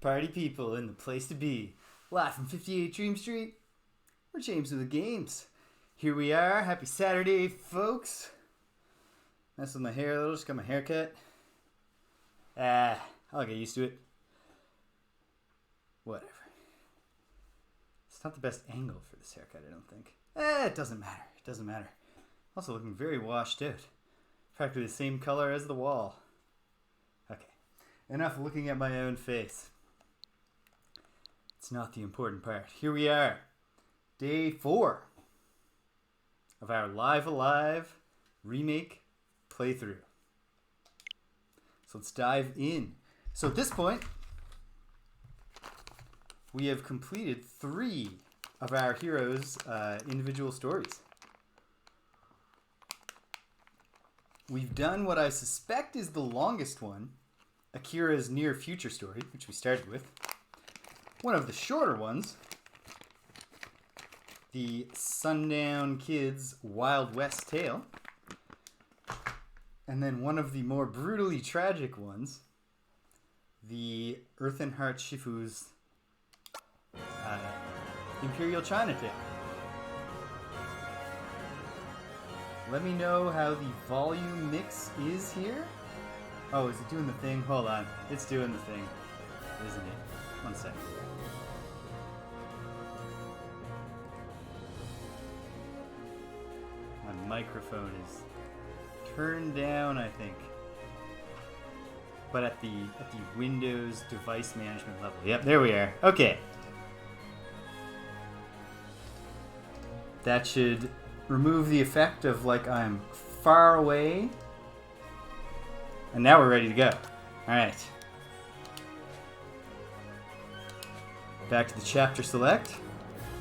party people in the place to be. Live from 58 Dream Street, we're James with the Games. Here we are. Happy Saturday, folks. Messing with my hair a little, just got my hair cut. I'll get used to it. Whatever. It's not the best angle for this haircut, I don't think. It doesn't matter. It doesn't matter. Also looking very washed out. Practically the same color as the wall. Okay. Enough looking at my own face. It's not the important part. Here we are. Day 4 of our Live Alive remake playthrough. So let's dive in. So at this point, we have completed 3 of our heroes' individual stories. We've done what I suspect is the longest one, Akira's near future story, which we started with. One of the shorter ones, the Sundown Kids' Wild West tale. And then one of the more brutally tragic ones, the Earthen Heart Shifu's Imperial China tale. Let me know how the volume mix is here. Oh, is it doing the thing? Hold on. It's doing the thing, isn't it? One second. My microphone is turned down, I think. But at the Windows device management level. Yep, there we are. Okay. That should remove the effect of like I'm far away. And now we're ready to go. Alright. Back to the chapter select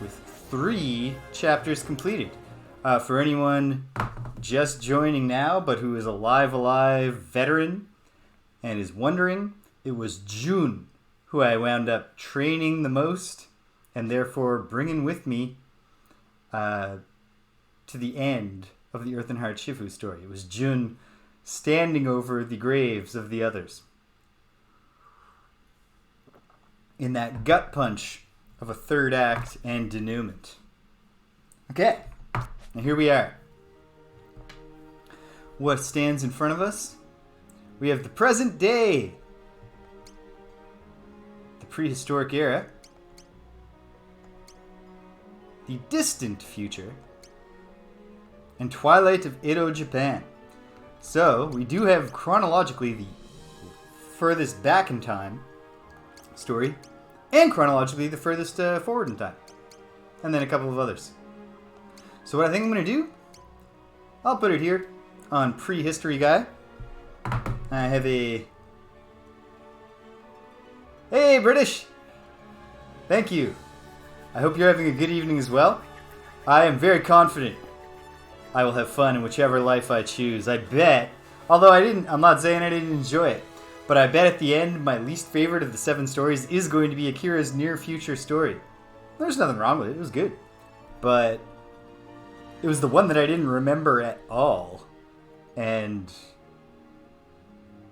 with 3 chapters completed. For anyone just joining now but who is a Live Alive veteran and is wondering, it was June who I wound up training the most and therefore bringing with me to the end of the Earthen Heart Shifu story. It was Jun standing over the graves of the others in that gut punch of a third act and denouement. Okay, now here we are. What stands in front of us? We have the present day, the prehistoric era, the distant future, and twilight of Edo, Japan. So, we do have chronologically the furthest back in time story, and chronologically the furthest forward in time. And then a couple of others. So what I think I'm going to do, I'll put it here on Prehistory Guy. I have a... Hey, British! Thank you. I hope you're having a good evening as well. I am very confident I will have fun in whichever life I choose. I bet, although I'm not saying I didn't enjoy it, but I bet at the end my least favorite of the 7 stories is going to be Akira's near future story. There's nothing wrong with it, it was good. But it was the one that I didn't remember at all. And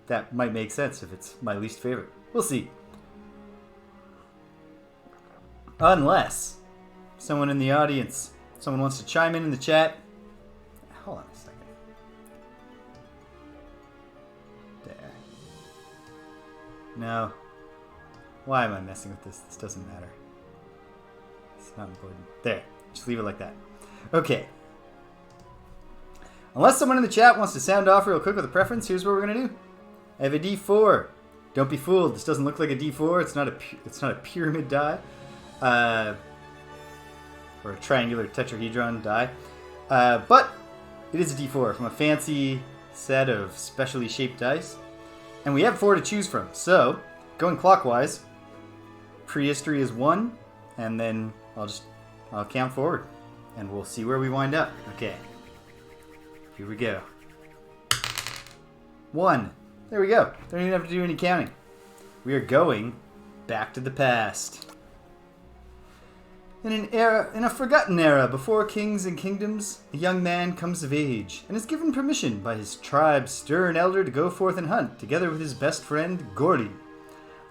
that might make sense if it's my least favorite. We'll see. Unless someone in the audience, someone wants to chime in the chat. Hold on a second. There. No. Why am I messing with this? This doesn't matter. It's not important. There. Just leave it like that. Okay. Unless someone in the chat wants to sound off real quick with a preference, here's what we're going to do. I have a D4. Don't be fooled. This doesn't look like a D4. It's not a pyramid die. Or a triangular tetrahedron die. But it is a D4 from a fancy set of specially shaped dice. And we have 4 to choose from. So, going clockwise, Prehistory is 1, and then I'll count forward. And we'll see where we wind up. Okay. Here we go. 1. There we go. Don't even have to do any counting. We are going back to the past. In a forgotten era before kings and kingdoms, a young man comes of age and is given permission by his tribe's stern elder to go forth and hunt together with his best friend, Gordy.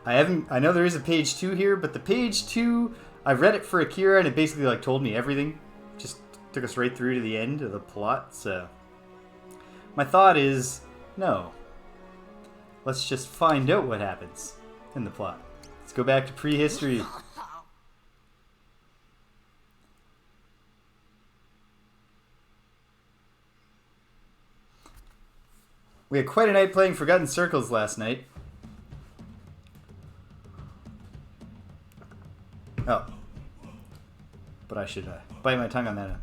I know there is a page 2 here, but the page 2, I read it for Akira and it basically like told me everything. Just took us right through to the end of the plot, so my thought is, no. Let's just find out what happens in the plot. Let's go back to prehistory. We had quite a night playing Forgotten Circles last night. Oh. But I should bite my tongue on that.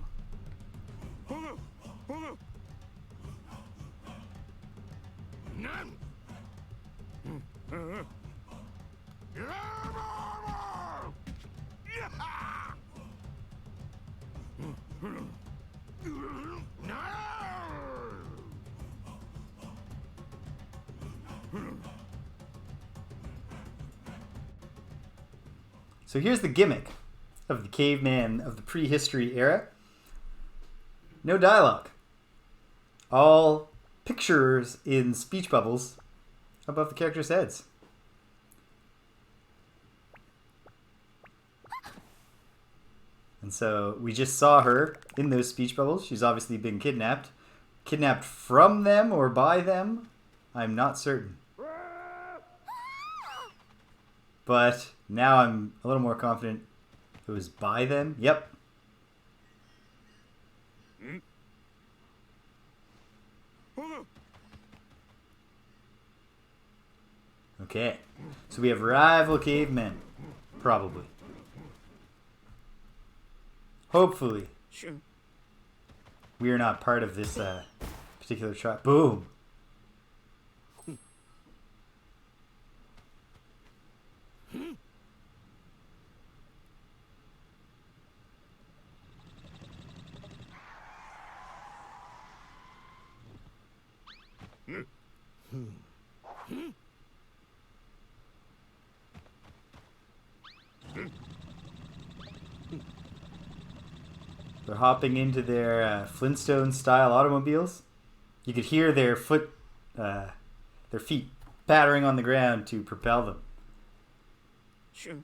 So here's the gimmick of the caveman of the prehistory era. No dialogue. All pictures in speech bubbles above the characters' heads. And so we just saw her in those speech bubbles. She's obviously been kidnapped. Kidnapped from them or by them? I'm not certain. But now I'm a little more confident it was by them. Yep. Okay. So we have rival cavemen. Probably. Hopefully. Sure. We are not part of this particular tribe. Boom. They're hopping into their Flintstone-style automobiles. You could hear their feet battering on the ground to propel them. Sure.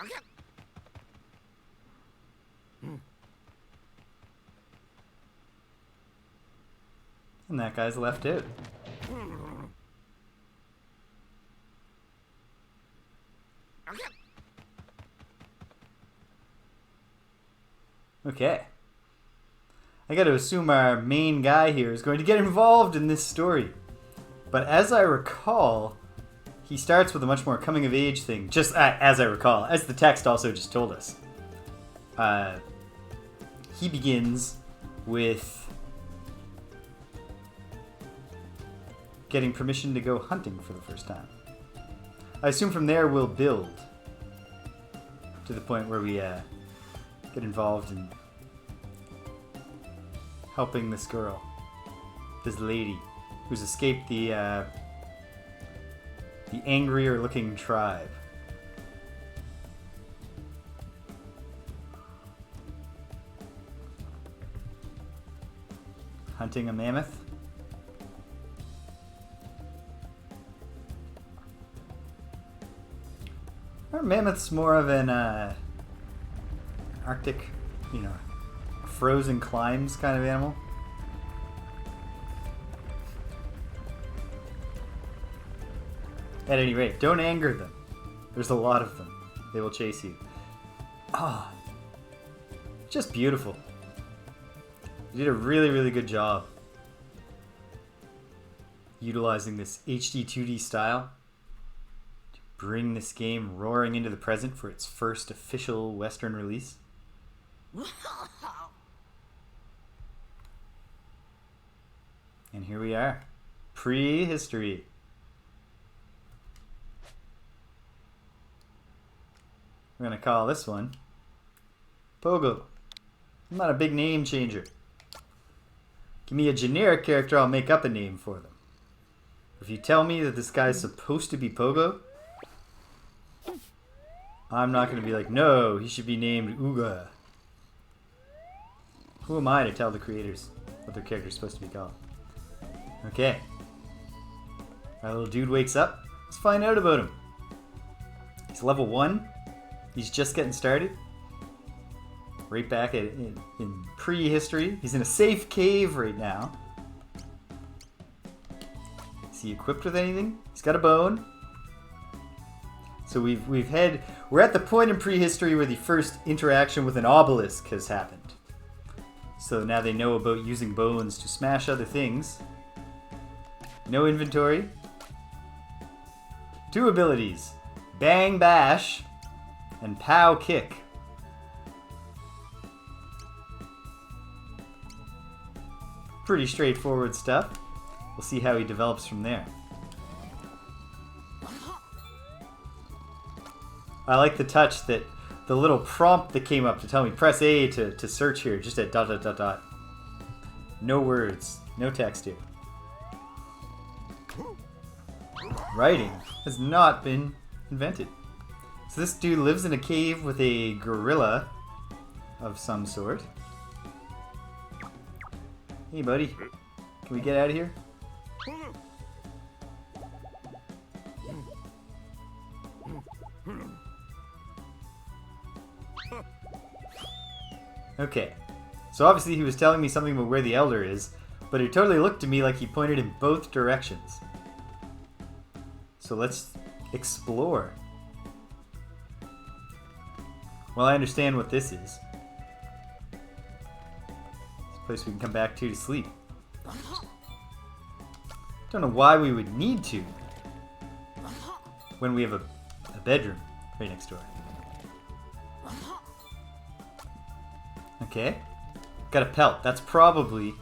Okay. And that guy's left out. Okay. I gotta assume our main guy here is going to get involved in this story. But as I recall, he starts with a much more coming-of-age thing. Just as I recall, as the text also just told us. He begins with getting permission to go hunting for the first time. I assume from there we'll build to the point where we get involved in helping this girl, this lady, who's escaped the angrier-looking tribe. Hunting a mammoth. Are mammoths more of an Arctic, frozen climes kind of animal? At any rate, don't anger them. There's a lot of them. They will chase you. Ah, just beautiful. You did a really, really good job utilizing this HD 2D style to bring this game roaring into the present for its first official Western release. And here we are. Prehistory. We're going to call this one Pogo. I'm not a big name changer. Give me a generic character, I'll make up a name for them. If you tell me that this guy's supposed to be Pogo, I'm not going to be like, no, he should be named Uga. Who am I to tell the creators what their character's supposed to be called? Okay. Our little dude wakes up. Let's find out about him. He's level 1. He's just getting started. Right back in prehistory. He's in a safe cave right now. Is he equipped with anything? He's got a bone. So we're at the point in prehistory where the first interaction with an obelisk has happened. So now they know about using bones to smash other things. No inventory. 2 abilities. Bang Bash and Pow Kick. Pretty straightforward stuff. We'll see how he develops from there. I like the touch that the little prompt that came up to tell me press A to search here, just at ... No words, no text here. Writing has not been invented. So this dude lives in a cave with a gorilla of some sort. Hey buddy, can we get out of here? Okay, so obviously he was telling me something about where the elder is, but it totally looked to me like he pointed in both directions. So let's explore. Well, I understand what this is. It's a place we can come back to sleep. Don't know why we would need to when we have a bedroom right next door. Okay. Got a pelt. That's probably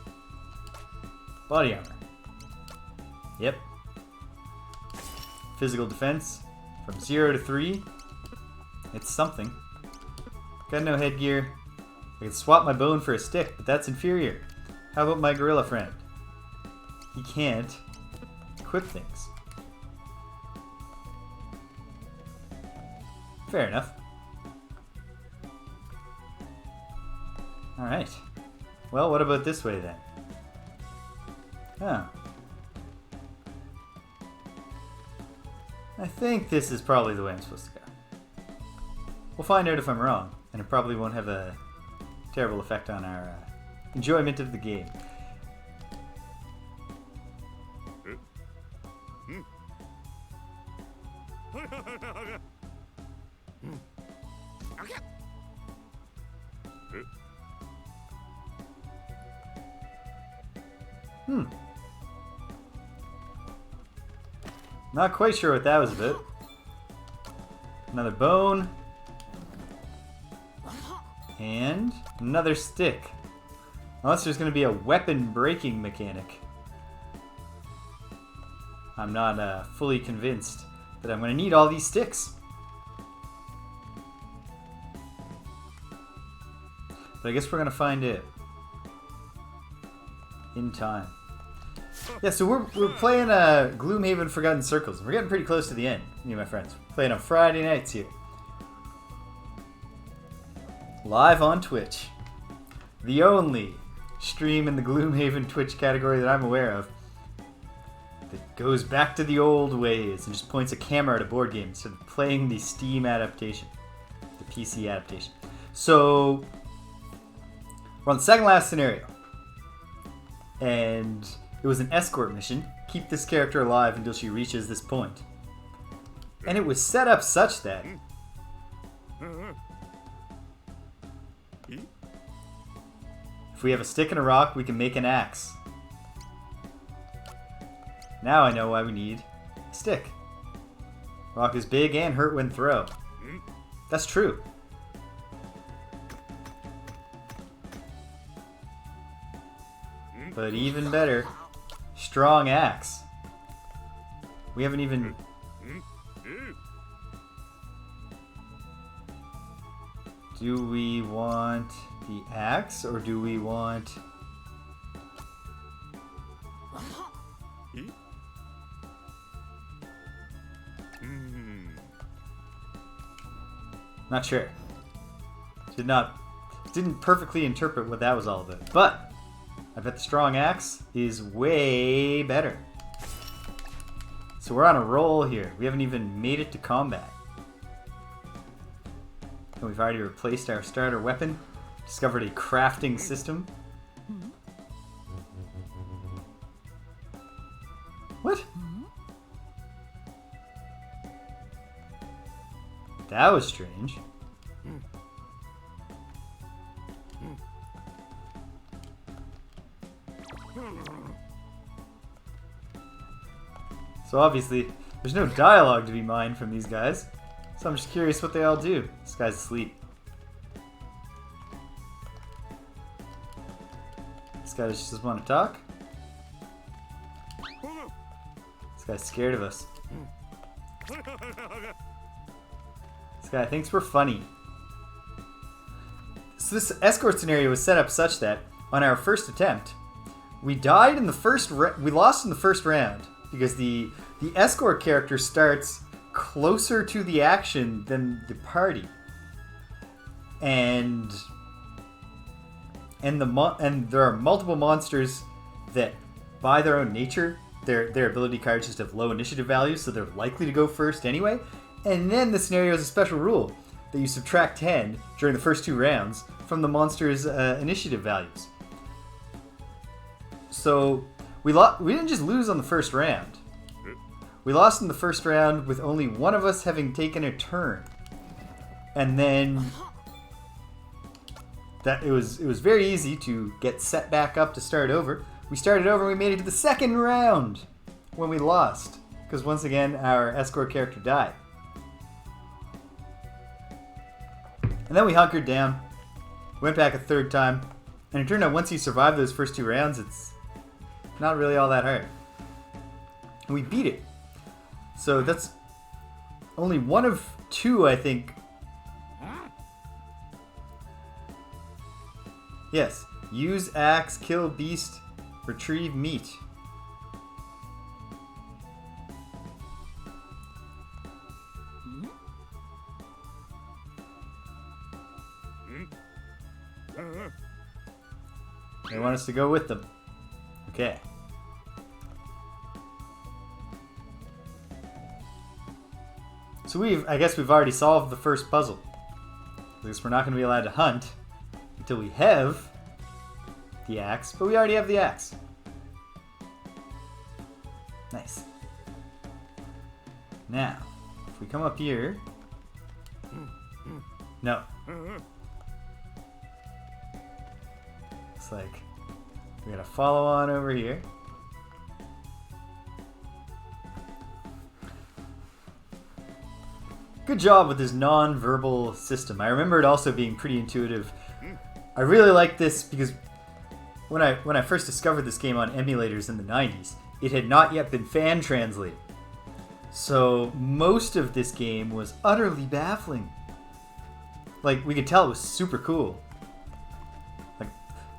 body armor. Yep. Physical defense from 0 to 3. It's something. Got no headgear. I can swap my bone for a stick, but that's inferior. How about my gorilla friend? He can't equip things. Fair enough. Alright. Well, what about this way then? Oh. I think this is probably the way I'm supposed to go. We'll find out if I'm wrong, and it probably won't have a terrible effect on our enjoyment of the game. Not quite sure what that was about. Another bone. And another stick. Unless there's going to be a weapon breaking mechanic. I'm not fully convinced that I'm going to need all these sticks. But I guess we're going to find it in time. Yeah, so we're playing Gloomhaven Forgotten Circles. We're getting pretty close to the end, me and my friends. We're playing on Friday nights here. Live on Twitch. The only stream in the Gloomhaven Twitch category that I'm aware of that goes back to the old ways and just points a camera at a board game instead of playing the Steam adaptation, the PC adaptation. So, we're on the second last scenario. And it was an escort mission. Keep this character alive until she reaches this point. And it was set up such that if we have a stick and a rock, we can make an axe. Now I know why we need a stick. Rock is big and hurt when thrown. That's true. But even better, strong axe. We haven't even... Do we want the axe or do we want... Not sure. Didn't perfectly interpret what that was all about. But I bet the strong axe is way better. So we're on a roll here. We haven't even made it to combat. And we've already replaced our starter weapon. Discovered a crafting system. What? That was strange. So obviously, there's no dialogue to be mined from these guys. So I'm just curious what they all do. This guy's asleep. This guy just want to talk. This guy's scared of us. This guy thinks we're funny. So this escort scenario was set up such that on our first attempt, we died in the first. We lost in the first round because the escort character starts closer to the action than the party, and there are multiple monsters that, by their own nature, their ability cards just have low initiative values, so they're likely to go first anyway. And then the scenario has a special rule that you subtract 10 during the first 2 rounds from the monster's initiative values. So we didn't just lose on the first round. We lost in the first round with only one of us having taken a turn, and then it was very easy to get set back up to start over. We started over and we made it to the second round when we lost, because once again our escort character died. And then we hunkered down, went back a third time, and it turned out once you survive those first 2 rounds, it's not really all that hard. And we beat it. So that's only one of 2, I think. Yes. Use axe, kill beast, retrieve meat. They want us to go with them. Okay. So I guess we've already solved the first puzzle. At least we're not going to be allowed to hunt until we have the axe, but we already have the axe. Nice. Now, if we come up here... No. Looks like we gotta follow on over here. Good job with this non-verbal system. I remember it also being pretty intuitive. I really like this because when I first discovered this game on emulators in the 90s, it had not yet been fan translated. So most of this game was utterly baffling. Like, we could tell it was super cool. Like,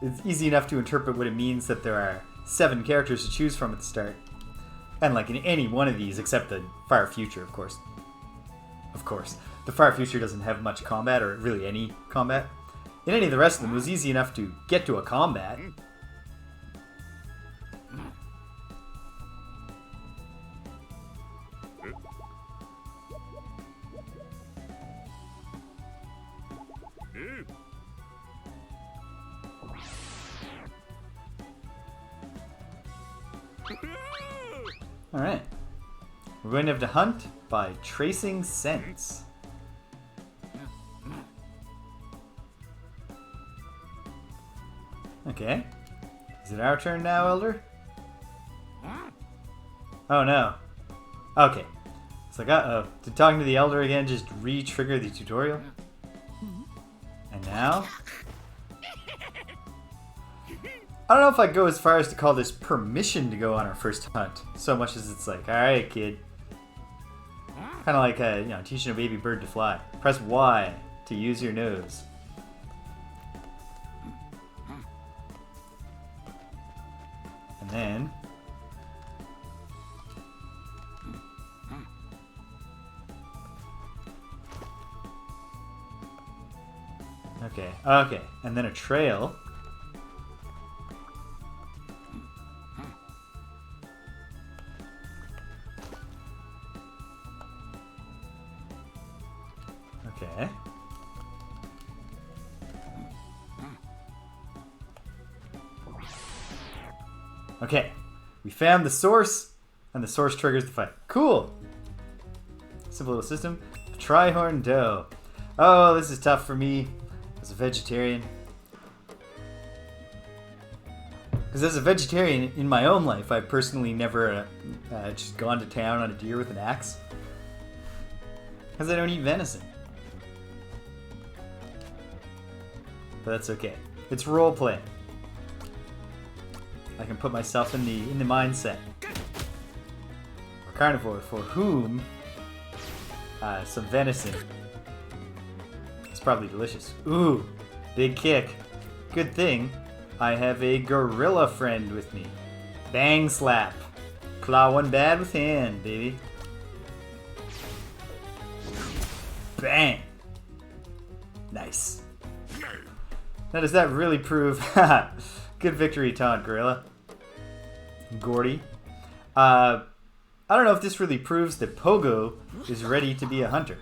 it's easy enough to interpret what it means that there are 7 characters to choose from at the start. And like in any one of these, except the Far Future, of course. Of course. The Far Future doesn't have much combat, or really any combat. In any of the rest of them, it was easy enough to get to a combat. Alright. We're going to have to hunt by tracing scents. Okay. Is it our turn now, Elder? Oh no. Okay. It's like, uh-oh. Did talking to the Elder again just re-trigger the tutorial? And now? I don't know if I'd go as far as to call this permission to go on our first hunt, so much as it's like, alright kid. Kind of like teaching a baby bird to fly. Press Y to use your nose. And then... Okay, and then a trail. Okay. Okay. We found the source, and the source triggers the fight. Cool. Simple little system. Trihorn dough. Oh, this is tough for me as a vegetarian. Because as a vegetarian in my own life, I've personally never just gone to town on a deer with an axe. Because I don't eat venison. But that's okay. It's role play. I can put myself in the mindset. A carnivore for whom some venison is probably delicious. Ooh, big kick. Good thing I have a gorilla friend with me. Bang slap. Claw one bad with hand, baby. Bang. Nice. Now does that really prove... Good victory taunt, gorilla. Gordy. I don't know if this really proves that Pogo is ready to be a hunter.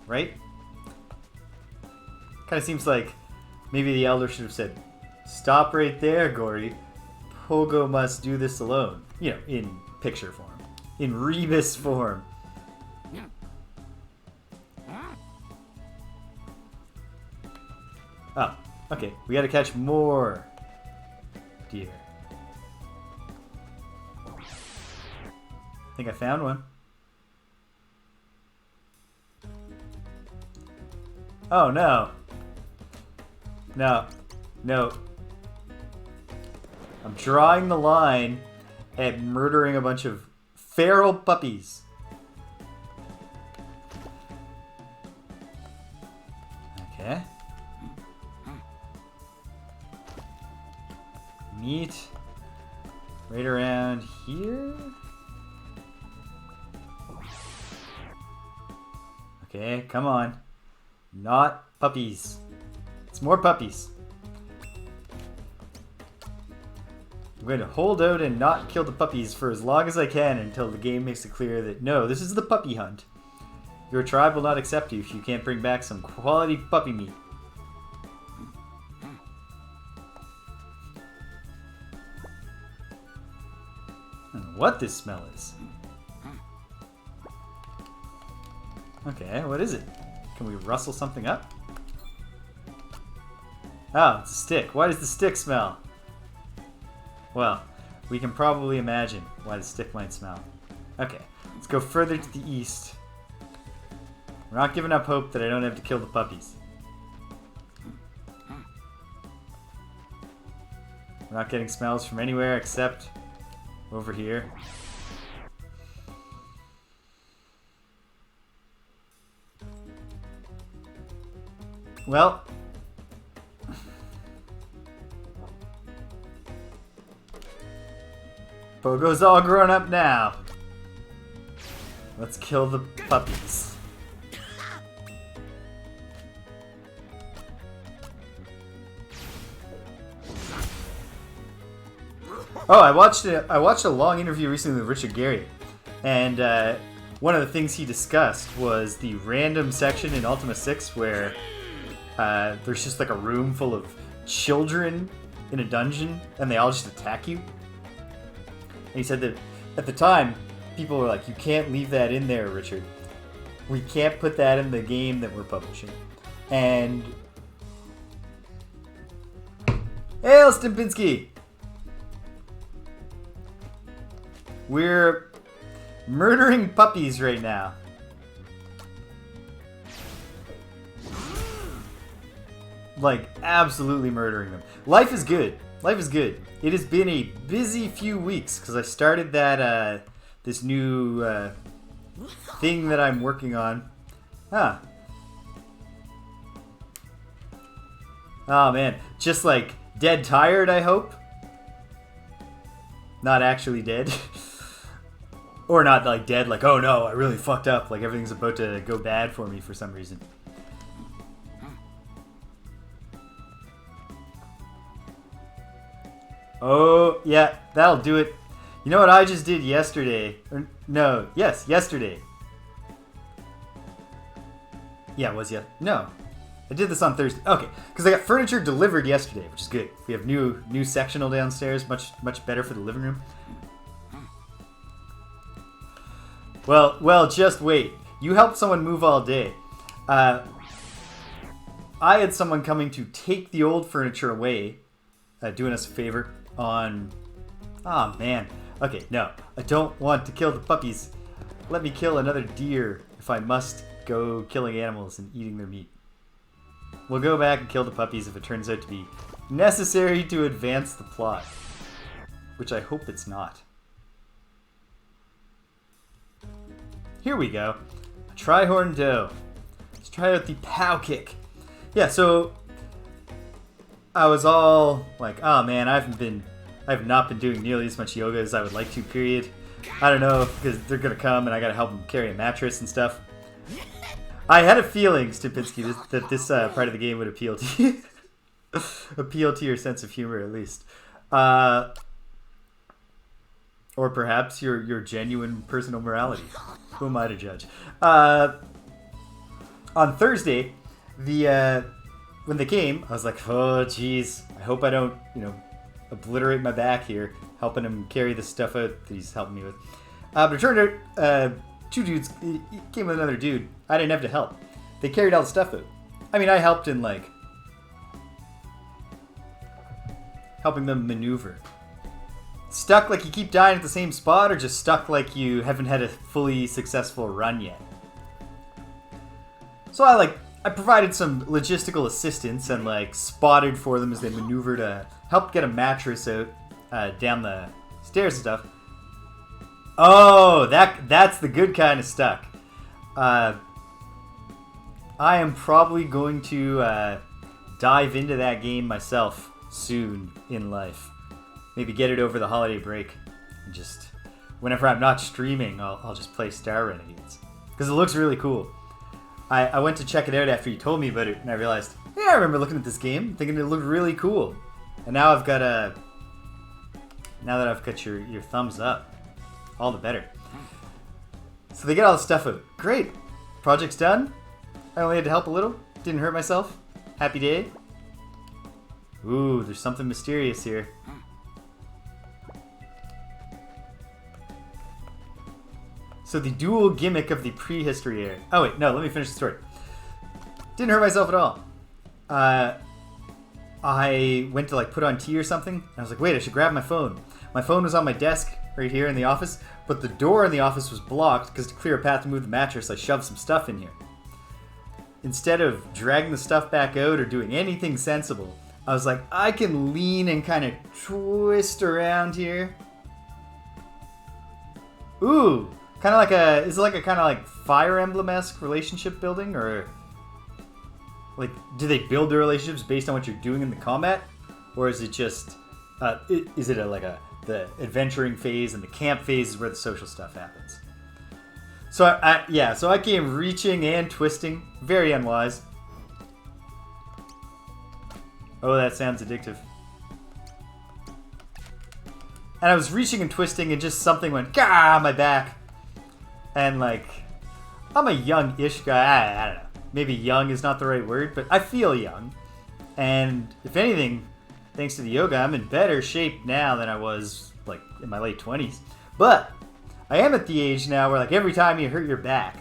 Right? Kind of seems like maybe the elder should have said, stop right there, Gordy. Pogo must do this alone. You know, in picture form. In rebus form. Oh, okay. We gotta catch more deer. I think I found one. Oh, no. No. No. I'm drawing the line at murdering a bunch of feral puppies. Okay. Meat. Right around here. Okay, come on. Not puppies. It's more puppies. I'm going to hold out and not kill the puppies for as long as I can until the game makes it clear that no, this is the puppy hunt. Your tribe will not accept you if you can't bring back some quality puppy meat. I don't know what this smell is. Okay, what is it? Can we rustle something up? Oh, it's a stick. Why does the stick smell? Well, we can probably imagine why the stick might smell. Okay, let's go further to the east. We're not giving up hope that I don't have to kill the puppies. We're not getting smells from anywhere except over here. Well, Pogo's all grown up now. Let's kill the puppies. Oh, I watched a long interview recently with Richard Garriott, and one of the things he discussed was the random section in Ultima 6 where there's just like a room full of children in a dungeon, and they all just attack you. And he said that at the time, people were like, you can't leave that in there, Richard. We can't put that in the game that we're publishing. And... Hail, Stimpinski! We're murdering puppies right now. Like, absolutely murdering them. Life is good. Life is good. It has been a busy few weeks because I started that this new thing that I'm working on. Huh. Oh man, just like dead tired, I hope. Not actually dead. Or not like dead, like, oh no, I really fucked up, like everything's about to go bad for me for some reason. Oh, yeah, that'll do it. You know what I just did yesterday? Or, no, yes, yesterday. Yeah, it was yeah. No. I did this on Thursday. Okay, because I got furniture delivered yesterday, which is good. We have new sectional downstairs, much better for the living room. Well, just wait. You helped someone move all day. I had someone coming to take the old furniture away, doing us a favor on... Oh, man. Okay, no. I don't want to kill the puppies. Let me kill another deer if I must go killing animals and eating their meat. We'll go back and kill the puppies if it turns out to be necessary to advance the plot. Which I hope it's not. Here we go. A tri-horn doe. Let's try out the pow kick. Yeah, so I was all like, oh man, I have not been doing nearly as much yoga as I would like to, period. I don't know, because they're going to come and I got to help them carry a mattress and stuff. I had a feeling, Stupinsky, that this part of the game would appeal to you. Appeal to your sense of humor, at least. Or perhaps your genuine personal morality. Who am I to judge? On Thursday, when they came, I was like, oh, geez, I hope I don't, obliterate my back here, helping him carry the stuff out that he's helping me with. But it turned out, two dudes came with another dude. I didn't have to help. They carried all the stuff out. I mean, I helped in, helping them maneuver. Stuck like you keep dying at the same spot, or just stuck like you haven't had a fully successful run yet? So I provided some logistical assistance and spotted for them as they maneuvered to help get a mattress out down the stairs and stuff. Oh, that's the good kind of stuck. I am probably going to dive into that game myself soon in life. Maybe get it over the holiday break. And just whenever I'm not streaming, I'll just play Star Renegades because it looks really cool. I went to check it out after you told me about it, and I realized, yeah, I remember looking at this game, thinking it looked really cool. And now I've got now that I've got your thumbs up, all the better. So they get all the stuff out. Great. Project's done. I only had to help a little. Didn't hurt myself. Happy day. Ooh, there's something mysterious here. So the dual gimmick of the prehistory era. Oh wait, no, let me finish the story. Didn't hurt myself at all. I went to put on tea or something, and I was like, wait, I should grab my phone. My phone was on my desk right here in the office, but the door in the office was blocked because to clear a path to move the mattress, I shoved some stuff in here. Instead of dragging the stuff back out or doing anything sensible, I was like, I can lean and kind of twist around here. Ooh, kind of is it a kind of Fire Emblem-esque relationship building, or do they build their relationships based on what you're doing in the combat, or is it just is it the adventuring phase and the camp phase is where the social stuff happens? So I came reaching and twisting, very unwise. Oh, that sounds addictive. And I was reaching and twisting, and just something went gah on my back. And I'm a young-ish guy. I don't know. Maybe young is not the right word, but I feel young. And if anything, thanks to the yoga, I'm in better shape now than I was in my late 20s. But I am at the age now where every time you hurt your back,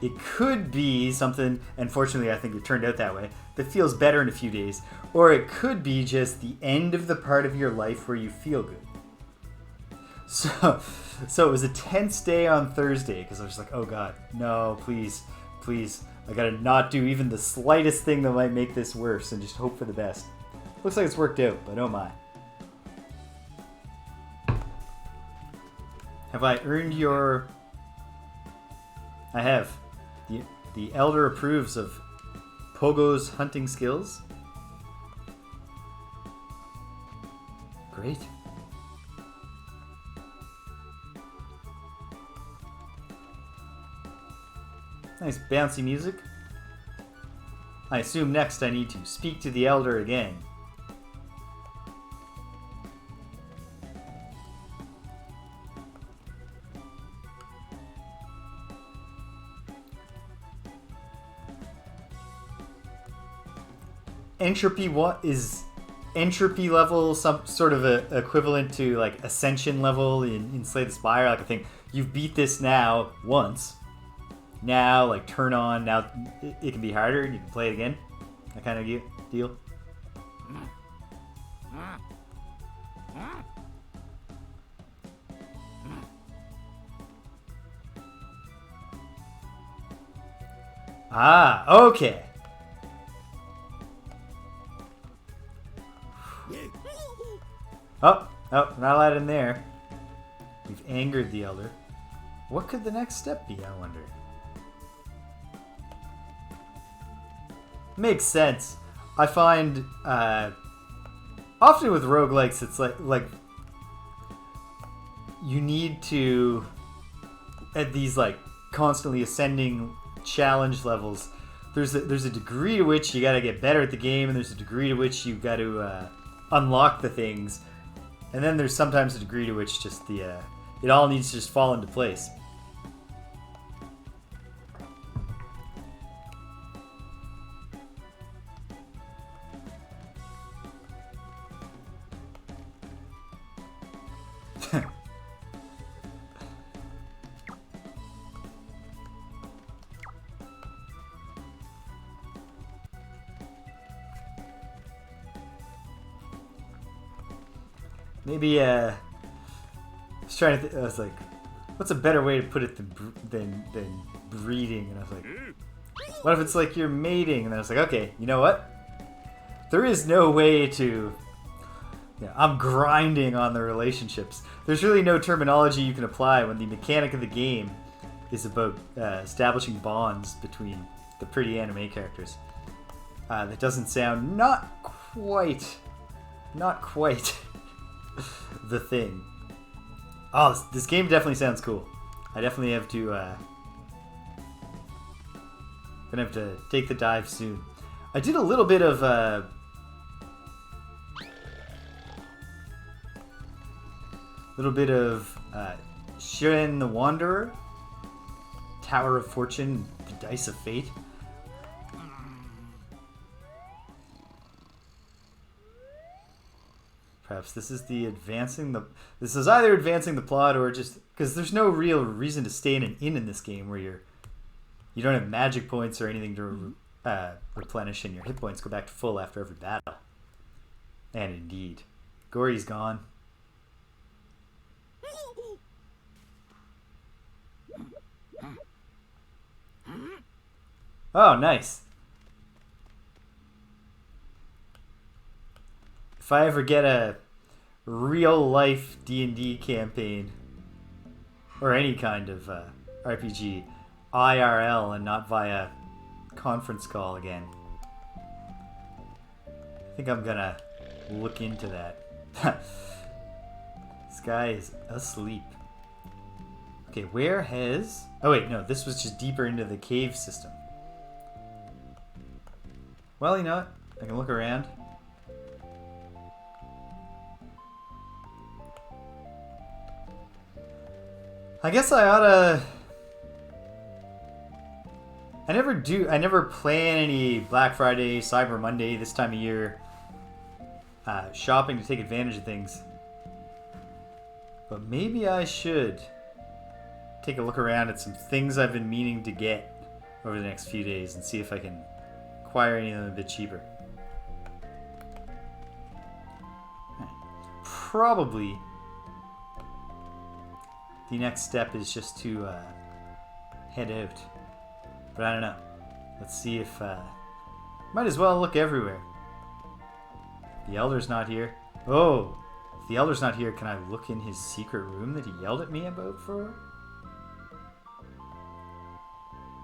it could be something, and fortunately I think it turned out that way, that feels better in a few days. Or it could be just the end of the part of your life where you feel good. So it was a tense day on Thursday because I was oh God, no, please, I gotta not do even the slightest thing that might make this worse and just hope for the best. Looks like it's worked out, but oh my. Have I earned your... I have. The Elder approves of Pogo's hunting skills. Great. Nice bouncy music. I assume next I need to speak to the Elder again. entropy what is entropy level some sort of a equivalent to like ascension level in Slay the Spire? Like I think you've beat this now once. Now like turn on now it can be harder and you can play it again. That kind of deal. Ah, okay. Oh, not allowed in there. We've angered the elder. What could the next step be, I wonder? Makes sense. I find often with roguelikes it's like you need to at these like constantly ascending challenge levels. There's a degree to which you got to get better at the game, and there's a degree to which you got to unlock the things, and then there's sometimes a degree to which just it all needs to just fall into place. Maybe I was trying to I was like, what's a better way to put it than breeding? And I was like, what if it's like you're mating? And I was like, okay, you know what? There is no way to. Yeah, I'm grinding on the relationships. There's really no terminology you can apply when the mechanic of the game is about establishing bonds between the pretty anime characters. That doesn't sound not quite the thing. Oh, this game definitely sounds cool. I definitely have to gonna have to take the dive soon. I did a little bit of Shiren the Wanderer, Tower of Fortune, the Dice of Fate. Perhaps this is this is either advancing the plot or just because there's no real reason to stay in an inn in this game where you don't have magic points or anything to replenish, and your hit points go back to full after every battle. And indeed, Gory's gone. Oh, nice. If I ever get a real life D&D campaign or any kind of RPG IRL and not via conference call again, I think I'm gonna look into that. This guy is asleep. Okay, where has... Oh wait, no, this was just deeper into the cave system. Well, you know what? I can look around. I guess I oughta... I never plan any Black Friday, Cyber Monday, this time of year shopping to take advantage of things. But maybe I should take a look around at some things I've been meaning to get over the next few days and see if I can acquire any of them a bit cheaper. Probably the next step is just to head out. But I don't know. Let's see if... might as well look everywhere. The Elder's not here. Oh! If the Elder's not here, can I look in his secret room that he yelled at me about for?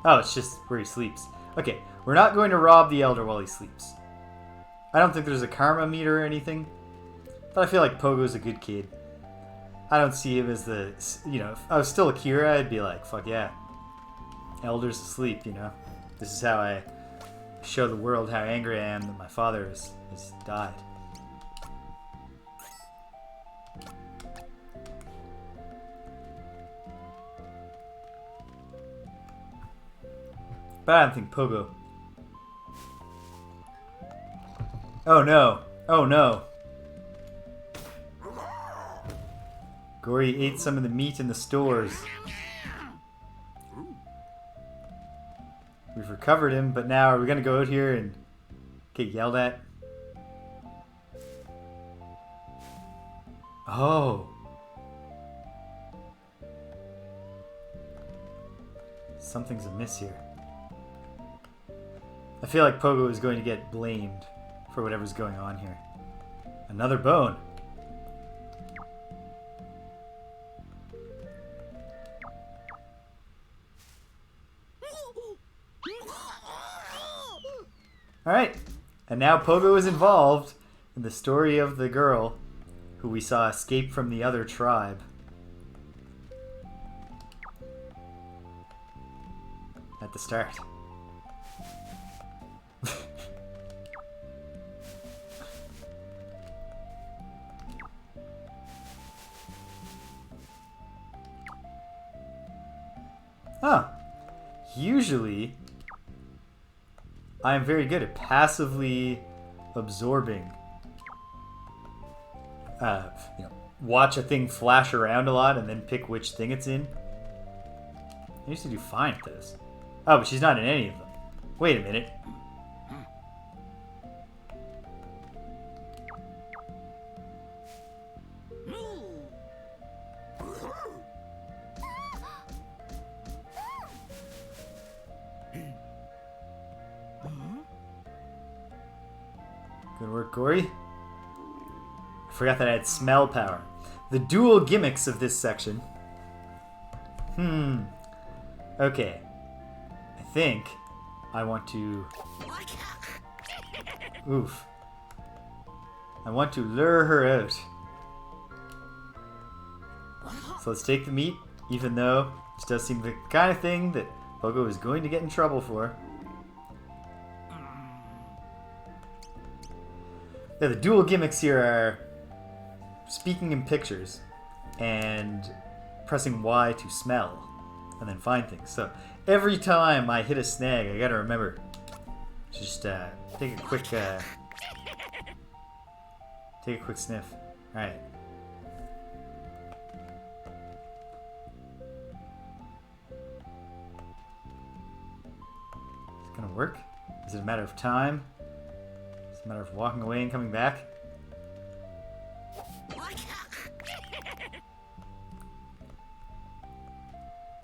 Oh, it's just where he sleeps. Okay, we're not going to rob the Elder while he sleeps. I don't think there's a karma meter or anything. But I feel like Pogo's a good kid. I don't see him as the... You know, if I was still Akira, I'd be like, fuck yeah. Elder's asleep, you know. This is how I show the world how angry I am that my father has died. But I don't think Pogo... Oh no. Oh no. Gory ate some of the meat in the stores. We've recovered him, but now are we going to go out here and get yelled at? Oh. Something's amiss here. I feel like Pogo is going to get blamed for whatever's going on here. Another bone. Alright, and now Pogo is involved in the story of the girl who we saw escape from the other tribe. At the start. Huh. Usually, I am very good at passively absorbing. Watch a thing flash around a lot and then pick which thing it's in. I used to do fine at this. Oh, but she's not in any of them. Wait a minute. Good work, Gory. I forgot that I had smell power. The dual gimmicks of this section. Okay. I think I want to... Oof. I want to lure her out. So let's take the meat, even though this does seem the kind of thing that Pogo is going to get in trouble for. Yeah, the dual gimmicks here are speaking in pictures and pressing Y to smell and then find things. So every time I hit a snag, I gotta remember to just take a quick sniff. All right. Is it gonna work? Is it a matter of time? Is it a matter of walking away and coming back?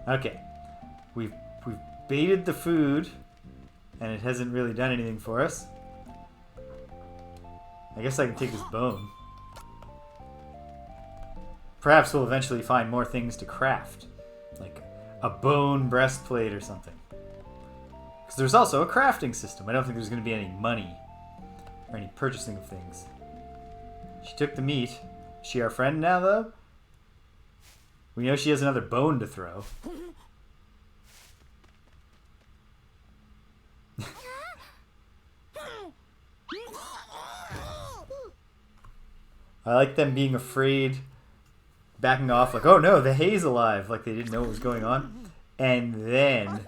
Okay, we've baited the food, and it hasn't really done anything for us. I guess I can take this bone. Perhaps we'll eventually find more things to craft, like a bone breastplate or something. Because there's also a crafting system. I don't think there's going to be any money or any purchasing of things. She took the meat. Is she our friend now, though? We know she has another bone to throw. I like them being afraid, backing off like, oh no, the hay's alive, like they didn't know what was going on. And then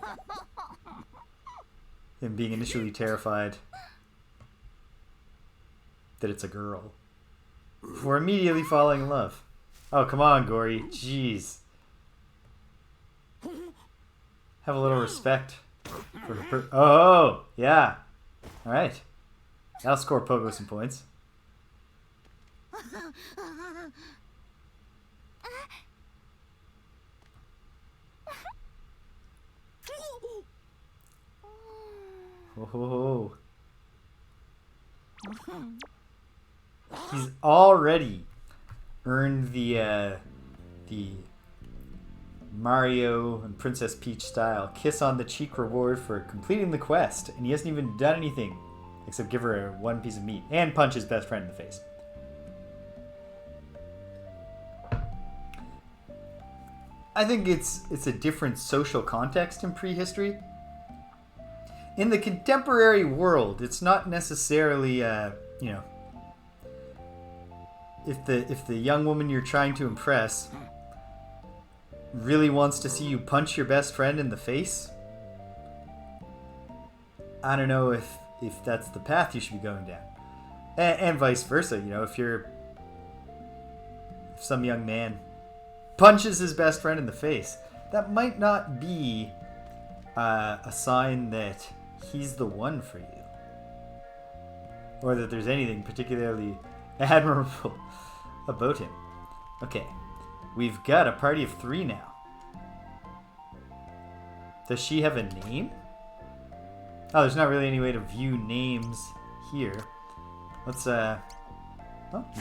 them being initially terrified that it's a girl. Before immediately falling in love. Oh, come on, Gory. Jeez. Have a little respect for her oh, yeah. Alright. That'll score Pogo some points. Oh. He's already earned the Mario and Princess Peach style kiss on the cheek reward for completing the quest, and he hasn't even done anything except give her one piece of meat and punch his best friend in the face. I think it's a different social context in prehistory. In the contemporary world, it's not necessarily if the young woman you're trying to impress really wants to see you punch your best friend in the face, I don't know if that's the path you should be going down. And vice versa, you know, if some young man punches his best friend in the face, that might not be a sign that he's the one for you. Or that there's anything particularly admirable about him. Okay, we've got a party of 3 now. Does she have a name? Oh, there's not really any way to view names here. Let's, oh,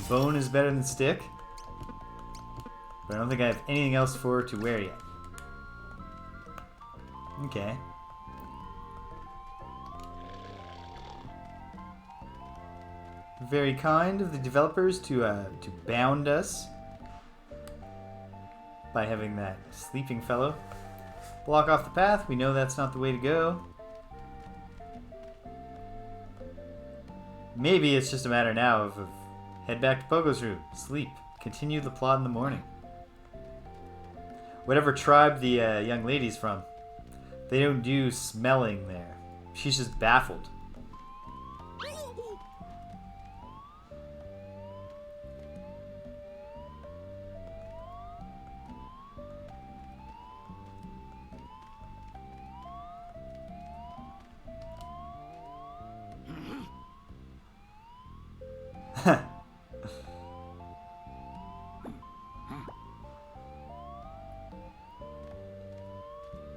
bone is better than stick. But I don't think I have anything else for her to wear yet. Okay. Very kind of the developers to bound us by having that sleeping fellow block off the path. We know that's not the way to go. Maybe it's just a matter now of head back to Pogo's room, sleep, continue the plot in the morning. Whatever tribe the young lady's from, they don't do smelling there. She's just baffled.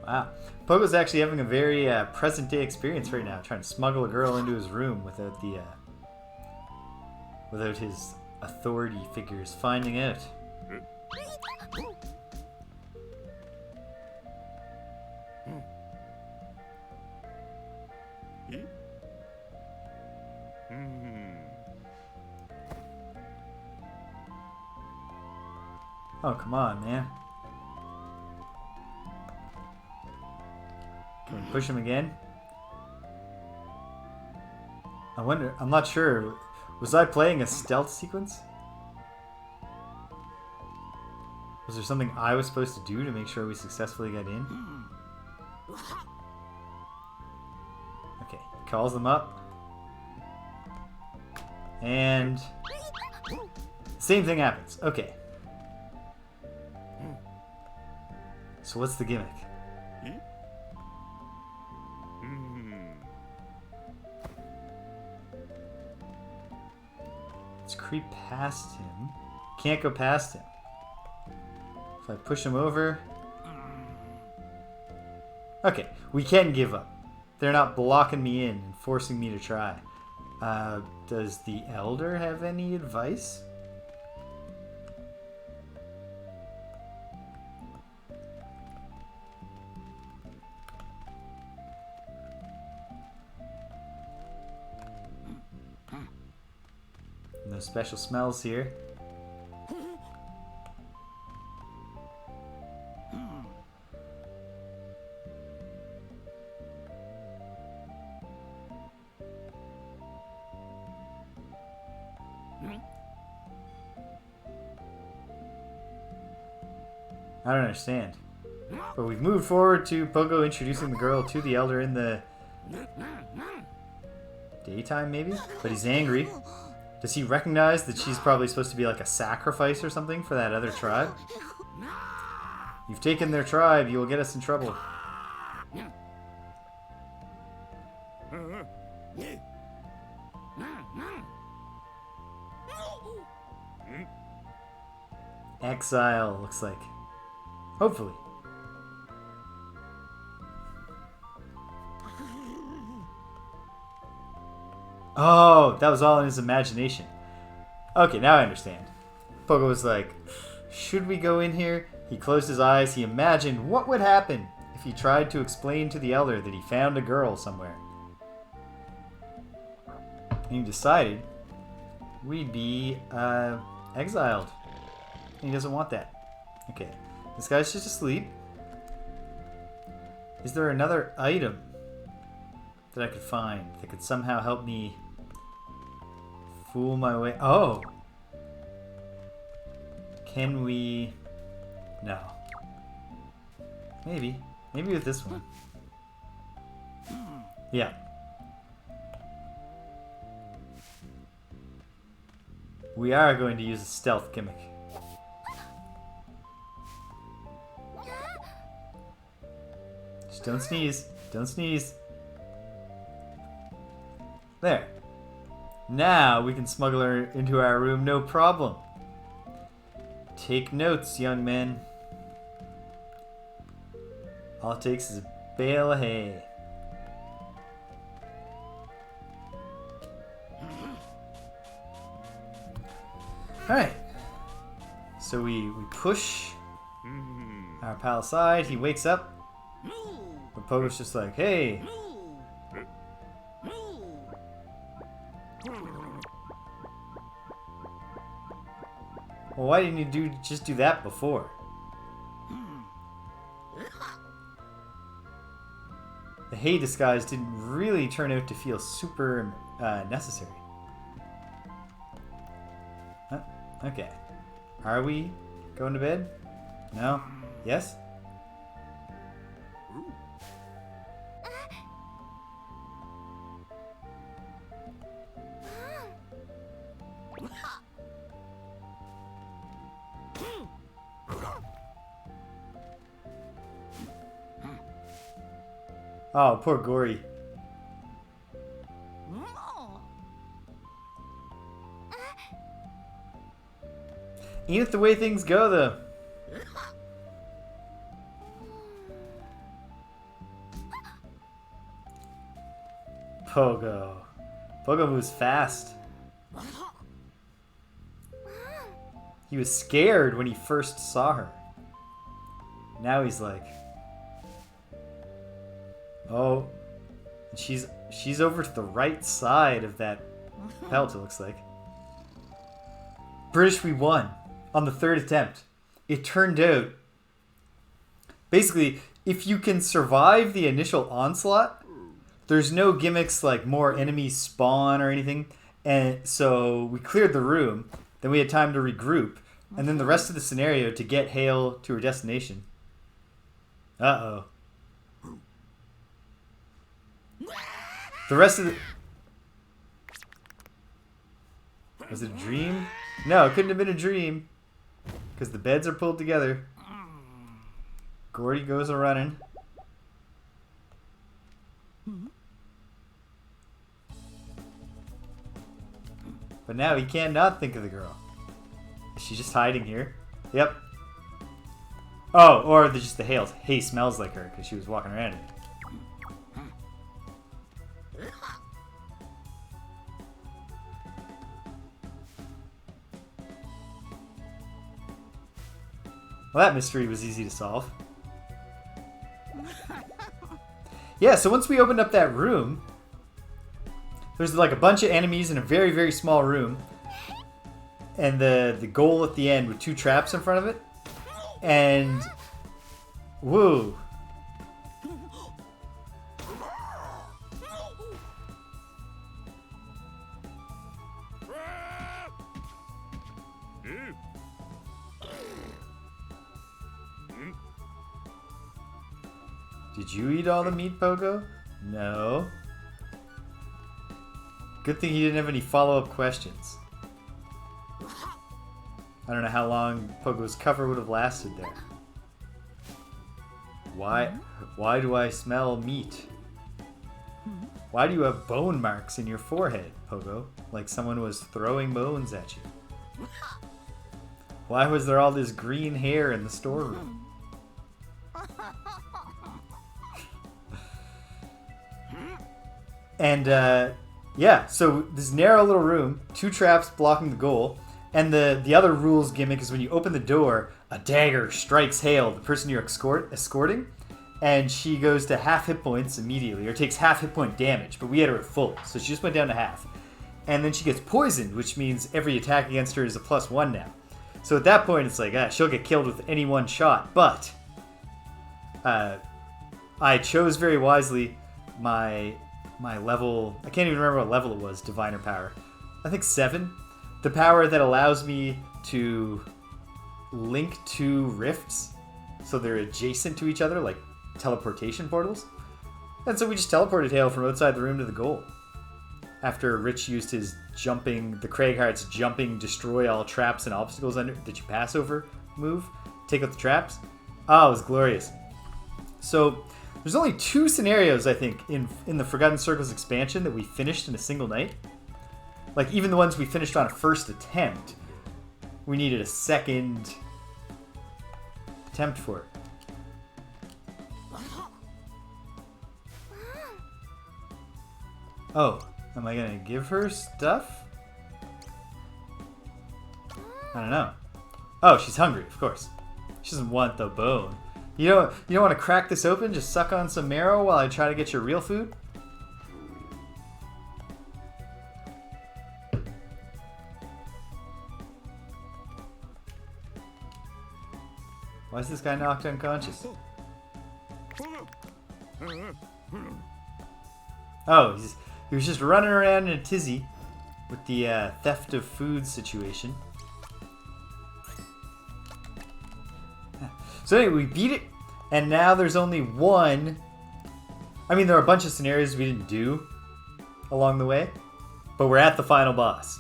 Wow. Pogo's actually having a very present-day experience right now, trying to smuggle a girl into his room without his authority figures finding out. Oh, come on, man. Can we push him again? I wonder, I'm not sure. Was I playing a stealth sequence? Was there something I was supposed to do to make sure we successfully got in? Okay, calls them up. And same thing happens. Okay. So what's the gimmick? Let's creep past him. Can't go past him. If I push him over... Okay, we can give up. They're not blocking me in and forcing me to try. Does the elder have any advice? No special smells here. I don't understand. But we've moved forward to Pogo introducing the girl to the elder in the daytime, maybe? But he's angry. Does he recognize that she's probably supposed to be like a sacrifice or something for that other tribe? You've taken their tribe, you will get us in trouble. Exile, looks like. Hopefully. Oh, that was all in his imagination. Okay, now I understand. Pogo was like, should we go in here? He closed his eyes. He imagined what would happen if he tried to explain to the elder that he found a girl somewhere. And he decided we'd be exiled. And he doesn't want that. Okay, this guy's just asleep. Is there another item that I could find that could somehow help me fool my way? Oh! Can we... No. Maybe. Maybe with this one. Yeah. We are going to use a stealth gimmick. Just don't sneeze. Don't sneeze. There. Now we can smuggle her into our room, no problem. Take notes, young men. All it takes is a bale of hay. Alright. So we push our pal aside. He wakes up. But Pogo's just like, hey. Well, why didn't you just do that before? The hay disguise didn't really turn out to feel super necessary. Okay. Are we going to bed? No? Yes? Oh, poor Gory. Ain't it the way things go, though? Pogo. Pogo moves fast. He was scared when he first saw her. Now he's like, oh, and she's over to the right side of that pelt, it looks like. British, we won on the third attempt. It turned out, basically, if you can survive the initial onslaught, there's no gimmicks like more enemies spawn or anything. And so we cleared the room, then we had time to regroup, and then the rest of the scenario to get Hale to her destination. Uh-oh. The rest of the... Was it a dream? No, it couldn't have been a dream. Because the beds are pulled together. Gordy goes a-running. But now he can't not think of the girl. Is she just hiding here? Yep. Oh, or just the hay smells like her because she was walking around in it. Well, that mystery was easy to solve. Yeah, so once we opened up that room, there's like a bunch of enemies in a very, very small room. And the goal at the end with 2 traps in front of it. And... woo. Did you eat all the meat, Pogo? No. Good thing he didn't have any follow-up questions. I don't know how long Pogo's cover would have lasted there. Why do I smell meat? Why do you have bone marks in your forehead, Pogo? Like someone was throwing bones at you. Why was there all this green hair in the storeroom? And, yeah, so this narrow little room, 2 traps blocking the goal, and the other rules gimmick is when you open the door, a dagger strikes Hale, the person you're escorting, and she goes to half hit points immediately, or takes half hit point damage, but we had her at full, so she just went down to half. And then she gets poisoned, which means every attack against her is a +1 now. So at that point, it's like, she'll get killed with any one shot, but I chose very wisely my level, I can't even remember what level it was, Diviner Power. I think 7. The power that allows me to link 2 rifts so they're adjacent to each other, like teleportation portals. And so we just teleported Hale from outside the room to the goal. after Rich used his jumping, the Craighart's jumping, destroy all traps and obstacles that you pass over move. Take out the traps. Oh, it was glorious. So there's only 2 scenarios, I think, in the Forgotten Circles expansion that we finished in a single night. Like, even the ones we finished on a first attempt, we needed a second attempt for it. Oh, am I gonna give her stuff? I don't know. Oh, she's hungry, of course. She doesn't want the bone. You don't want to crack this open? Just suck on some marrow while I try to get your real food? Why is this guy knocked unconscious? Oh, he was just running around in a tizzy with the theft of food situation. So anyway, we beat it, and now there's only one. I mean, there are a bunch of scenarios we didn't do along the way, but we're at the final boss.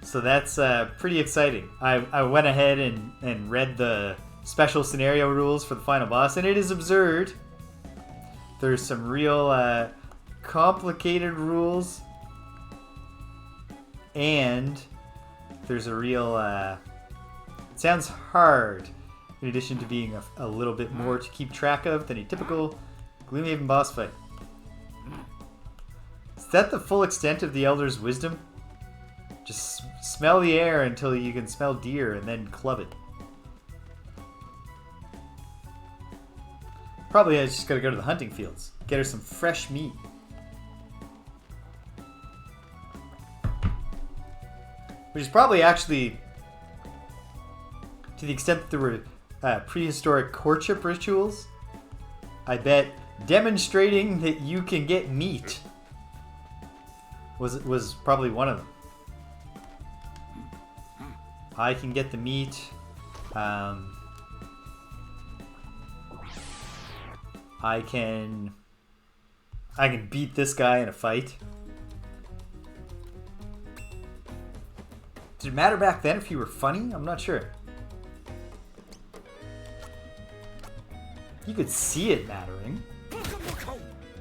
So that's pretty exciting. I went ahead and read the special scenario rules for the final boss, and it is absurd. There's some real complicated rules, and there's a real... it sounds hard, in addition to being a little bit more to keep track of than a typical Gloomhaven boss fight. Is that the full extent of the Elder's wisdom? Just smell the air until you can smell deer and then club it. Probably I just gotta go to the hunting fields. Get her some fresh meat. Which is probably actually, to the extent that there were prehistoric courtship rituals, I bet demonstrating that you can get meat was probably one of them. I can get the meat. I can beat this guy in a fight. Did it matter back then if you were funny? I'm not sure. You could see it mattering.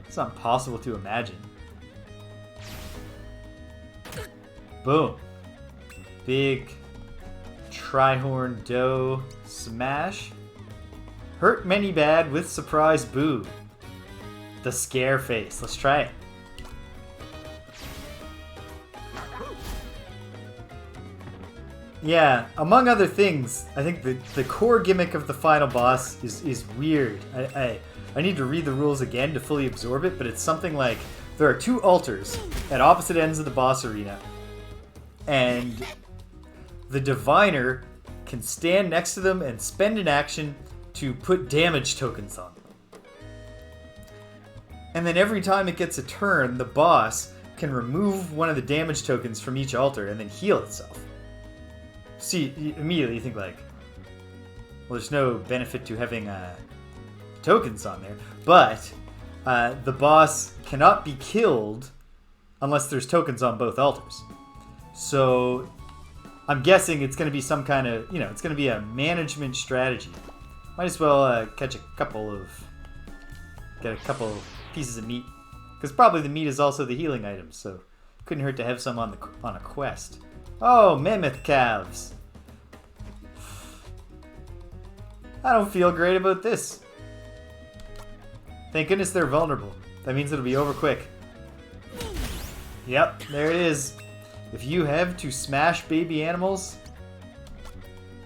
It's not possible to imagine. Boom. Big Trihorn Doe smash. Hurt many bad with surprise boo. The scare face. Let's try it. Yeah, among other things, I think the core gimmick of the final boss is weird. I need to read the rules again to fully absorb it, but it's something like there are 2 altars at opposite ends of the boss arena, and the diviner can stand next to them and spend an action to put damage tokens on them. And then every time it gets a turn, the boss can remove one of the damage tokens from each altar and then heal itself. See, immediately you think like, well, there's no benefit to having tokens on there, but the boss cannot be killed unless there's tokens on both altars. So I'm guessing it's going to be some kind of, it's going to be a management strategy. Might as well get a couple pieces of meat, because probably the meat is also the healing item, so couldn't hurt to have some on a quest. Oh, mammoth calves. I don't feel great about this. Thank goodness they're vulnerable. That means it'll be over quick. Yep, there it is. If you have to smash baby animals,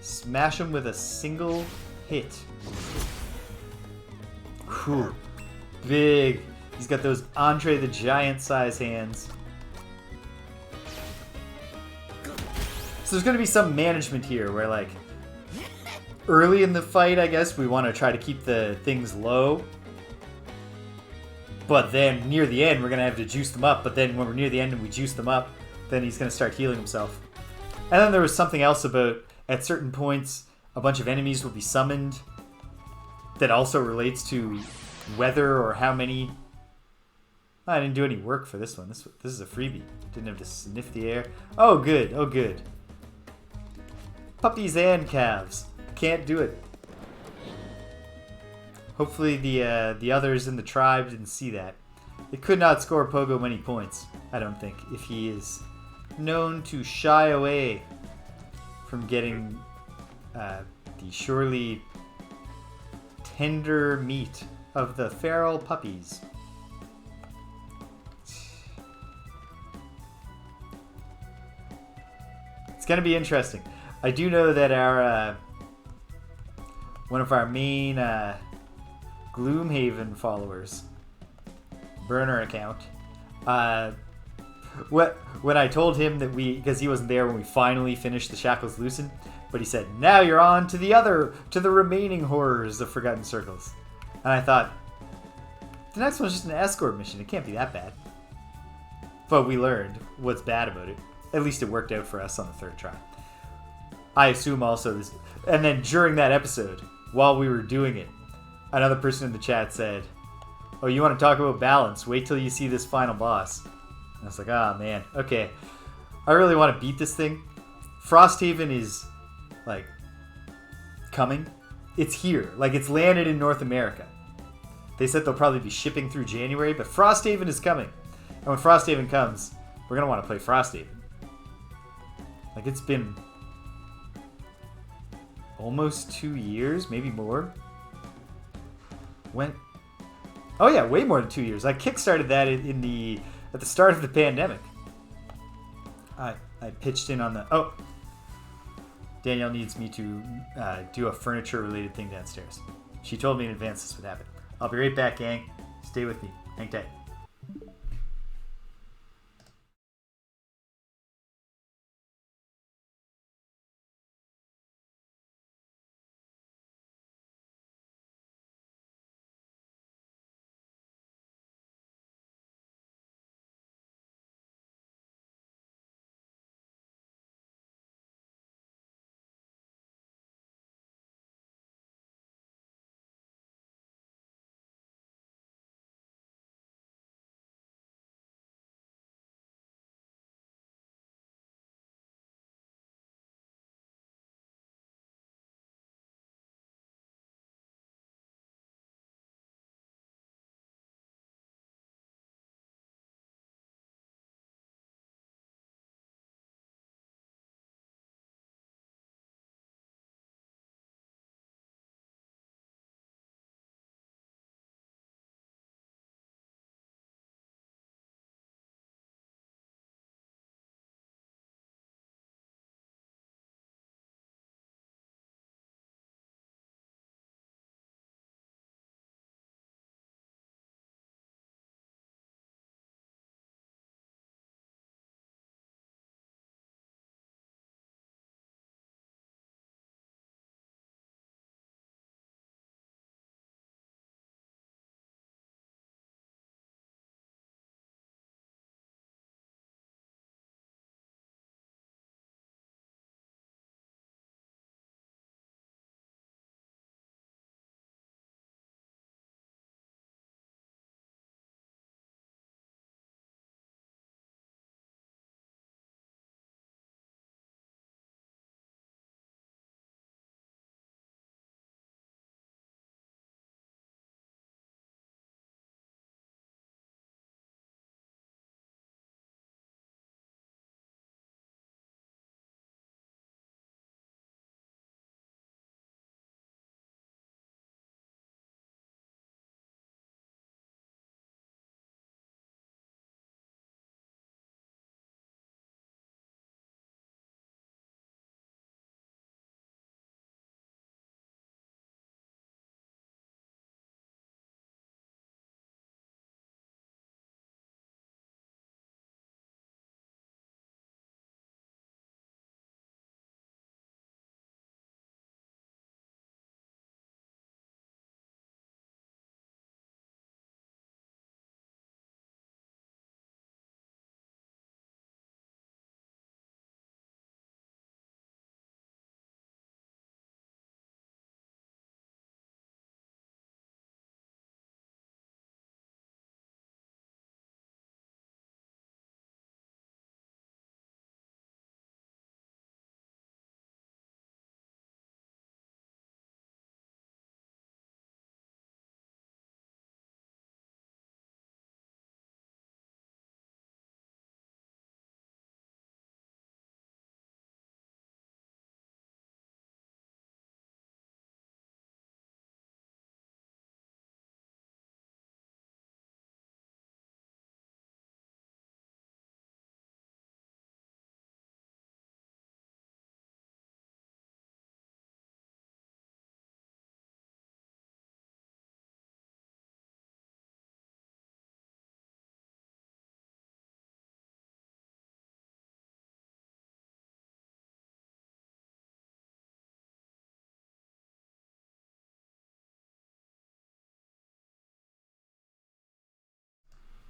smash them with a single hit. Whew. Big. He's got those Andre the Giant size hands. So there's going to be some management here where, like, early in the fight, I guess, we want to try to keep the things low. But then near the end, we're going to have to juice them up. But then when we're near the end and we juice them up, then he's going to start healing himself. And then there was something else about, at certain points, a bunch of enemies will be summoned that also relates to weather or how many I didn't do any work for this one. This is a freebie. Didn't have to sniff the air. Oh, good. Oh, good. Puppies and calves. Can't do it. Hopefully the others in the tribe didn't see that. It could not score Pogo many points, I don't think, if he is known to shy away from getting the surely tender meat of the feral puppies. It's going to be interesting. I do know that our one of our main Gloomhaven followers, burner account, when I told him that because he wasn't there when we finally finished the Shackles Loosened, but he said, now you're on to the remaining horrors of Forgotten Circles. And I thought, the next one's just an escort mission. It can't be that bad. But we learned what's bad about it. At least it worked out for us on the third try. I assume also this... And then during that episode, while we were doing it, another person in the chat said, oh, you want to talk about balance? Wait till you see this final boss. And I was like, ah, man. Okay. I really want to beat this thing. Frosthaven is, like, coming. It's here. Like, it's landed in North America. They said they'll probably be shipping through January, but Frosthaven is coming. And when Frosthaven comes, we're going to want to play Frosthaven. Like, it's been almost 2 years, maybe more. Oh yeah, way more than 2 years. I kickstarted that at the start of the pandemic. I pitched in on the... Oh! Danielle needs me to do a furniture-related thing downstairs. She told me in advance this would happen. I'll be right back, gang. Stay with me. Hang tight.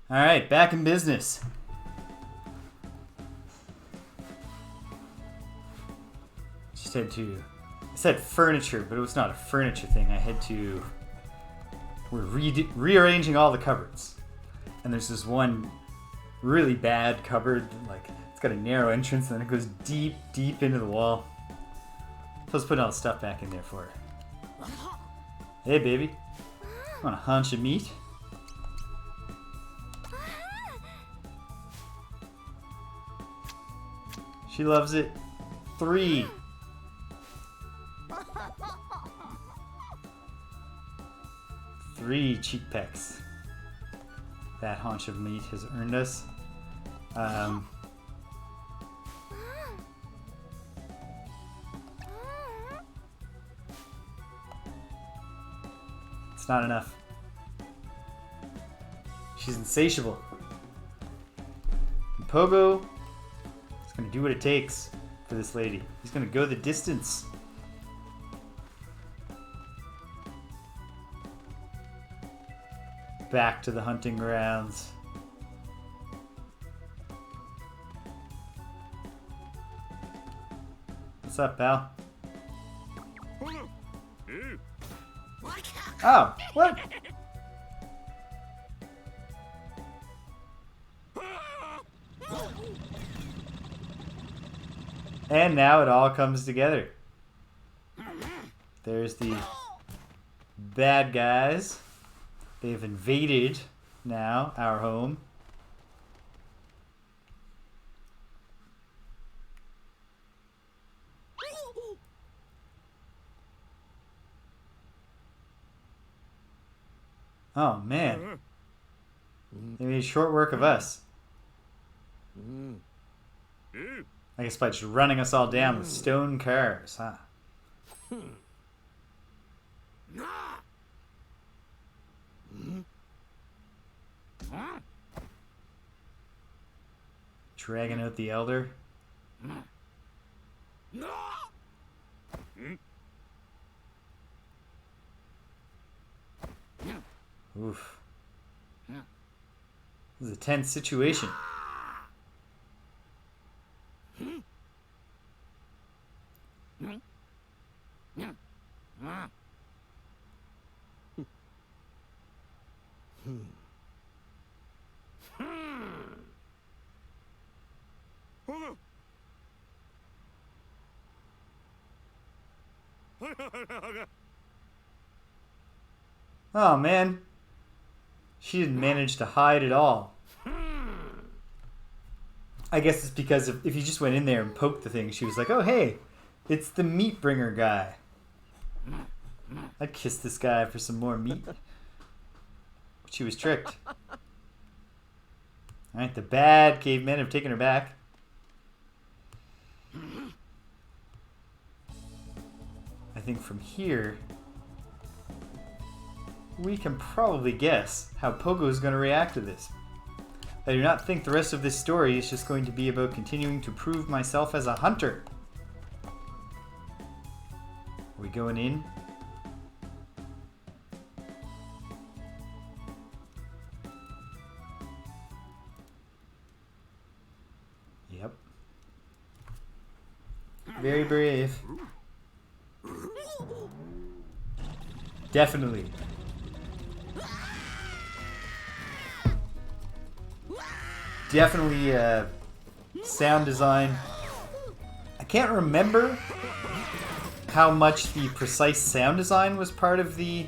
Alright, back in business. Just had to... I said furniture, but it was not a furniture thing. I had to... We're rearranging all the cupboards. And there's this one really bad cupboard. Like, it's got a narrow entrance and then it goes deep, deep into the wall. So let's put all the stuff back in there for her. Hey, baby. Want a haunch of meat? She loves it. 3. Three cheek pecks. That haunch of meat has earned us. It's not enough. She's insatiable. And Pogo is going to do what it takes for this lady. He's going to go the distance. Back to the hunting grounds. What's up, pal? Oh, what? And now it all comes together. There's the bad guys. They've invaded now our home. Oh man. They made short work of us. I guess by just running us all down with stone cars, huh? Dragging out the elder. Oof. This is a tense situation. Oh man, she didn't manage to hide at all. I guess it's because if you just went in there and poked the thing, she was like, oh hey, it's the meat bringer guy. I'd kiss this guy for some more meat. But she was tricked. Alright, the bad cavemen have taken her back. I think from here, we can probably guess how Pogo is going to react to this. I do not think the rest of this story is just going to be about continuing to prove myself as a hunter. Are we going in? Yep. Very brave. Definitely. Definitely sound design. I can't remember how much the precise sound design was part of the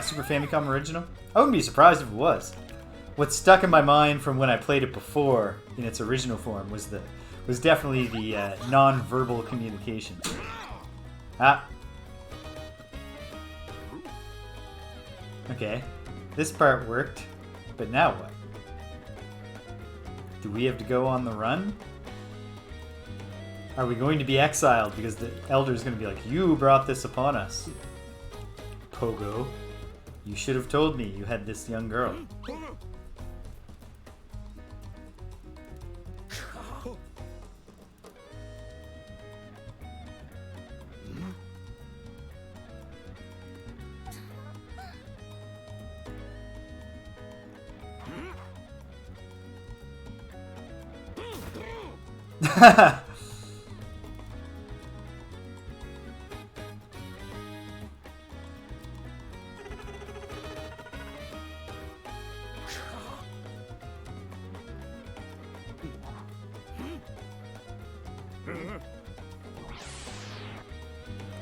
Super Famicom original. I wouldn't be surprised if it was. What stuck in my mind from when I played it before in its original form was definitely the non-verbal communication. Okay, this part worked, but now what? Do we have to go on the run? Are we going to be exiled because the elder is going to be like, you brought this upon us? Pogo, you should have told me you had this young girl.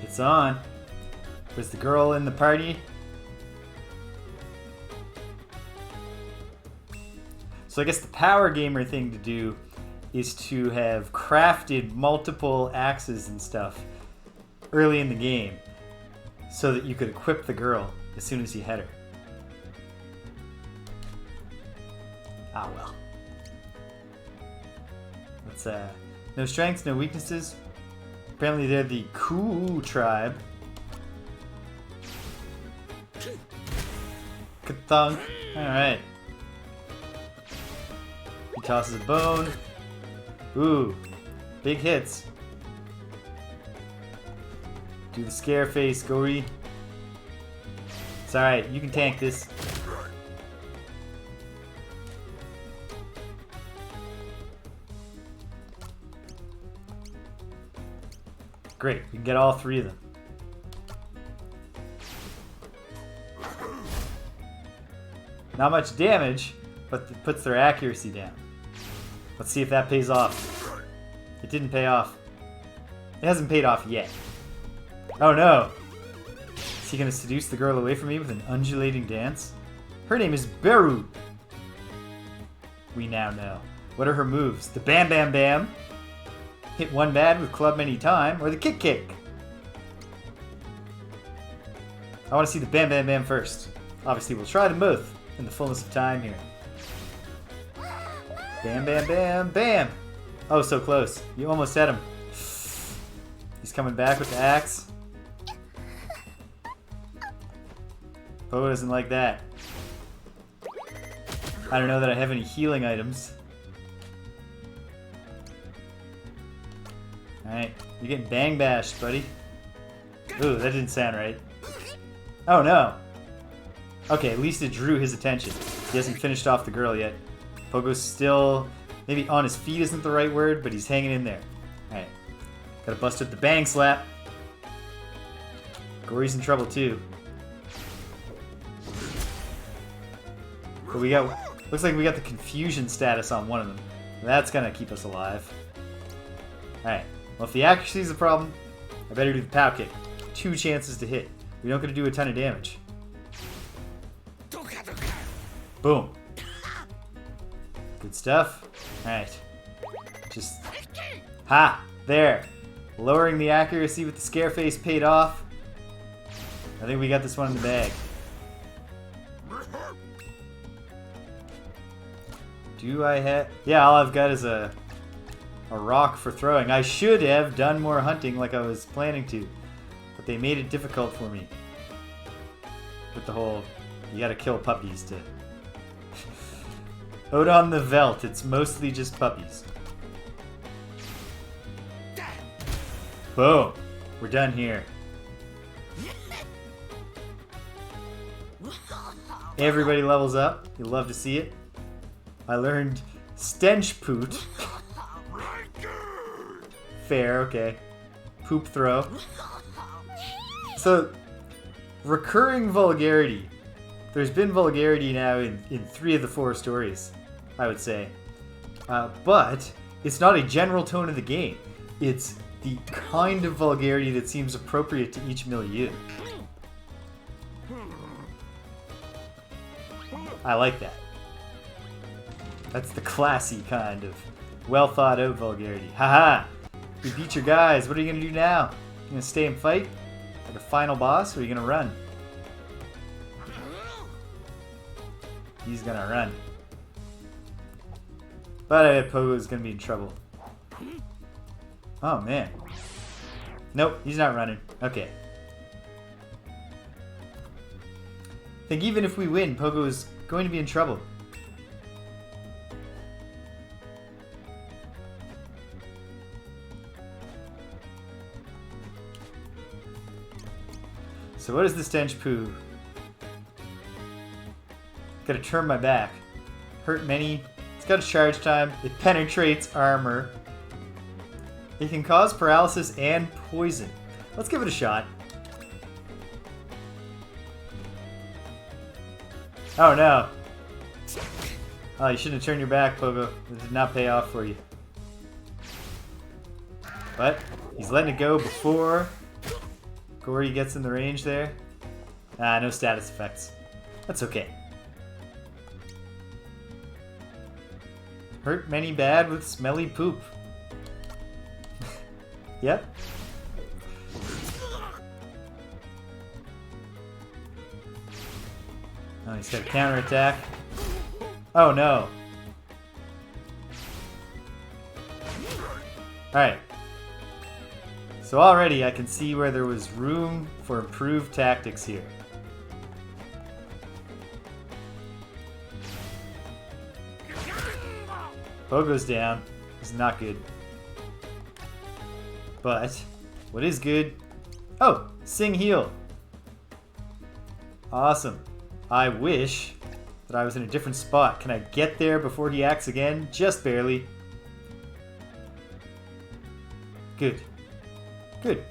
It's on. Was the girl in the party? So I guess the power gamer thing to do is to have crafted multiple axes and stuff early in the game so that you could equip the girl as soon as you had her. Ah well. Let's no strengths, no weaknesses. Apparently they're the cool tribe. Kathunk. Alright. He tosses a bone. Ooh. Big hits. Do the scare face, Gory. It's alright, you can tank this. Great, we can get all three of them. Not much damage, but it puts their accuracy down. Let's see if that pays off. It didn't pay off. It hasn't paid off yet. Oh no! Is he gonna seduce the girl away from me with an undulating dance? Her name is Beru. We now know. What are her moves? The Bam Bam Bam. Hit one bad with club many time, or the Kick Kick. I want to see the Bam Bam Bam first. Obviously, we'll try them both in the fullness of time here. Bam Bam Bam Bam. Oh, so close. You almost had him. He's coming back with the axe. Pogo doesn't like that. I don't know that I have any healing items. Alright, you're getting bang bashed, buddy. Ooh, that didn't sound right. Oh no! Okay, at least it drew his attention. He hasn't finished off the girl yet. Pogo's still... maybe on his feet isn't the right word, but he's hanging in there. Alright. Gotta bust up the bang slap. Gory's in trouble too. But we got... looks like we got the confusion status on one of them. That's gonna keep us alive. Alright. Well, if the accuracy is a problem, I better do the pow kick. 2 chances to hit. We don't get to do a ton of damage. Boom. Good stuff. Alright. Just... ha! There. Lowering the accuracy with the scare face paid off. I think we got this one in the bag. Do I have... yeah, all I've got is a rock for throwing. I should have done more hunting like I was planning to, but they made it difficult for me. With the whole, you gotta kill puppies to... Out on the veldt, it's mostly just puppies. Boom! We're done here. Everybody levels up. You'll love to see it. I learned stench poot. Fair, okay. Poop throw. So, recurring vulgarity. There's been vulgarity now in 3 of the 4 stories, I would say. But it's not a general tone of the game. It's the kind of vulgarity that seems appropriate to each milieu. I like that. That's the classy kind of well thought out vulgarity. Haha! You beat your guys, what are you gonna do now? You gonna stay and fight? Like a final boss, or are you gonna run? He's gonna run. But I bet Pogo's gonna be in trouble. Oh man. Nope, he's not running. Okay. I think even if we win, Pogo's going to be in trouble. So what is the stench poo? Gotta turn my back. Hurt many. It's got a charge time. It penetrates armor. It can cause paralysis and poison. Let's give it a shot. Oh no. Oh, you shouldn't have turned your back, Pogo. It did not pay off for you. But he's letting it go before Gory gets in the range there. Ah, no status effects. That's okay. Hurt many bad with smelly poop. Yep. Oh, he's got a counterattack. Oh no. Alright. So already I can see where there was room for improved tactics here. Pogo's down. This is not good. But what is good? Oh, Sing Heal. Awesome. I wish that I was in a different spot. Can I get there before he acts again? Just barely. Good. Good.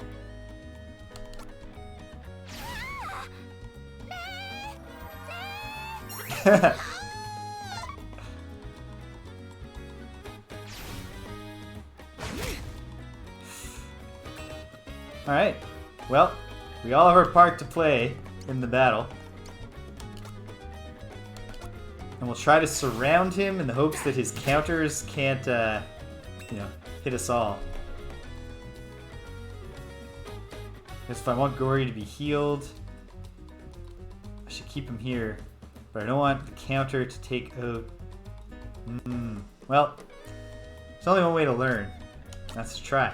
Alright. Well, we all have our part to play in the battle. And we'll try to surround him in the hopes that his counters can't, hit us all. Because if I want Gory to be healed, I should keep him here. But I don't want the counter to take out... Well, there's only one way to learn. That's to try.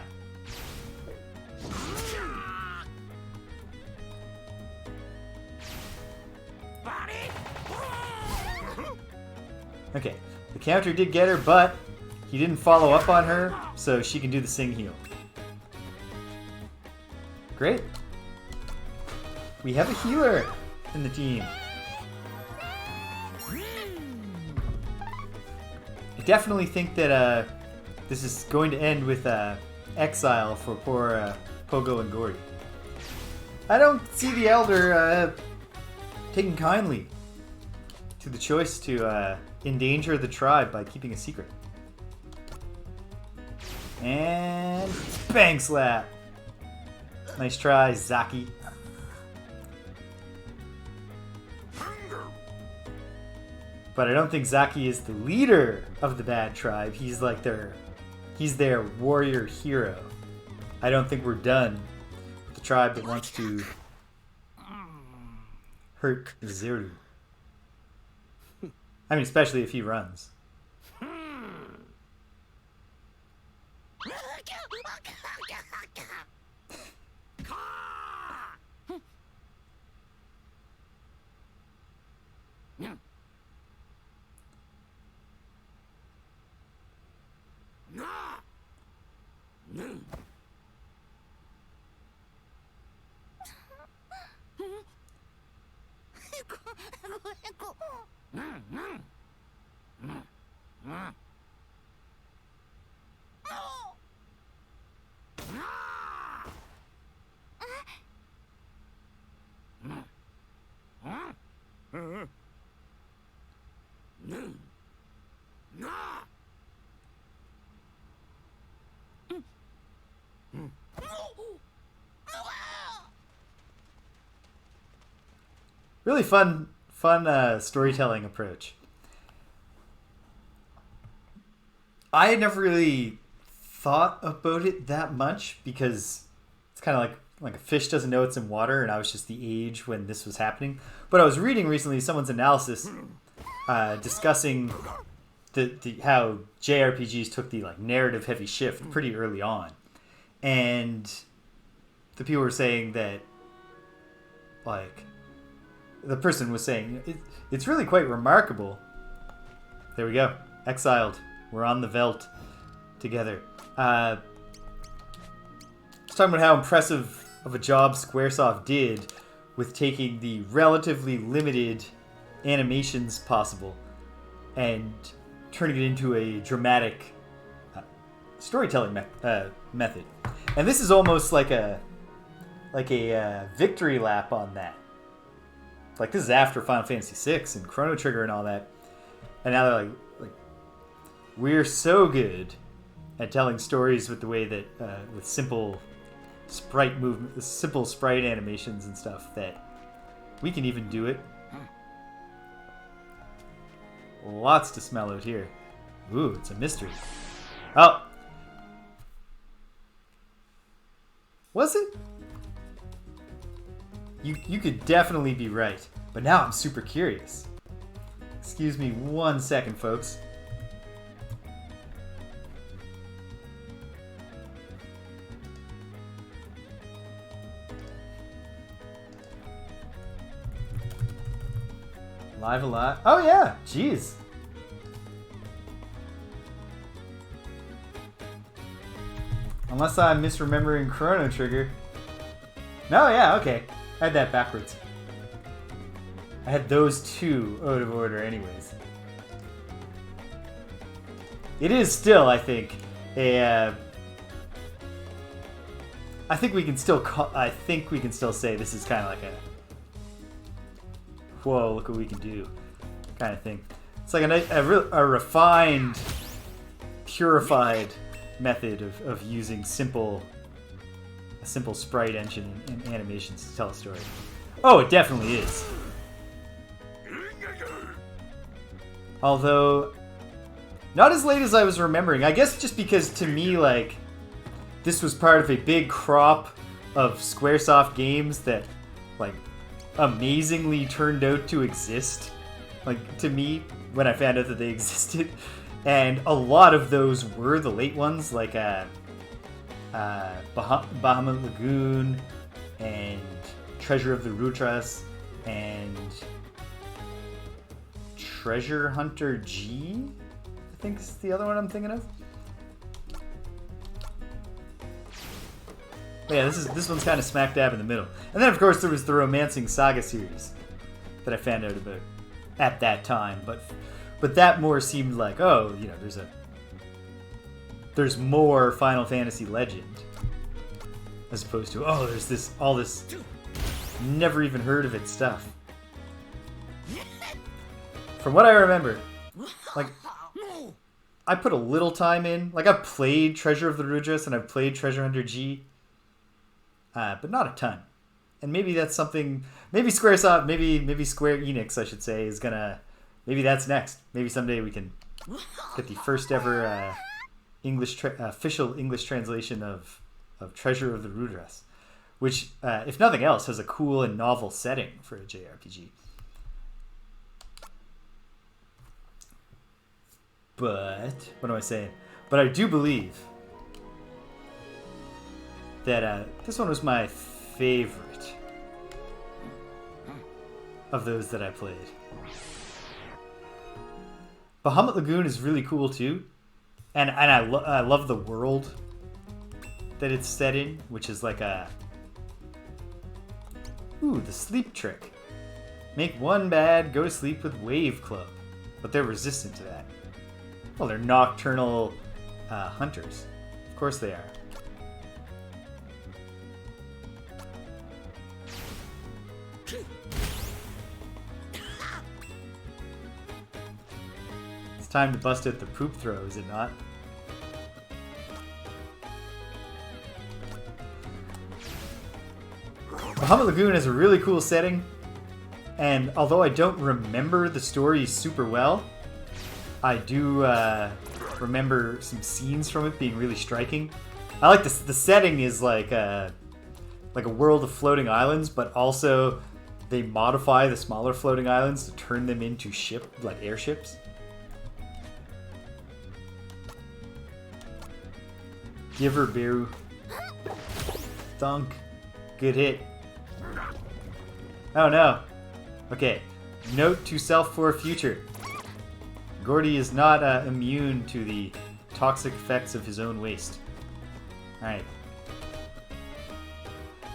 Okay, the counter did get her, but he didn't follow up on her, so she can do the Sing Heal. Great. We have a healer in the team. I definitely think that this is going to end with exile for poor Pogo and Gory. I don't see the Elder taking kindly to the choice to endanger the tribe by keeping a secret. And bang slap. Nice try, Zaki. But I don't think Zaki is the leader of the bad tribe. He's like he's their warrior hero. I don't think we're done with the tribe that wants to hurt Zeru. I mean, especially if he runs. Really fun storytelling approach. I had never really thought about it that much because it's kind of like a fish doesn't know it's in water, and I was just the age when this was happening. But I was reading recently someone's analysis discussing how JRPGs took the narrative heavy shift pretty early on, and the people were saying that the person was saying it's really quite remarkable. There we go, exiled. We're on the Veldt together. Talking about how impressive of a job Squaresoft did with taking the relatively limited animations possible and turning it into a dramatic storytelling method, and this is almost like a victory lap on that. Like, this is after Final Fantasy VI and Chrono Trigger and all that, and now they're like we're so good at telling stories with the way that with simple sprite movement, simple sprite animations and stuff, that we can even do it. Lots to smell out here. Ooh, it's a mystery. Oh, was it? You could definitely be right, but now I'm super curious. Excuse me 1 second, folks. Live a lot. Oh yeah, jeez. Unless I'm misremembering Chrono Trigger. No, yeah, okay. I had that backwards. I had those two out of order anyways. It is still, I think, a... I think we can still say this is kind of like a... Whoa, look what we can do kind of thing. It's like a refined, purified method of using a simple sprite engine and animations to tell a story. Oh, it definitely is. Although, not as late as I was remembering. I guess just because, to me, like, this was part of a big crop of Squaresoft games that, like, amazingly turned out to exist. Like, to me, when I found out that they existed. And a lot of those were the late ones, like Bahamut Lagoon and Treasure of the Rudras and Treasure Hunter G, I think is the other one I'm thinking of. But yeah, this one's kind of smack dab in the middle. And then, of course, there was the Romancing Saga series that I found out about at that time. But that more seemed like, oh, you know, there's more Final Fantasy Legend, as opposed to, oh, there's all this never even heard of it stuff. From what I remember, like, I put a little time in. Like, I've played Treasure of the Rudras and I've played Treasure Hunter G, but not a ton. And maybe that's something. Maybe Squaresoft, maybe Square Enix, I should say, is gonna. Maybe that's next. Maybe someday we can get the first ever official English translation of Treasure of the Rudras, which, if nothing else, has a cool and novel setting for a JRPG. But what am I saying? But I do believe that this one was my favorite of those that I played. Bahamut Lagoon is really cool too, and I love the world that it's set in, which is like the sleep trick. Make one bad, go to sleep with Wave Club, but they're resistant to that. Well, they're nocturnal hunters. Of course they are. It's time to bust out the poop throw, is it not? Bahamut Lagoon has a really cool setting, and although I don't remember the story super well, I do remember some scenes from it being really striking. I like the setting is like a world of floating islands, but also they modify the smaller floating islands to turn them into airships. Giver Beru. Thunk. Good hit. Oh no. Okay. Note to self for future. Gordy is not immune to the toxic effects of his own waste. Alright.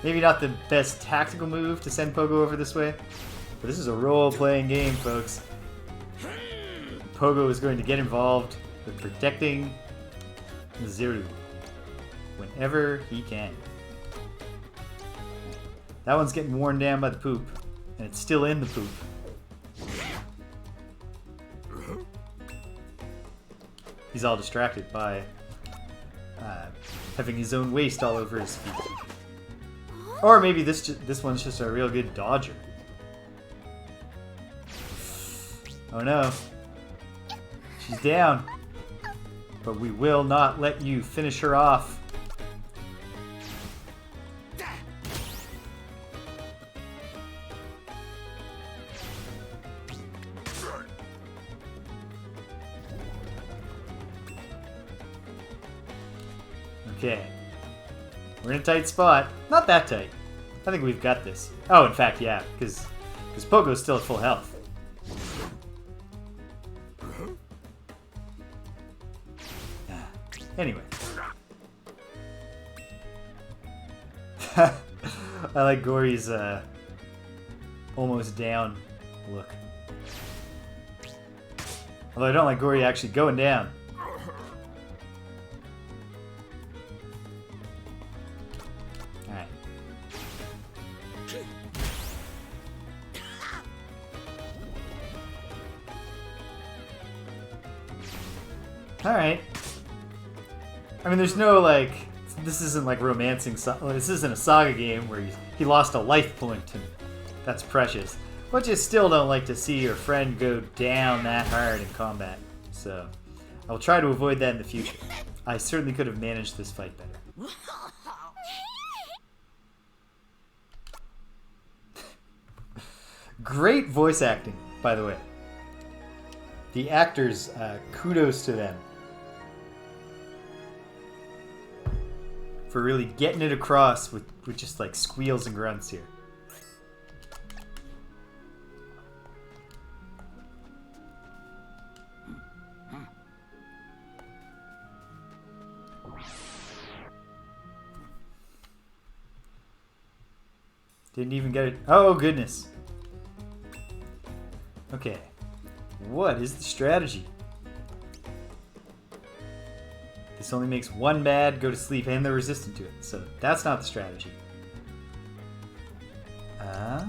Maybe not the best tactical move to send Pogo over this way, but this is a role-playing game, folks. Pogo is going to get involved with protecting Zero. Whenever he can. That one's getting worn down by the poop. And it's still in the poop. He's all distracted by having his own waste all over his feet. Or maybe this one's just a real good dodger. Oh no. She's down. But we will not let you finish her off. Okay. We're in a tight spot. Not that tight. I think we've got this. Oh, in fact, yeah, because Pogo's still at full health. Anyway. I like Gory's almost down look. Although I don't like Gory actually going down. Alright. Alright. I mean, there's no, like, this isn't like romancing, this isn't a saga game where he lost a life point, and that's precious. But you still don't like to see your friend go down that hard in combat. So, I'll try to avoid that in the future. I certainly could have managed this fight better. Great voice acting, by the way. The actors, kudos to them. For really getting it across with just like squeals and grunts here. Didn't even get it. Oh, goodness. Okay. What is the strategy? This only makes one mad, go to sleep, and they're resistant to it. So that's not the strategy. How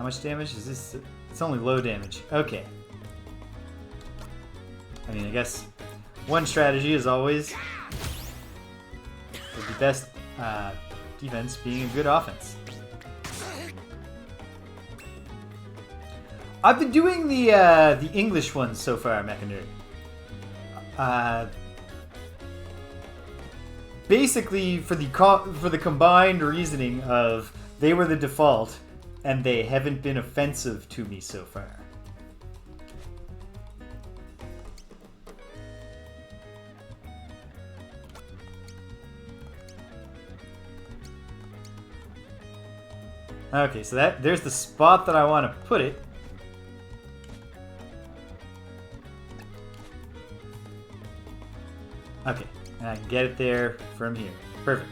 much damage is this? It's only low damage. Okay. I mean, I guess one strategy is always the best defense being a good offense. I've been doing the English ones so far, Mechanerd. Basically, for the combined reasoning of they were the default, and they haven't been offensive to me so far. Okay, so there's the spot that I want to put it. Okay, and I can get it there from here. Perfect.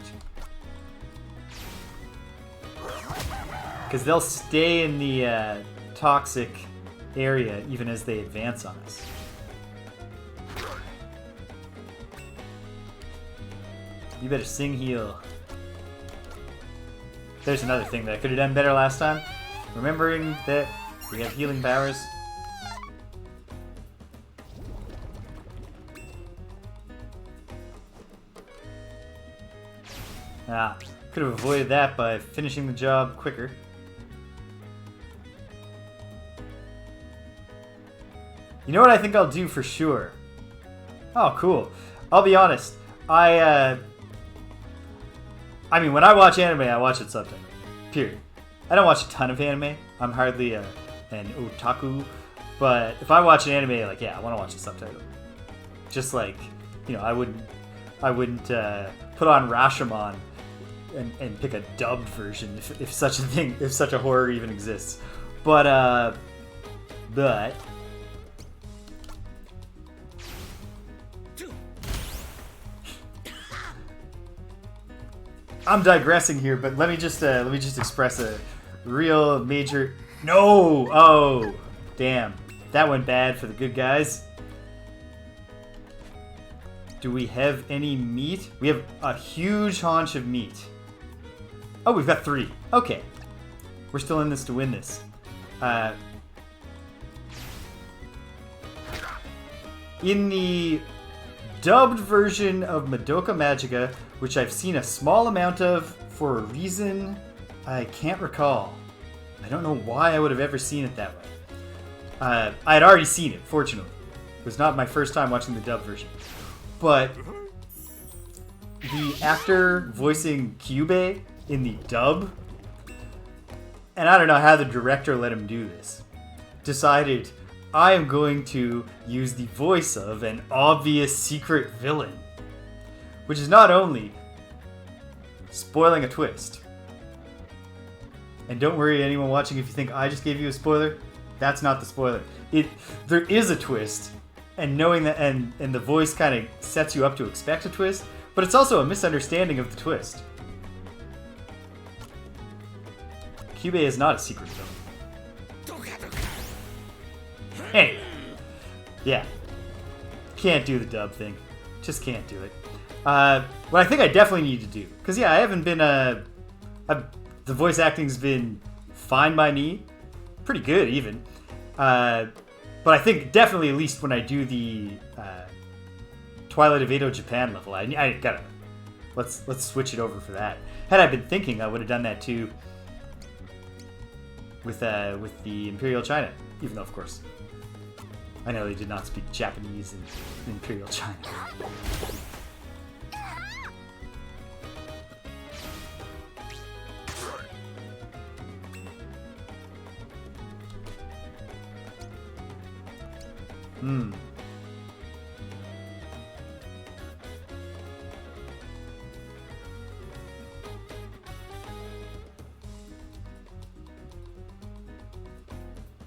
Because they'll stay in the toxic area even as they advance on us. You better sing heal. There's another thing that I could have done better last time. Remembering that we have healing powers. Could have avoided that by finishing the job quicker. You know what I think I'll do for sure? Oh, cool. I'll be honest. I mean, when I watch anime, I watch it subtitled. Period. I don't watch a ton of anime. I'm hardly an otaku. But if I watch an anime, like, yeah, I want to watch it subtitled. Just like, you know, I wouldn't put on Rashomon and pick a dubbed version if such a horror even exists. But I'm digressing here, but let me just express a real major no. Oh, damn. that went bad for the good guys. Do we have any meat? We have a huge haunch of meat. Oh, we've got 3. Okay. We're still in this to win this. In the dubbed version of Madoka Magica, which I've seen a small amount of for a reason I can't recall. I don't know why I would have ever seen it that way. I had already seen it, fortunately. It was not my first time watching the dubbed version. But the actor voicing Kyubey in the dub, and I don't know how the director let him do this, decided, I am going to use the voice of an obvious secret villain. Which is not only spoiling a twist. And don't worry, anyone watching, if you think I just gave you a spoiler, that's not the spoiler. There is a twist, and knowing that, and the voice kind of sets you up to expect a twist, but it's also a misunderstanding of the twist. Kyubey is not a secret villain. Anyway, yeah, can't do the dub thing. Just can't do it. What I think I definitely need to do, because yeah, I haven't been the voice acting's been fine by me, pretty good even. But I think definitely, at least when I do the Twilight of Edo Japan level, I gotta let's switch it over for that. Had I been thinking, I would have done that too with the Imperial China, even though of course I know they did not speak Japanese in Imperial China.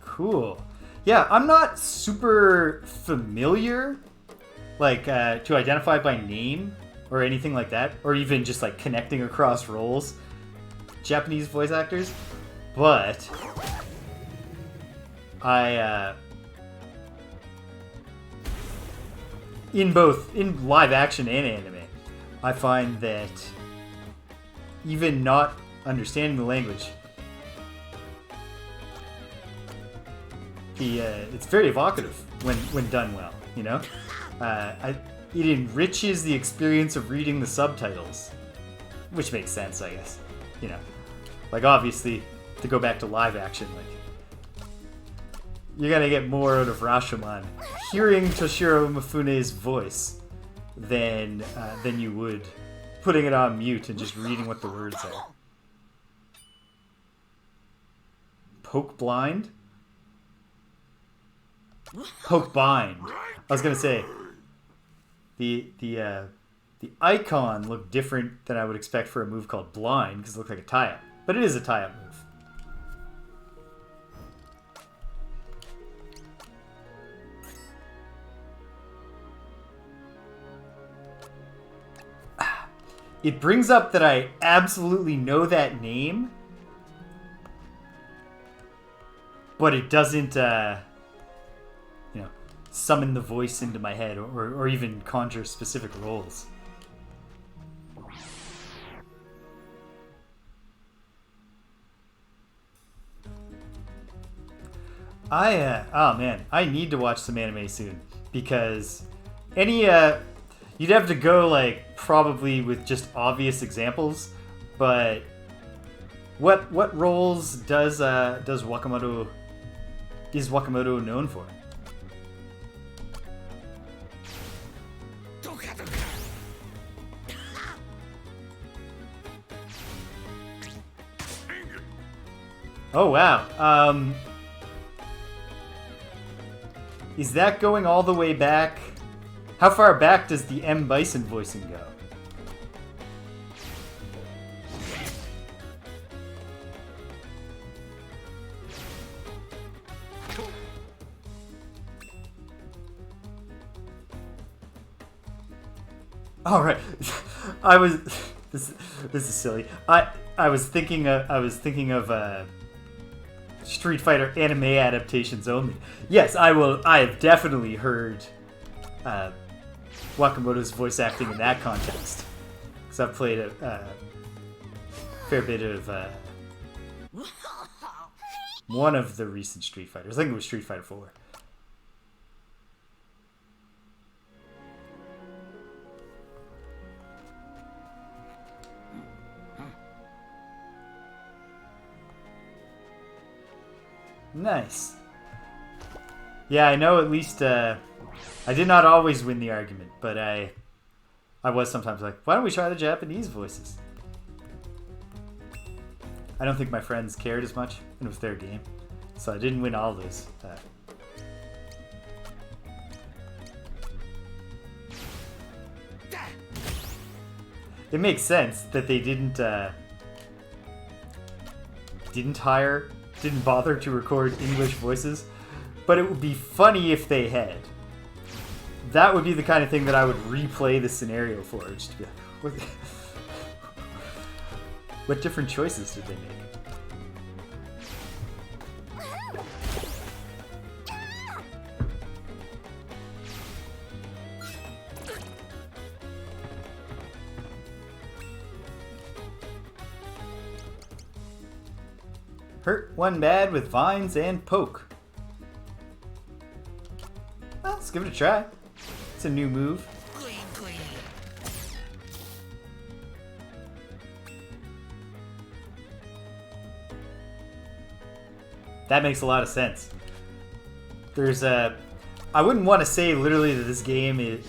Cool. Yeah, I'm not super familiar, like, to identify by name or anything like that, or even just, like, connecting across roles, Japanese voice actors, but in live action and anime, I find that even not understanding the language, it's very evocative when done well, you know? It enriches the experience of reading the subtitles, which makes sense, I guess. You know, like obviously, to go back to live action, like, you're gonna get more out of Rashomon hearing Toshiro Mifune's voice than you would putting it on mute and just reading what the words are. Poke blind? Poke bind. I was gonna say the icon looked different than I would expect for a move called blind because it looked like a tie-up, but it is a tie-up move. It brings up that I absolutely know that name, but it doesn't, summon the voice into my head or even conjure specific roles. Oh man, I need to watch some anime soon because you'd have to go like probably with just obvious examples, but what roles is Wakamoto known for? Oh wow. Is that going all the way back? How far back does the M. Bison voicing go? All right. I was this is silly. I was thinking of Street Fighter anime adaptations only. Yes, I will. I have definitely heard Wakamoto's voice acting in that context. Because I've played a fair bit of one of the recent Street Fighters. I think it was Street Fighter 4. Nice. Yeah, I know at least I did not always win the argument, but I was sometimes like, why don't we try the Japanese voices? I don't think my friends cared as much, and it was their game, so I didn't win all those. It makes sense that they didn't bother to record English voices, but it would be funny if they had. That would be the kind of thing that I would replay the scenario for. Just to be like, what different choices did they make? Hurt one bad with vines and poke. Well, let's give it a try. It's a new move. That makes a lot of sense. There's a... I wouldn't want to say literally that this game is...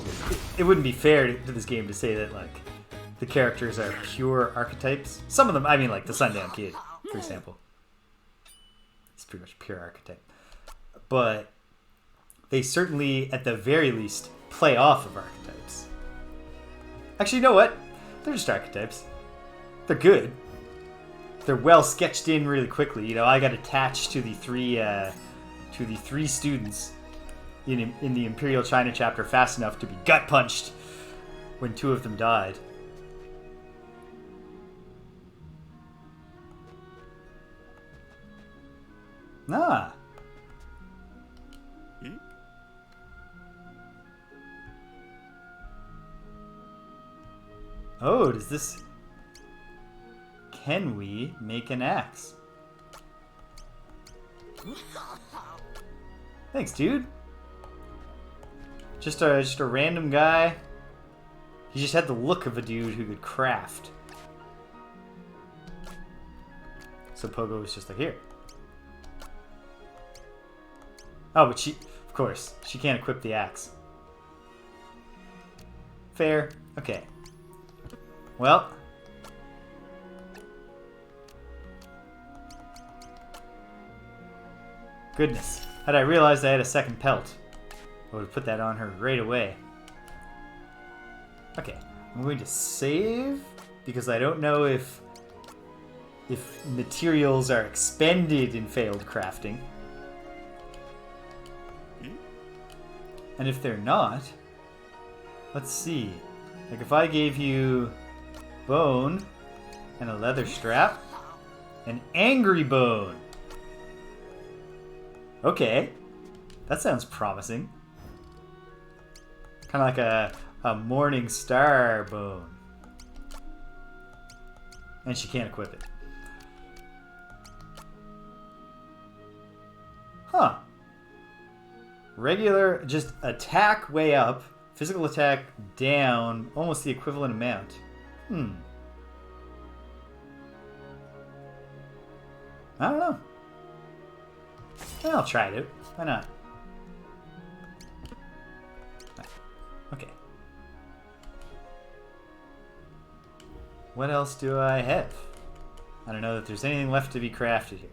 It wouldn't be fair to this game to say that, like, the characters are pure archetypes. Some of them, I mean, like the Sundown Kid, for example. It's pretty much pure archetype. But they certainly, at the very least, play off of archetypes. Actually, you know what? They're just archetypes. They're good. They're well sketched in really quickly. You know, I got attached to the three students in the Imperial China chapter fast enough to be gut punched when two of them died. Ah. Oh, does this... Can we make an axe? Thanks, dude. Just a random guy. He just had the look of a dude who could craft. So Pogo was just like, here. Oh, but she, of course, she can't equip the axe. Fair. Okay. Well. Goodness. Had I realized I had a second pelt, I would have put that on her right away. Okay. I'm going to save, because I don't know if materials are expended in failed crafting. And if they're not, let's see. Like if I gave you bone and a leather strap, an angry bone. Okay, that sounds promising. Kind of like a morning star bone. And she can't equip it. Huh. Regular, just attack way up, physical attack down, almost the equivalent amount. I don't know. I'll try it out. Why not? Okay. What else do I have? I don't know that there's anything left to be crafted here.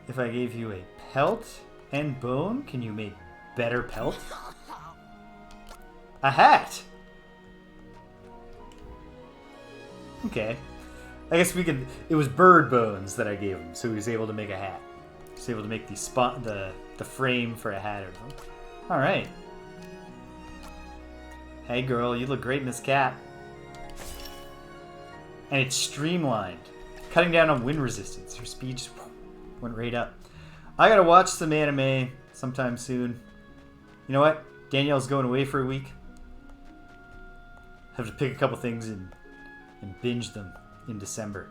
If I gave you a pelt and bone, can you make better pelt? A hat! Okay. I guess we could... It was bird bones that I gave him, so he was able to make a hat. He was able to make the frame for a hat or something. Alright. Hey girl, you look great in this cap. And it's streamlined. Cutting down on wind resistance. Her speed just went right up. I gotta watch some anime sometime soon. You know what? Danielle's going away for a week. Have to pick a couple things and binge them in December.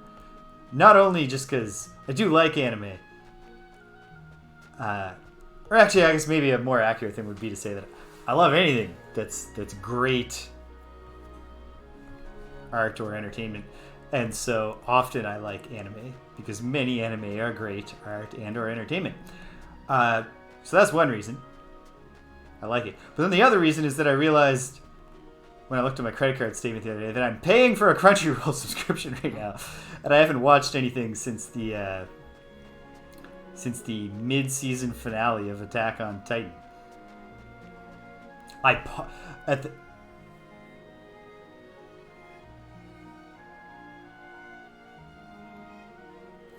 Not only just because I do like anime. Or actually, I guess maybe a more accurate thing would be to say that I love anything that's great art or entertainment. And so often I like anime because many anime are great art and or entertainment. So that's one reason I like it. But then the other reason is that I realized when I looked at my credit card statement the other day that I'm paying for a Crunchyroll subscription right now, and I haven't watched anything since the mid-season finale of Attack on Titan.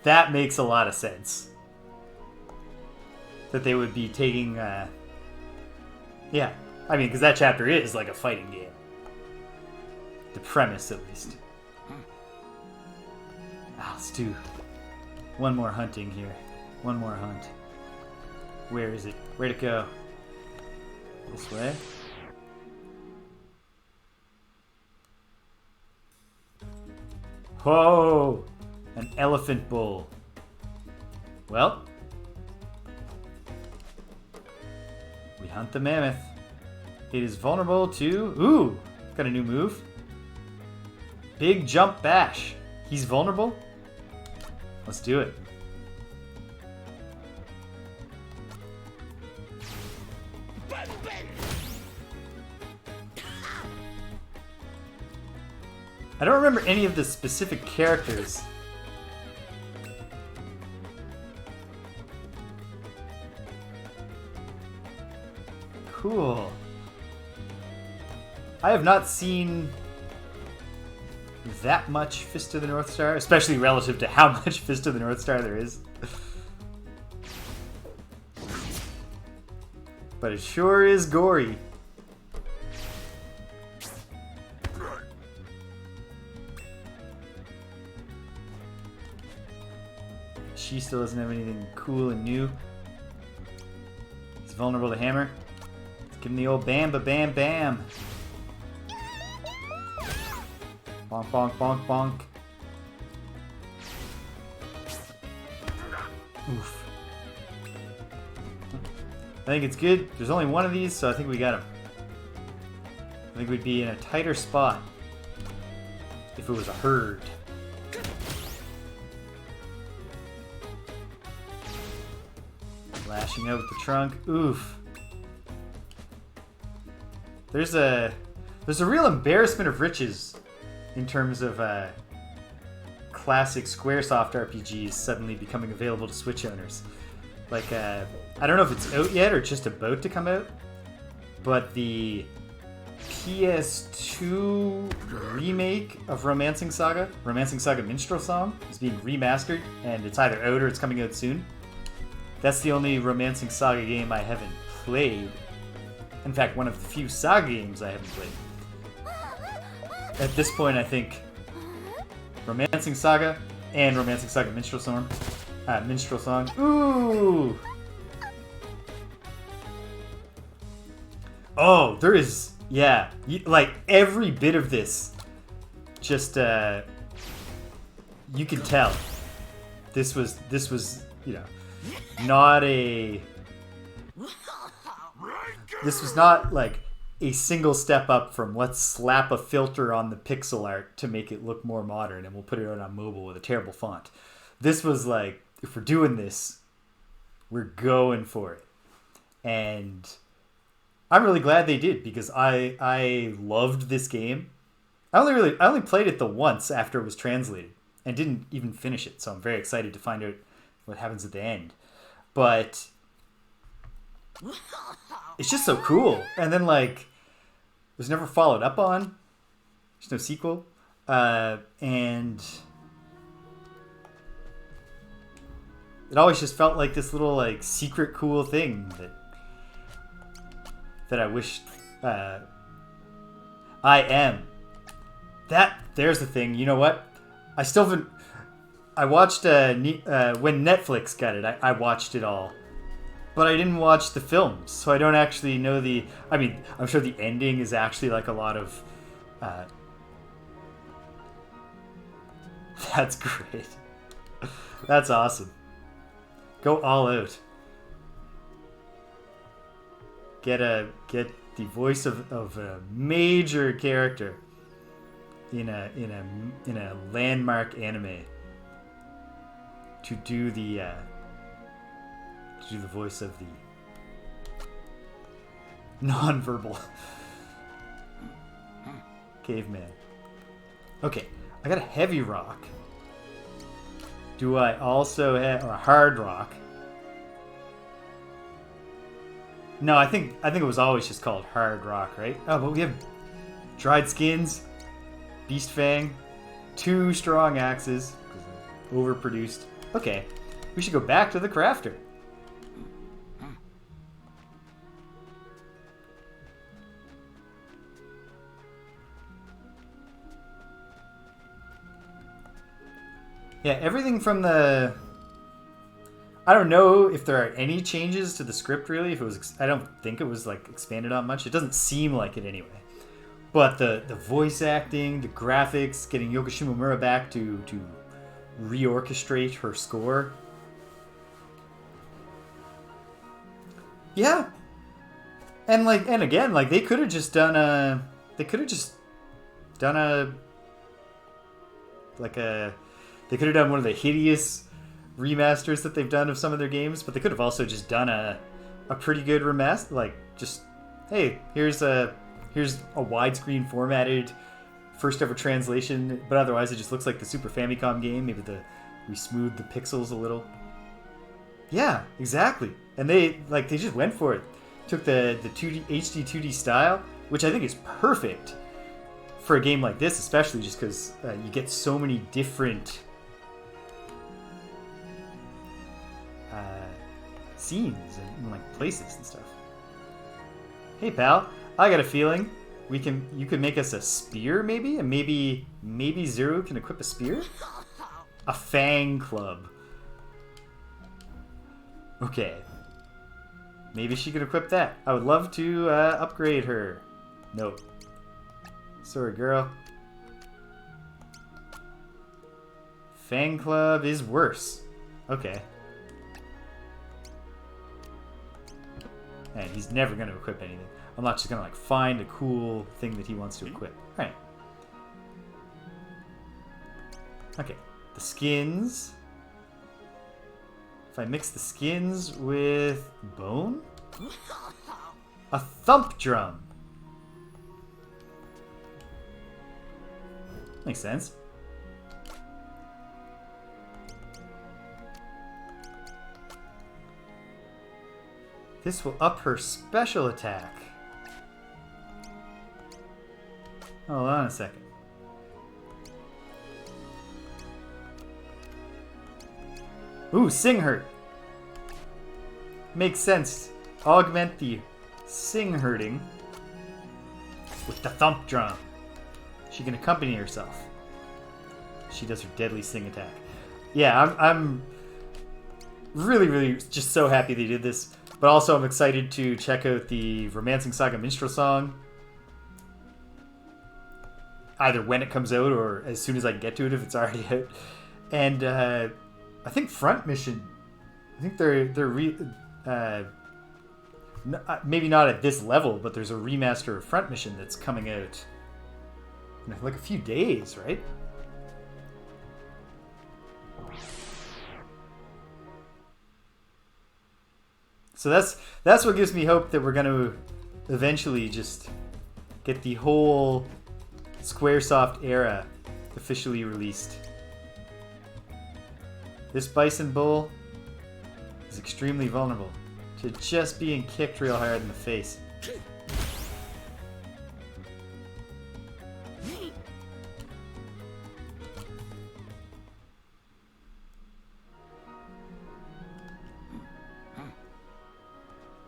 That makes a lot of sense. That they would be taking, yeah. I mean, because that chapter is like a fighting game. The premise, at least. Let's do one more hunting here. One more hunt. Where is it? Where'd it go? This way? Whoa! An elephant bull. Well, we hunt the mammoth. It is vulnerable to... Ooh! Got a new move. Big jump bash. He's vulnerable? Let's do it. I don't remember any of the specific characters. Cool. I have not seen that much Fist of the North Star, especially relative to how much Fist of the North Star there is. But it sure is gory. She still doesn't have anything cool and new. He's vulnerable to hammer. Let's give him the old bam ba bam bam. Bonk bonk bonk bonk. Oof. I think it's good. There's only one of these, so I think we got him. I think we'd be in a tighter spot if it was a herd. Lashing out with the trunk. Oof. There's a real embarrassment of riches in terms of classic Squaresoft RPGs suddenly becoming available to Switch owners. Like, I don't know if it's out yet or just about to come out, but the PS2 remake of Romancing Saga Minstrel Song, is being remastered, and it's either out or it's coming out soon. That's the only Romancing Saga game I haven't played. In fact, one of the few Saga games I haven't played. At this point, I think Romancing Saga and Romancing Saga Minstrel Song. Ooh! Oh, there is... Yeah. Like, every bit of this just... you can tell. This was, you know... Not a... This was not, like, a single step up from let's slap a filter on the pixel art to make it look more modern and we'll put it out on mobile with a terrible font. This was like, if we're doing this, we're going for it. And I'm really glad they did because I loved this game. I only played it the once after it was translated and didn't even finish it, so I'm very excited to find out what happens at the end. But it's just so cool. And then, like, it was never followed up on. There's no sequel. And it always just felt like this little, like, secret cool thing that I wished I am. There's the thing. You know what? I still haven't. I watched when Netflix got it. I watched it all, but I didn't watch the films, so I don't actually know the. I mean, I'm sure the ending is actually like a lot of. That's great. That's awesome. Go all out. Get the voice of a major character in a landmark anime to do the voice of the non-verbal caveman. Okay, I got a heavy rock. Do I also have a hard rock? No, I think it was always just called hard rock, right? Oh, but we have dried skins, beast fang, 2 strong axes, overproduced. Okay, we should go back to the crafter. Yeah, everything from the... I don't know if there are any changes to the script, really. If it was, I don't think it was like expanded on much. It doesn't seem like it anyway. But the voice acting, the graphics, getting Yoko Shimomura back to reorchestrate her score. Yeah, and again, they could have just done a they could have done one of the hideous remasters that they've done of some of their games, but they could have also just done a pretty good remaster, like just, hey, here's a widescreen formatted first ever translation, but otherwise it just looks like the Super Famicom game. Maybe we smoothed the pixels a little. Yeah, exactly. And they just went for it. Took the 2D HD 2D style, which I think is perfect for a game like this, especially just because you get so many different scenes and like places and stuff. Hey pal, I got a feeling you could make us a spear, maybe, and maybe Zero can equip a spear. A fang club. Okay. Maybe she could equip that. I would love to upgrade her. No. Sorry, girl. Fang club is worse. Okay. And he's never going to equip anything. I'm not just going to find a cool thing that he wants to equip. All right. Okay. The skins. If I mix the skins with bone? A thump drum. Makes sense. This will up her special attack. Hold on a second. Ooh, sing hurt. Makes sense. Augment the sing hurting with the thump drum. She can accompany herself. She does her deadly sing attack. Yeah, I'm really, really just so happy they did this. But also I'm excited to check out the Romancing Saga Minstrel Song. Either when it comes out or as soon as I can get to it if it's already out. And I think Front Mission. I think maybe not at this level, but there's a remaster of Front Mission that's coming out in like a few days, right? So that's what gives me hope that we're going to eventually just get the whole Squaresoft era officially released. This bison bull is extremely vulnerable to just being kicked real hard in the face.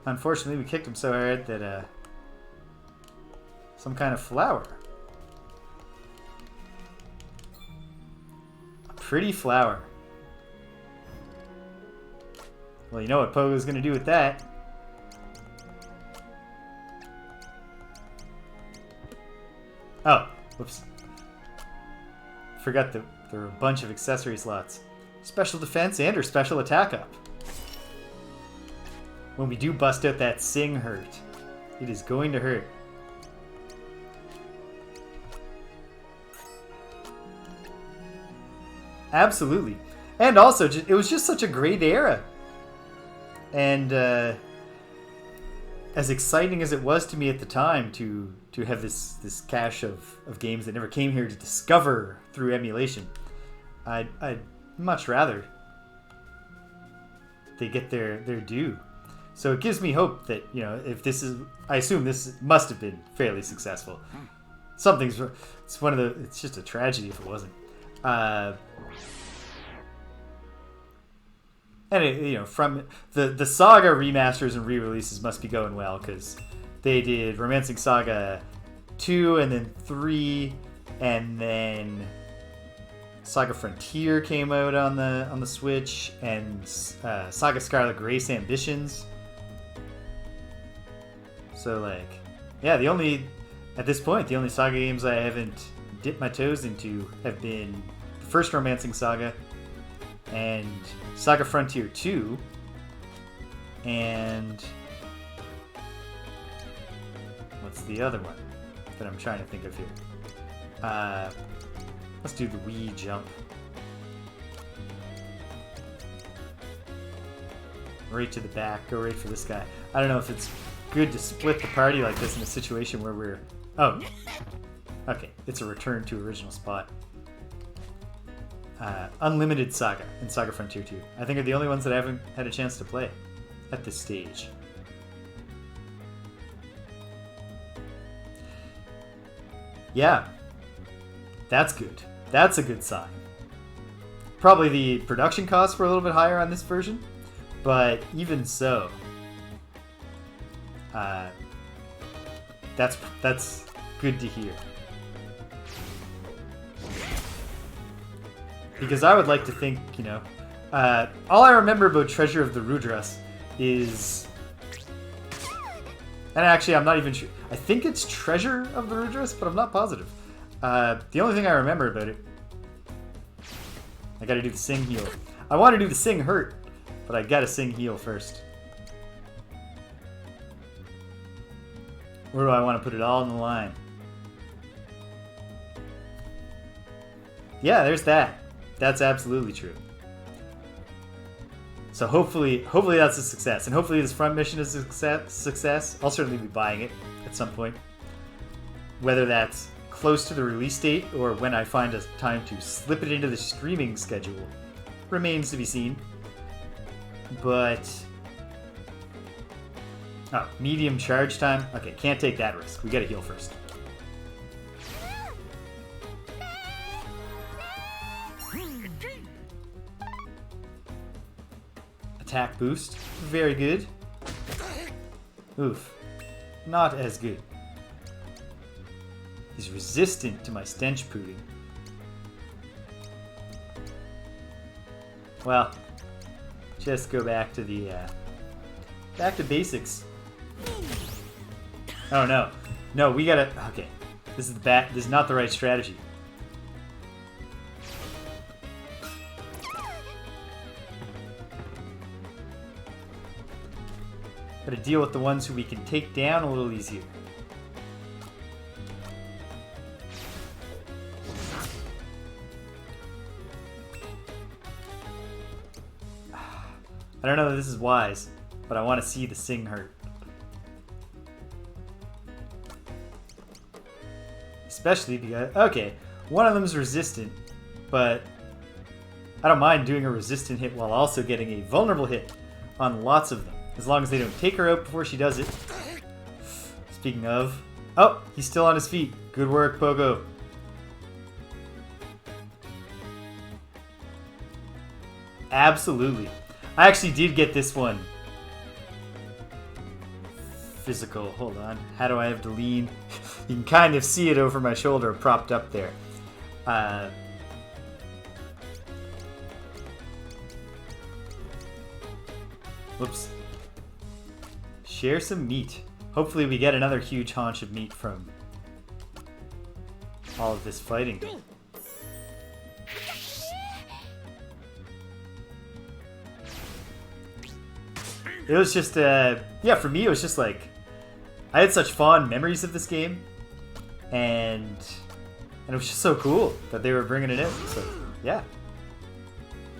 Unfortunately, we kicked him so hard that some kind of flower Pretty flower. Well, you know what Pogo's going to do with that. Oh, whoops. Forgot that there were a bunch of accessory slots. Special defense and or special attack up. When we do bust out that sing hurt, it is going to hurt. Absolutely. And also, it was just such a great era. And as exciting as it was to me at the time to have this cache of games that never came here to discover through emulation, I'd much rather they get their due. So it gives me hope that, you know, if this is, I assume this must have been fairly successful. It's just a tragedy if it wasn't. And you know, from the Saga remasters and re-releases must be going well, because they did Romancing Saga 2 and then 3, and then Saga Frontier came out on the Switch, and Saga Scarlet Grace Ambitions. So like, yeah, at this point the only Saga games I haven't dipped my toes into have been the first Romancing Saga and Saga Frontier 2, and what's the other one that I'm trying to think of here? Let's do the Wii jump. Right to the back, go right for this guy. I don't know if it's good to split the party like this in a situation where we're... Oh, okay, it's a return to original spot. Unlimited Saga and Saga Frontier 2, I think, are the only ones that I haven't had a chance to play at this stage. Yeah, that's good. That's a good sign. Probably the production costs were a little bit higher on this version, but even so, that's good to hear. Because I would like to think, you know, all I remember about Treasure of the Rudras is, and actually I'm not even sure, I think it's Treasure of the Rudras, but I'm not positive. The only thing I remember about it, I gotta do the sing heal. I want to do the sing hurt, but I gotta sing heal first. Where do I want to put it all in the line? Yeah, there's that. That's absolutely true. So hopefully that's a success, and hopefully this front mission is a success. I'll certainly be buying it at some point, whether that's close to the release date or when I find a time to slip it into the streaming schedule remains to be seen. But medium charge time. Okay, can't take that risk. We gotta heal first. Attack boost. Very good. Oof. Not as good. He's resistant to my stench pooting. Well, just go back to the back to basics. Oh no. No, we gotta... Okay. This is not the right strategy. Gotta deal with the ones who we can take down a little easier. I don't know that this is wise, but I want to see the sing hurt. Especially because... Okay, one of them is resistant, but I don't mind doing a resistant hit while also getting a vulnerable hit on lots of them, as long as they don't take her out before she does it. Speaking of... Oh, he's still on his feet. Good work, Pogo. Absolutely. I actually did get this one. Physical. Hold on. How do I have to lean? You can kind of see it over my shoulder propped up there. Whoops. Share some meat. Hopefully we get another huge haunch of meat from all of this fighting. It was just, yeah, for me it was just like, I had such fond memories of this game, and it was just so cool that they were bringing it in. So, yeah.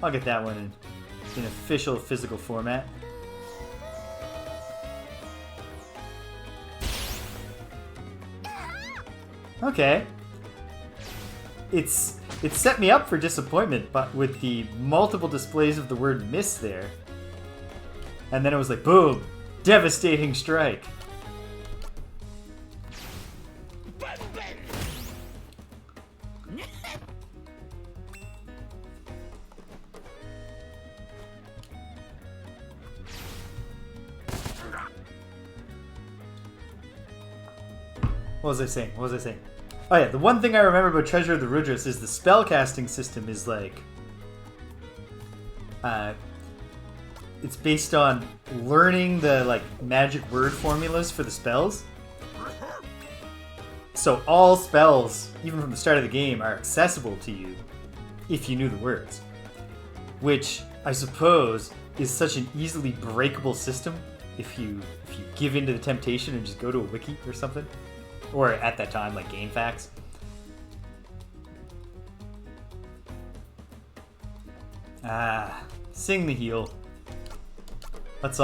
I'll get that one in official physical format. Okay. It set me up for disappointment, but with the multiple displays of the word miss there. And then it was like, boom! Devastating strike! What was I saying? What was I saying? Oh yeah, the one thing I remember about Treasure of the Rudras is the spellcasting system is like... it's based on learning the like magic word formulas for the spells. So all spells, even from the start of the game, are accessible to you if you knew the words. Which, I suppose, is such an easily breakable system if you give in to the temptation and just go to a wiki or something. Or at that time, like GameFAQs. Sing the heel. Let's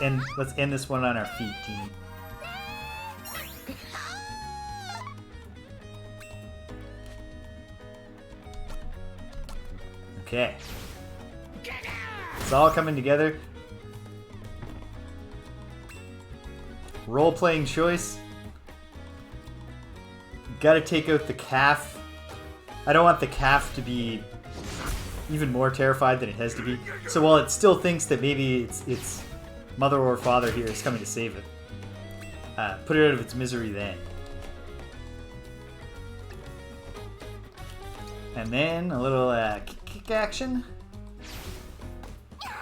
end this one on our feet, team. Okay. It's all coming together. Role-playing choice. Gotta take out the calf. I don't want the calf to be even more terrified than it has to be. So while it still thinks that maybe its mother or father here is coming to save it, put it out of its misery then. And then a little kick action.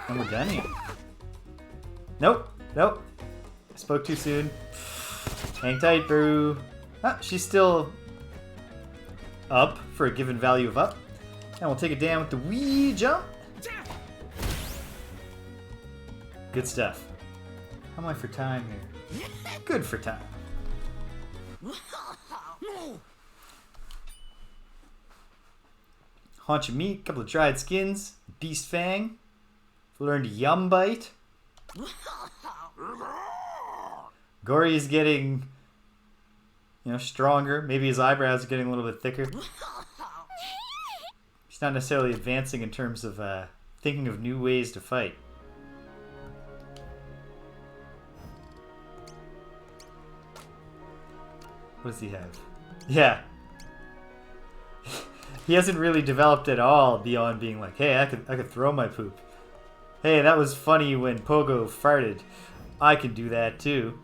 And we're done here. Nope. Nope. I spoke too soon. Hang tight, bro. Ah, she's still up for a given value of up. And we'll take it down with the wee jump. Good stuff. How am I for time here? Good for time. Haunch of meat, couple of dried skins, beast fang. Learned yum bite. Gory is getting, stronger. Maybe his eyebrows are getting a little bit thicker. He's not necessarily advancing in terms of thinking of new ways to fight. What does he have? Yeah. He hasn't really developed at all beyond being like, hey, I could throw my poop. Hey, that was funny when Pogo farted. I can do that too.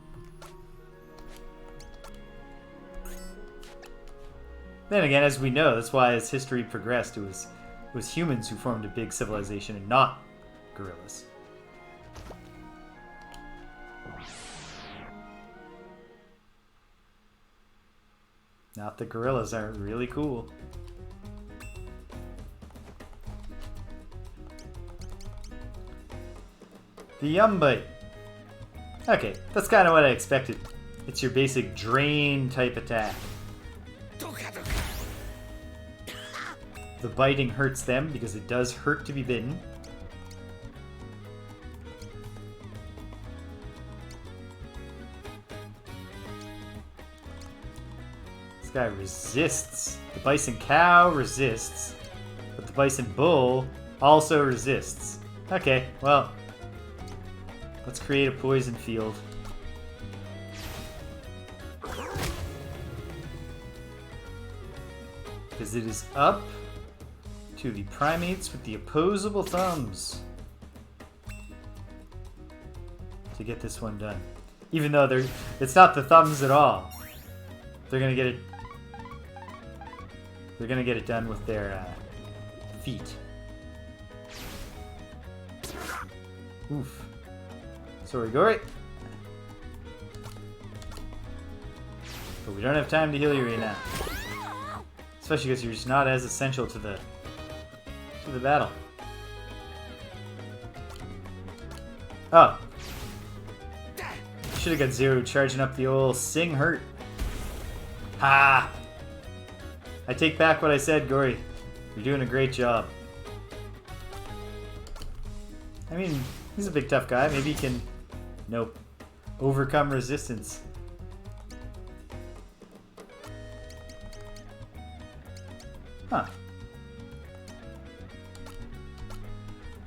Then again, as we know, that's why as history progressed, it was humans who formed a big civilization and not gorillas. Not that gorillas aren't really cool. The yum bite. Okay, that's kind of what I expected. It's your basic drain type attack. The biting hurts them because it does hurt to be bitten. This guy resists. The bison cow resists, but the bison bull also resists. Okay, well, let's create a poison field. Because it is up to the primates with the opposable thumbs to get this one done. Even though it's not the thumbs at all. They're gonna get it. They're gonna get it done with their feet. Oof. Sorry, Gory. But we don't have time to heal you right now. Especially because you're just not as essential to the battle. Oh. Should have got Zero charging up the old Sing Hurt. Ha! I take back what I said, Gory. You're doing a great job. I mean, he's a big tough guy. Maybe he can... Nope. Overcome resistance. Huh.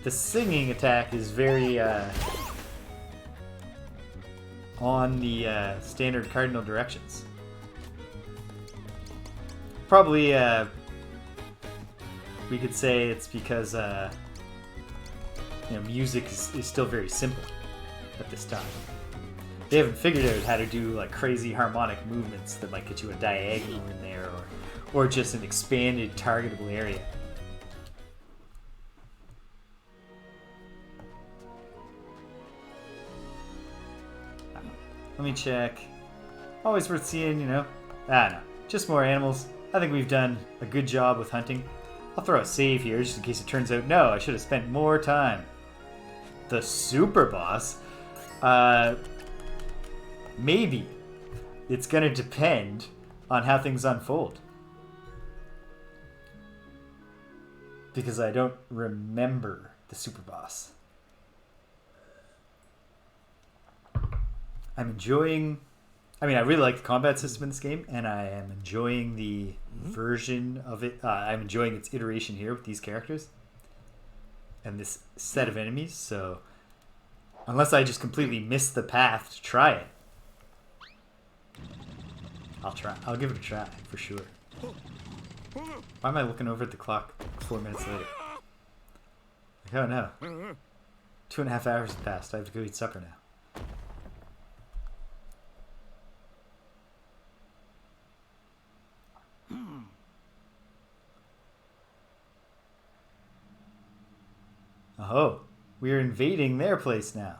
The singing attack is very, on the, standard cardinal directions. Probably, we could say it's because, music is still very simple at this time. They haven't figured out how to do, like, crazy harmonic movements that might get you a diagonal in there, or just an expanded targetable area. Let me check. Always worth seeing, no. Just more animals. I think we've done a good job with hunting. I'll throw a save here just in case it turns out, no, I should have spent more time. The super boss? Maybe. It's gonna depend on how things unfold. Because I don't remember the super boss. I'm enjoying... I really like the combat system in this game, and I am enjoying the version of it. I'm enjoying its iteration here with these characters. And this set of enemies, so... Unless I just completely miss the path to try it. I'll try. I'll give it a try, for sure. Why am I looking over at the clock 4 minutes later? Oh no. 2.5 hours have passed. I have to go eat supper now. Oh, we're invading their place now.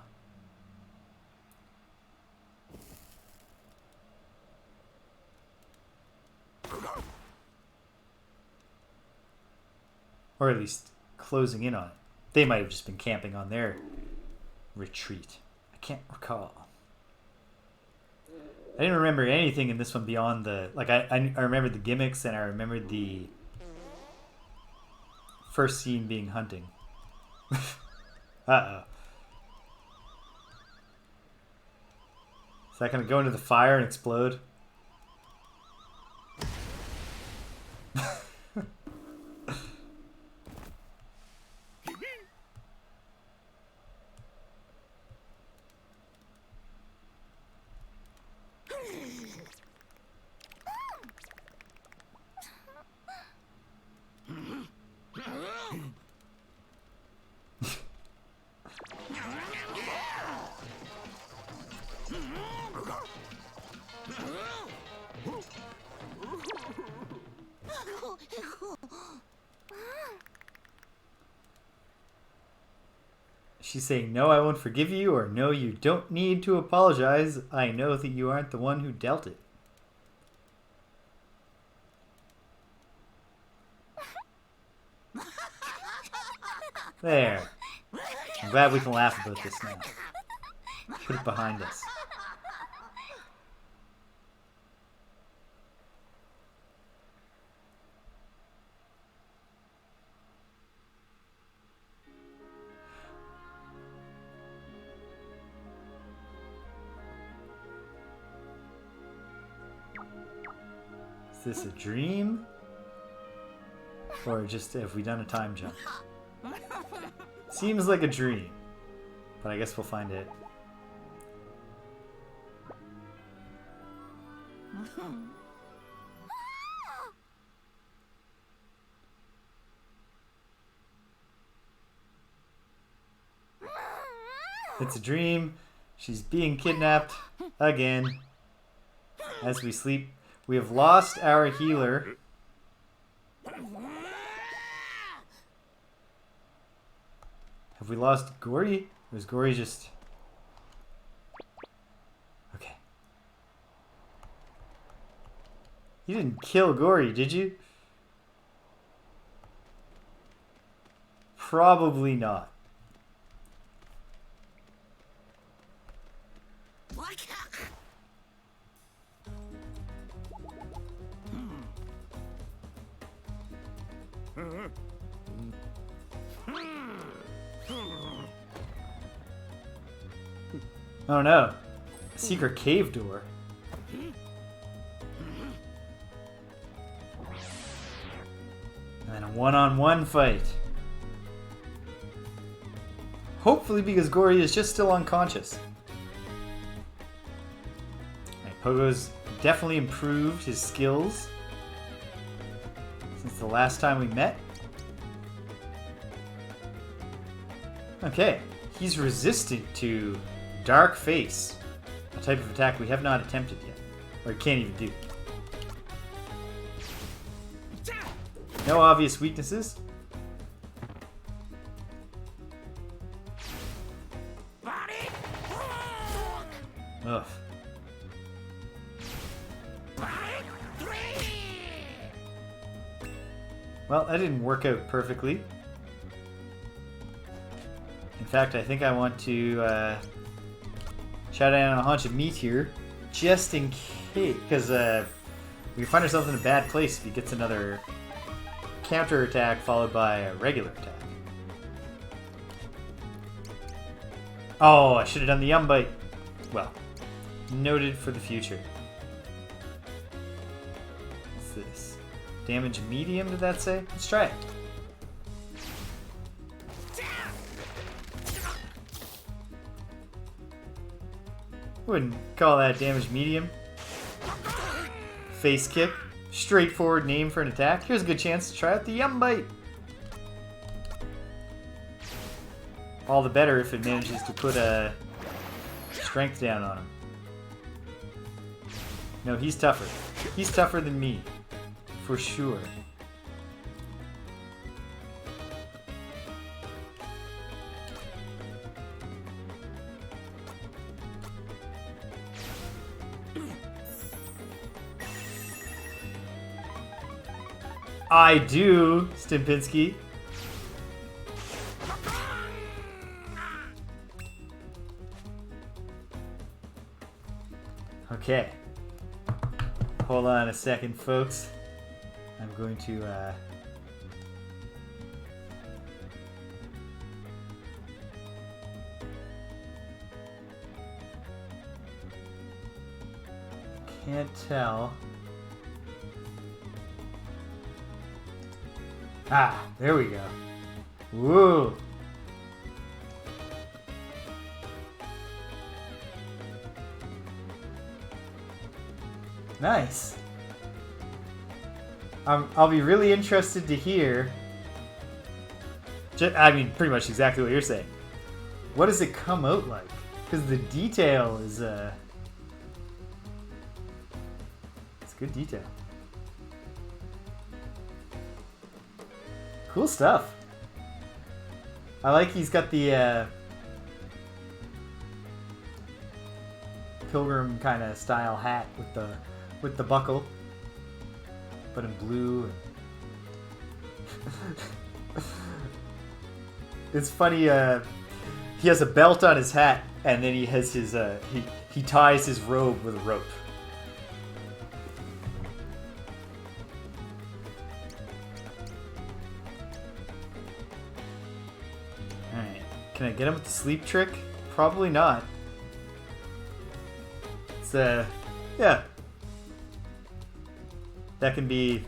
Or at least closing in on it. They might have just been camping on their retreat. I can't recall. I didn't remember anything in this one beyond the... Like, I remembered the gimmicks, and I remembered the first scene being hunting. Uh-oh. Is that going to go into the fire and explode? She's saying, no, I won't forgive you, or no, you don't need to apologize. I know that you aren't the one who dealt it. There. I'm glad we can laugh about this now. Put it behind us. Is this a dream? Or just have we done a time jump? Seems like a dream. But I guess we'll find it. It's a dream. She's being kidnapped again. As we sleep, we have lost our healer. Have we lost Gory? Or is Gory just You didn't kill Gory, did you? Probably not. Oh no. A secret cave door. And then a one-on-one fight. Hopefully because Gory is just still unconscious. Alright, Pogo's definitely improved his skills since the last time we met. Okay, he's resistant to Dark Face, a type of attack we have not attempted yet, or can't even do. No obvious weaknesses. Ugh. Well, that didn't work out perfectly. In fact, I think I want to shout down a haunch of meat here, just in case, because we find ourselves in a bad place if he gets another counter attack followed by a regular attack. Oh, I should have done the yum bite. Well, noted for the future. What's this? Damage medium, did that say? Let's try it. Wouldn't call that damage medium. Face kick. Straightforward name for an attack. Here's a good chance to try out the yum bite. All the better if it manages to put a strength down on him. No, he's tougher. He's tougher than me. For sure. I do, Stimpinski. Okay. Hold on a second, folks. I'm going to, can't tell. Ah, there we go. Woo! Nice. I'll be really interested to hear. I mean, pretty much exactly what you're saying. What does it come out like? Because the detail is, it's good detail. Cool stuff. I like he's got the pilgrim kind of style hat with the buckle, but in blue. It's funny. He has a belt on his hat, and then he has his he ties his robe with a rope. Can I get him with the sleep trick? Probably not. It's yeah. That can be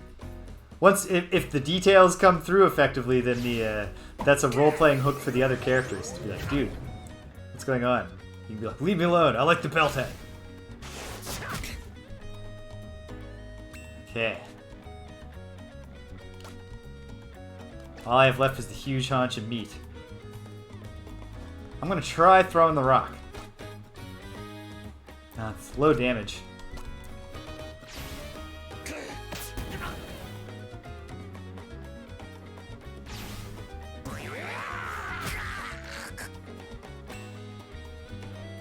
once if the details come through effectively, then that's a role-playing hook for the other characters to be like, dude, what's going on? You can be like, leave me alone. I like the belt head. Okay. All I have left is the huge haunch of meat. I'm gonna try throwing the rock. It's low damage.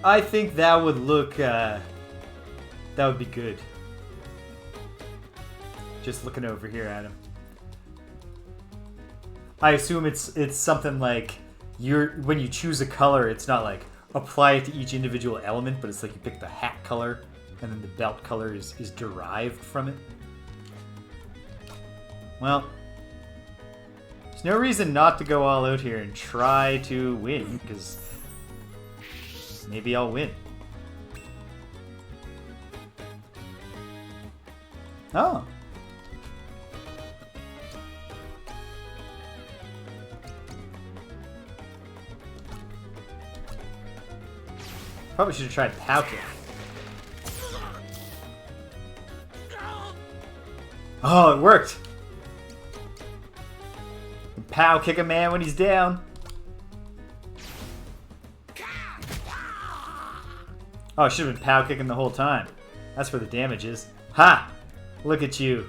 I think that would look, that would be good. just looking over here at him. I assume it's something like when you choose a color, it's not like apply it to each individual element, but it's like you pick the hat color, and then the belt color is derived from it. Well, there's no reason not to go all out here and try to win, because maybe I'll win. Oh. Probably should have tried Pow Kick. Oh, it worked! Pow Kick a man when he's down. Oh, I should have been Pow Kicking the whole time. That's where the damage is. Ha! Look at you.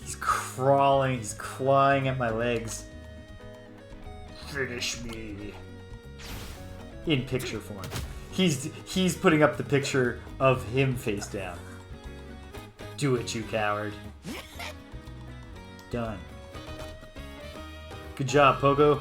He's crawling, he's clawing at my legs. Finish me. In picture form. He's putting up the picture of him face down. Do it, you coward. Done. Good job, Pogo.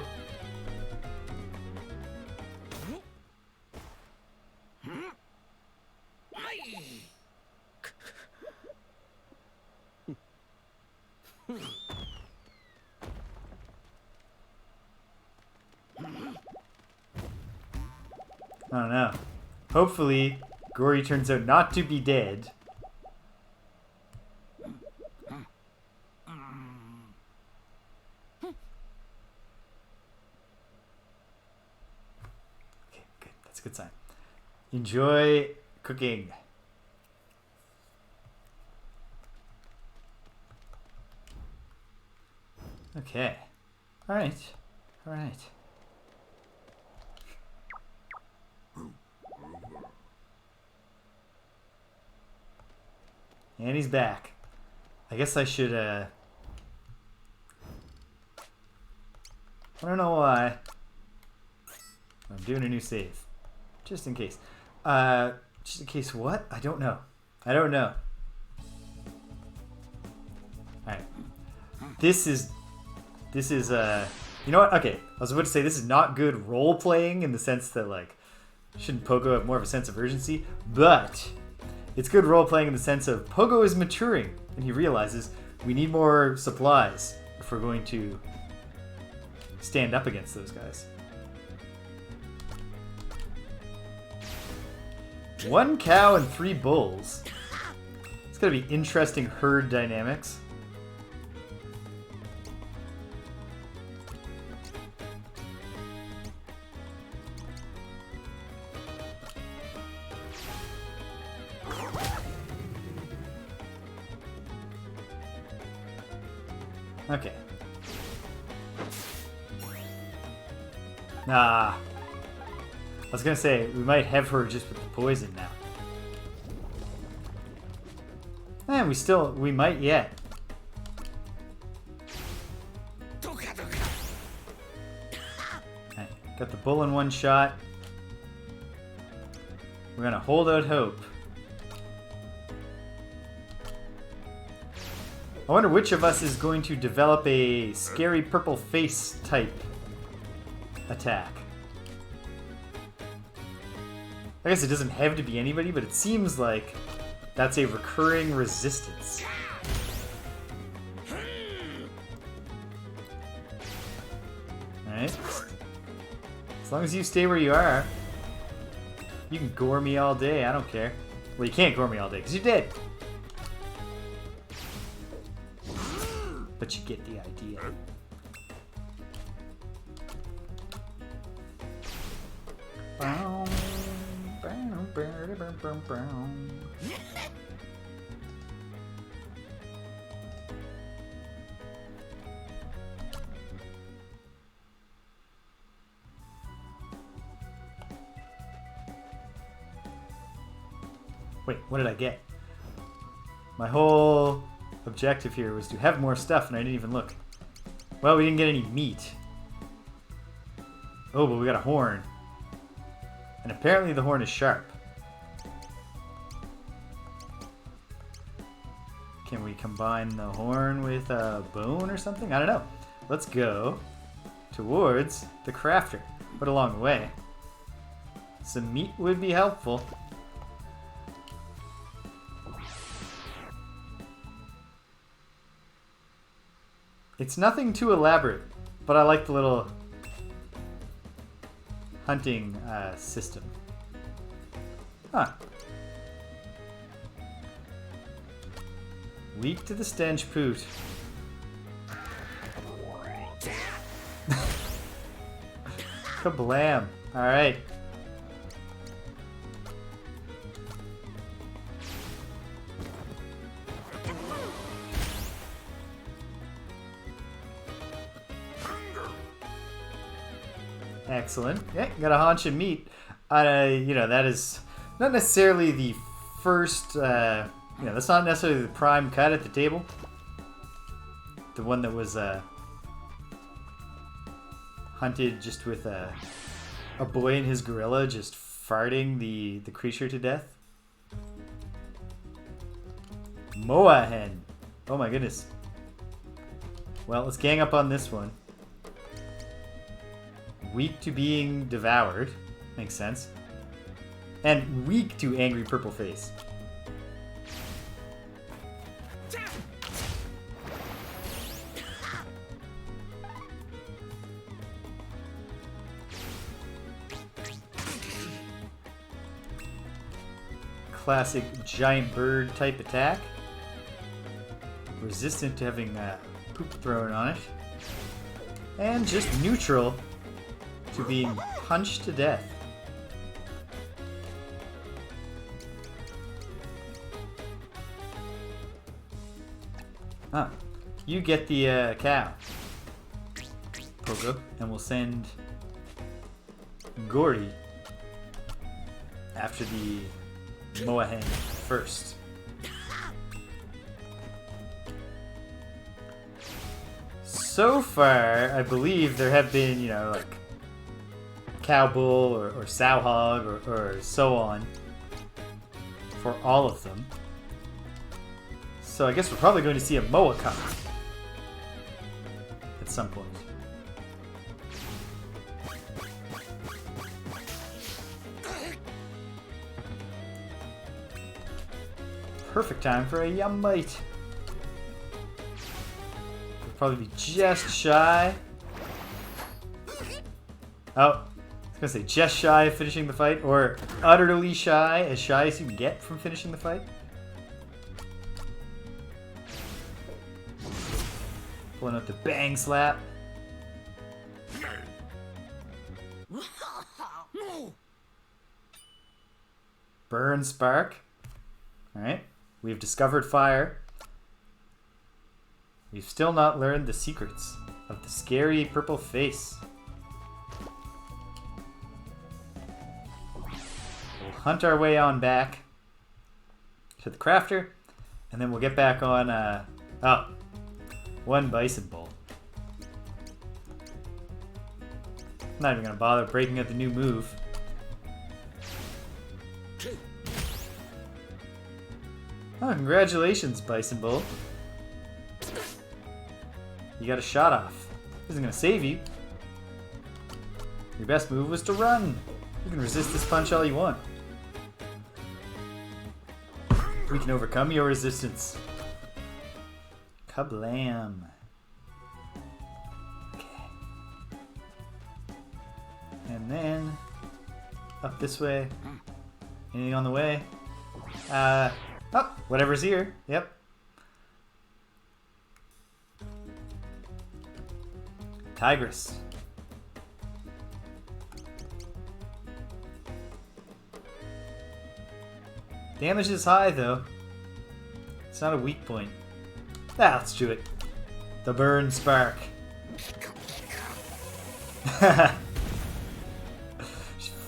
I don't know. Hopefully, Gory turns out not to be dead. Okay, good. That's a good sign. Enjoy cooking. Okay. Alright. Alright. And he's back. I guess I should, I don't know why. I'm doing a new save. Just in case. Just in case what? I don't know. I don't know. Alright. This is, you know what? Okay. I was about to say this is not good role-playing in the sense that, like, shouldn't Pogo have more of a sense of urgency? But it's good role-playing in the sense of Pogo is maturing, and he realizes we need more supplies if we're going to stand up against those guys. 1 cow and 3 bulls. It's gonna be interesting herd dynamics. Okay. Nah. I was gonna say, we might have her just with the poison now. And we might yet. Right, got the bull in one shot. We're gonna hold out hope. I wonder which of us is going to develop a scary purple face type attack. I guess it doesn't have to be anybody, but it seems like that's a recurring resistance. Alright. As long as you stay where you are, you can gore me all day, I don't care. Well, you can't gore me all day, because you're dead. But you get the idea. Wait, what did I get? My whole objective here was to have more stuff, and I didn't even look. Well, we didn't get any meat. Oh, but we got a horn. And apparently the horn is sharp. Can we combine the horn with a bone or something? I don't know. Let's go towards the crafter. But along the way, some meat would be helpful. It's nothing too elaborate, but I like the little hunting system. Huh. Weak to the stench poot. Kablam. Alright. Excellent. Yeah, got a haunch of meat. You know, that is not necessarily the first, you know, that's not necessarily the prime cut at the table. The one that was hunted just with a boy and his gorilla just farting the creature to death. Moa hen. Oh my goodness. Well, let's gang up on this one. Weak to being devoured. Makes sense. And weak to angry purple face. Classic giant bird type attack. Resistant to having poop thrown on it. And just neutral to being punched to death. Ah, you get the cow, Pogo, and we'll send Gory after the Moa hen first. So far, I believe there have been, you know, like cow bull or sow hog or so on for all of them. So I guess we're probably going to see a Moa come at some point. Perfect time for a yum bite. We'll probably be just shy. Oh, I was gonna say just shy of finishing the fight, or utterly shy as you can get from finishing the fight. Pulling out the bang slap. Burn spark. Alright, we've discovered fire. We've still not learned the secrets of the scary purple face. We'll hunt our way on back to the crafter, and then we'll get back on, one bison bolt. I'm not even going to bother breaking out the new move. Oh, congratulations, Bison Bull. You got a shot off. This isn't going to save you. Your best move was to run. You can resist this punch all you want. We can overcome your resistance. Kablam. Okay. And then up this way. Anything on the way? Oh, whatever's here. Yep. Tigress. Damage is high, though. It's not a weak point. Ah, let's do it. The burn spark.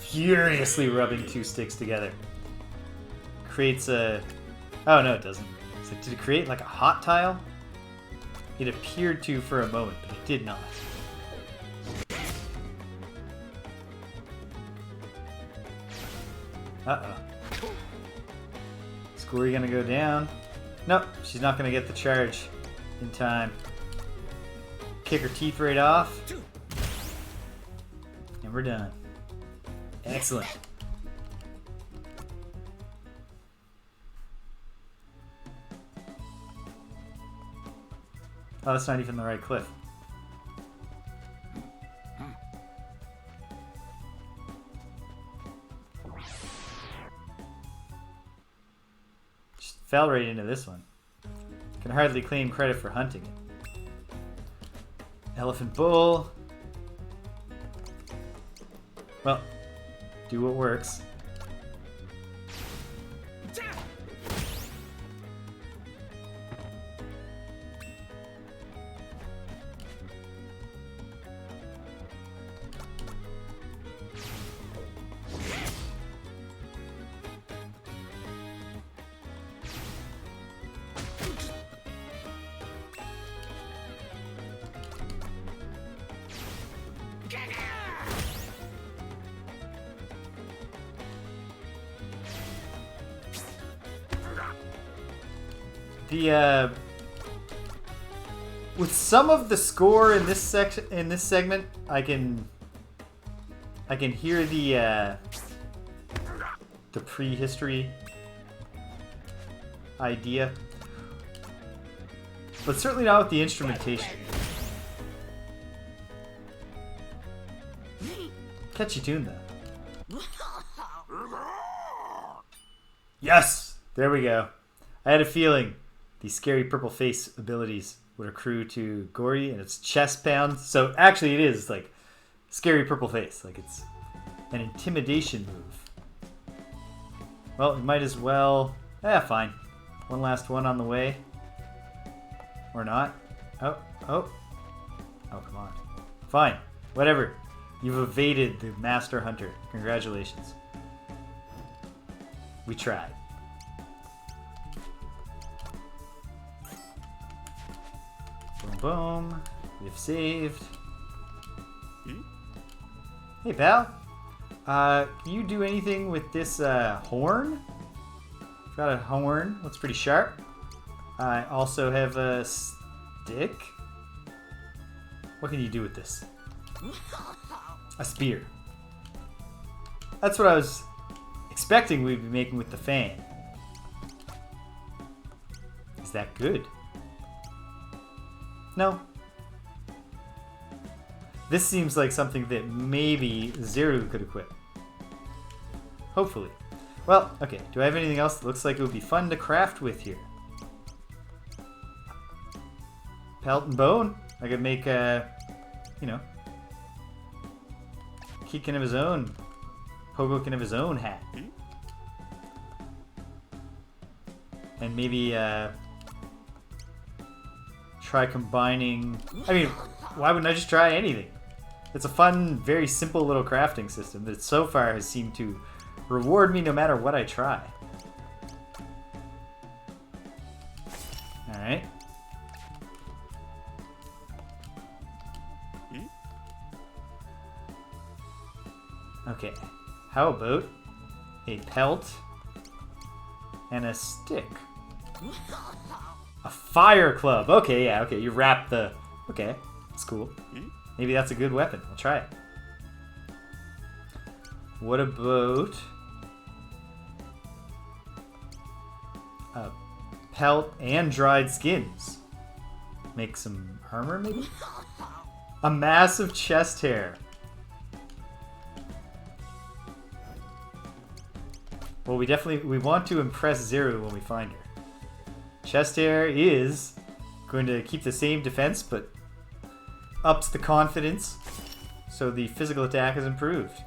Furiously rubbing two sticks together. Creates a... Oh, no, it doesn't. It's like, did it create like a hot tile? It appeared to for a moment, but it did not. Uh-oh. Scory gonna go down. Nope, she's not gonna get the charge in time. Kick her teeth right off. And we're done. Excellent. Oh, that's not even the right cliff. Just fell right into this one. Can hardly claim credit for hunting it. Elephant bull. Well, do what works. With some of the score in this section, in this segment, I can hear the prehistory idea, but certainly not with the instrumentation. Catchy tune though. Yes, there we go. I had a feeling the scary purple face abilities would accrue to Gory and its chest pound. So actually it is like scary purple face. Like it's an intimidation move. Well, we might as well... fine. One last one on the way. Or not. Oh, come on. Fine. Whatever. You've evaded the Master Hunter. Congratulations. We tried. Boom, boom. We've saved. Hey, pal. Can you do anything with this horn? I've got a horn. Looks pretty sharp. I also have a stick. What can you do with this? A spear. That's what I was expecting we'd be making with the fan. Is that good? No. This seems like something that maybe Zeru could equip. Hopefully. Well, okay. Do I have anything else that looks like it would be fun to craft with here? Pelt and bone. I could make a, he can have his own. Pogo can have his own hat. And maybe try combining... I mean, why wouldn't I just try anything? It's a fun, very simple little crafting system that so far has seemed to reward me no matter what I try. Alright. Okay, how about a pelt and a stick? A fire club. Okay, yeah, okay, you wrap the... Okay, that's cool. Maybe that's a good weapon. I'll try it. What about a pelt and dried skins? Make some armor, maybe? A massive chest hair. Well, we want to impress Zeru when we find her. Chest hair is going to keep the same defense, but ups the confidence, so the physical attack is improved.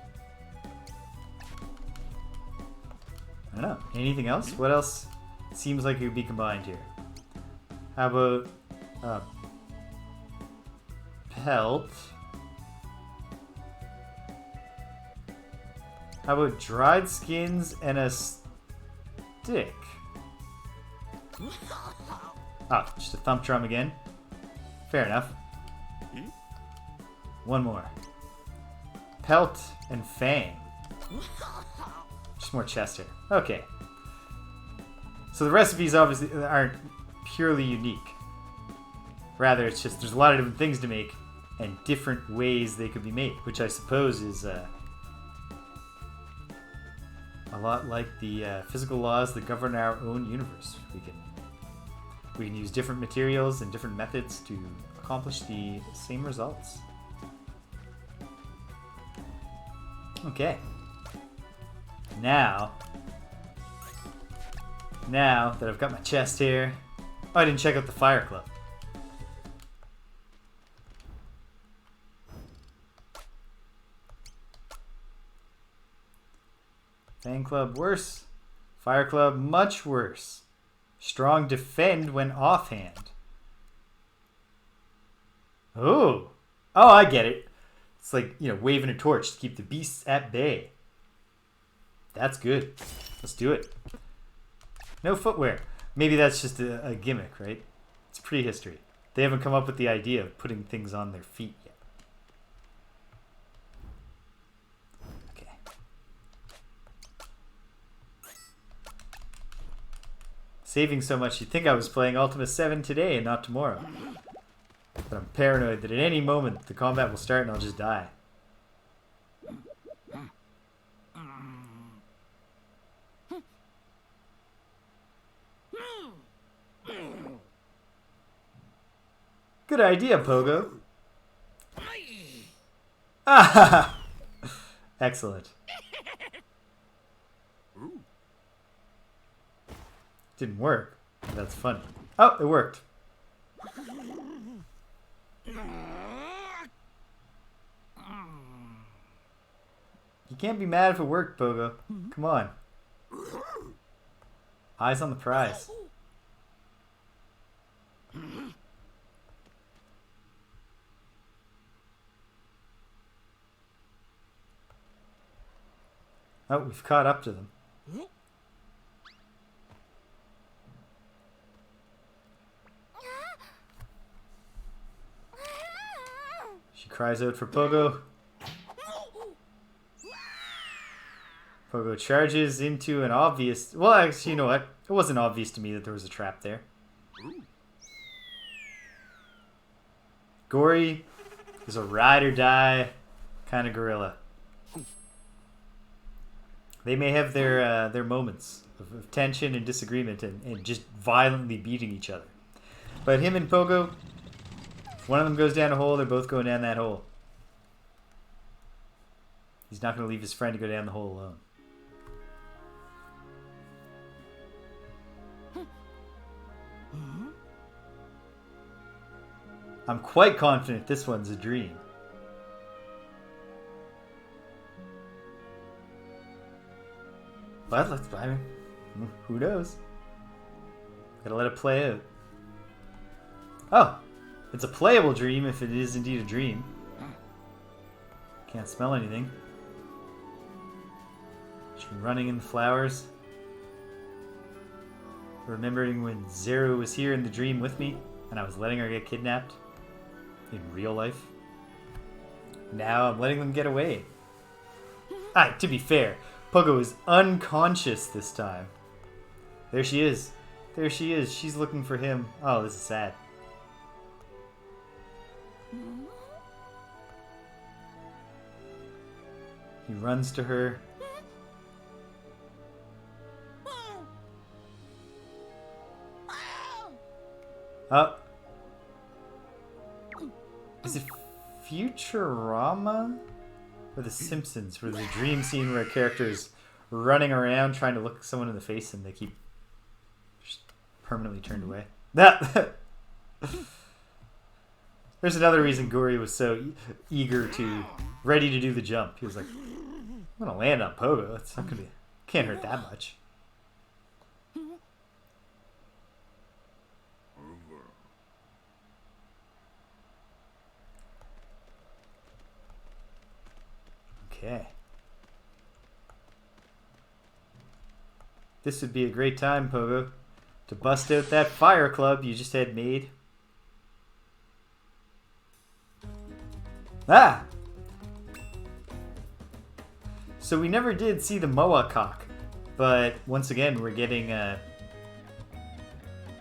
I don't know. Anything else? What else seems like it would be combined here? How about a pelt? How about dried skins and a stick? Oh, just a thump drum again. Fair enough. One more. Pelt and fang. Just more chest hair. Okay. So the recipes obviously aren't purely unique. Rather, it's just there's a lot of different things to make and different ways they could be made, which I suppose is a lot like the physical laws that govern our own universe. We can use different materials and different methods to accomplish the same results. Okay. Now that I've got my chest here... Oh, I didn't check out the fire club. Fang club worse. Fire club much worse. Strong defend when offhand. Oh. Oh, I get it. It's like, waving a torch to keep the beasts at bay. That's good. Let's do it. No footwear. Maybe that's just a gimmick, right? It's prehistory. They haven't come up with the idea of putting things on their feet yet. Okay. Saving so much, you'd think I was playing Ultima 7 today and not tomorrow. But I'm paranoid that at any moment the combat will start and I'll just die. Good idea, Pogo. Ah! Excellent. Didn't work. That's funny. Oh, it worked. You can't be mad if it worked, Pogo. Come on. Eyes on the prize. Oh, we've caught up to them. She cries out for Pogo. Pogo charges into an obvious... Well, actually, you know what? It wasn't obvious to me that there was a trap there. Gory is a ride-or-die kind of gorilla. They may have their moments of tension and disagreement and just violently beating each other. But him and Pogo, if one of them goes down a hole, they're both going down that hole. He's not going to leave his friend to go down the hole alone. I'm quite confident this one's a dream. But I mean, who knows? Gotta let it play out. Oh, it's a playable dream if it is indeed a dream. Can't smell anything. She's running in the flowers. Remembering when Zero was here in the dream with me and I was letting her get kidnapped in real life. Now I'm letting them get away. To be fair, Pogo is unconscious this time. There she is. There she is. She's looking for him. Oh, this is sad. He runs to her. Oh. Is it Futurama? Or The Simpsons, where there's a dream scene where a character is running around trying to look someone in the face and they keep just permanently turned away. There's another reason Gory was so eager ready to do the jump. He was like, I'm going to land on Pogo. It's not going to be, can't hurt that much. Okay. This would be a great time, Pogo, to bust out that fire club you just had made. Ah! So we never did see the Moa cock, but once again we're getting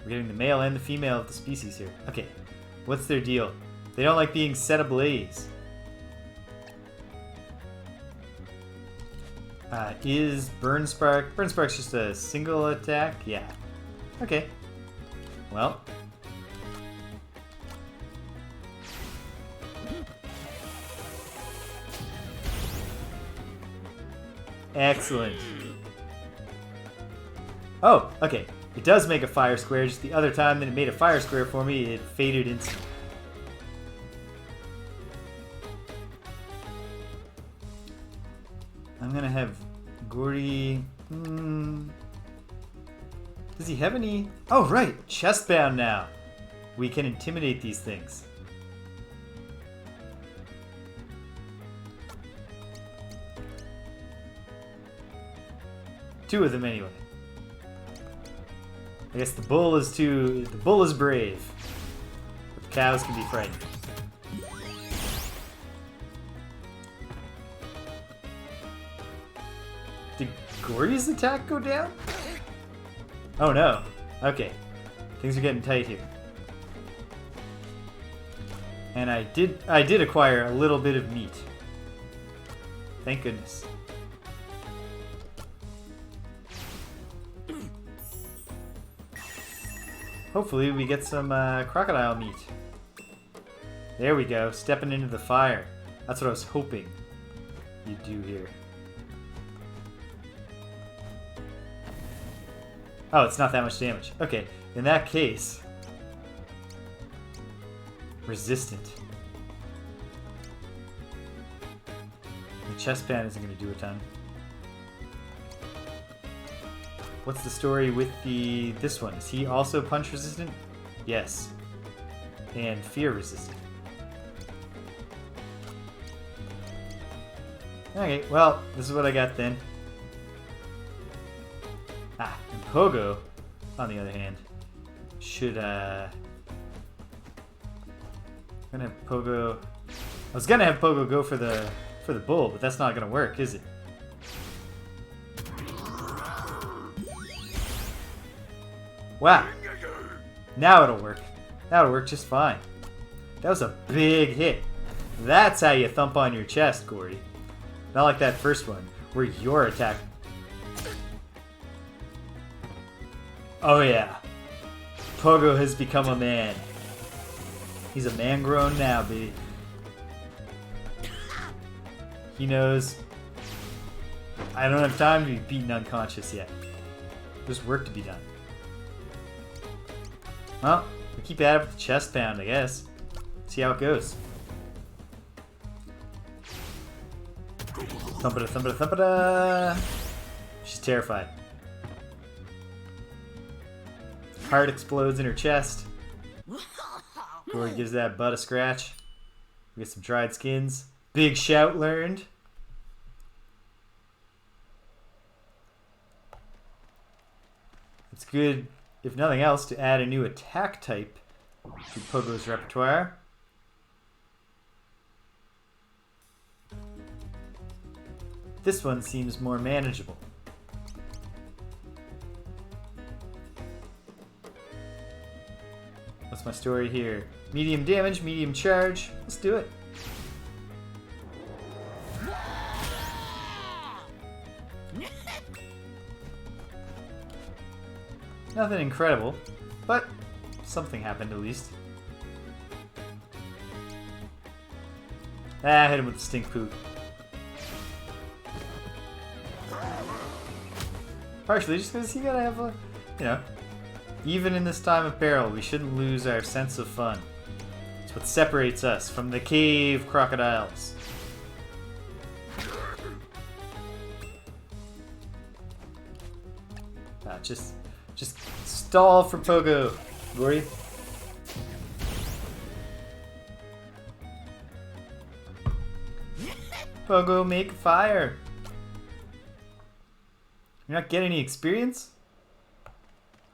We're getting the male and the female of the species here. Okay, what's their deal? They don't like being set ablaze. Is Burn Spark... Burn Spark's just a single attack? Yeah. Okay. Well. Excellent. Oh, okay. It does make a fire square. Just the other time that it made a fire square for me, it faded instantly. I'm gonna have Gory... Does he have any... Oh, right! Chestbound now! We can intimidate these things. Two of them, anyway. I guess the bull is too... The bull is brave. But the cows can be frightened. Did Gory's attack go down? Oh no. Okay. Things are getting tight here. And I did acquire a little bit of meat. Thank goodness. Hopefully we get some crocodile meat. There we go, stepping into the fire. That's what I was hoping you'd do here. Oh, it's not that much damage. Okay, in that case... Resistant. The chest pan isn't going to do a ton. What's the story with this one? Is he also punch resistant? Yes. And fear resistant. Okay, well, this is what I got then. Ah, and Pogo, on the other hand, should, I'm gonna have Pogo... I was gonna have Pogo go for the bull, but that's not gonna work, is it? Wow. Now it'll work. That'll work just fine. That was a big hit. That's how you thump on your chest, Gory. Not like that first one, where your attack... Oh yeah. Pogo has become a man. He's a man grown now, baby. He knows I don't have time to be beaten unconscious yet. There's work to be done. Well, we keep at it with the chest pound, I guess. See how it goes. Thumpita, thumpita, thumpita. She's terrified. Heart explodes in her chest. Gory gives that butt a scratch. We get some dried skins. Big shout learned. It's good, if nothing else, to add a new attack type to Pogo's repertoire. This one seems more manageable. What's my story here? Medium damage, medium charge. Let's do it. Nothing incredible, but something happened at least. Ah, hit him with the stink poop. Partially just because you gotta have a, you know, even in this time of peril, we shouldn't lose our sense of fun. It's what separates us from the cave crocodiles. Just stall for Pogo, Gory. Pogo, make fire. You're not getting any experience?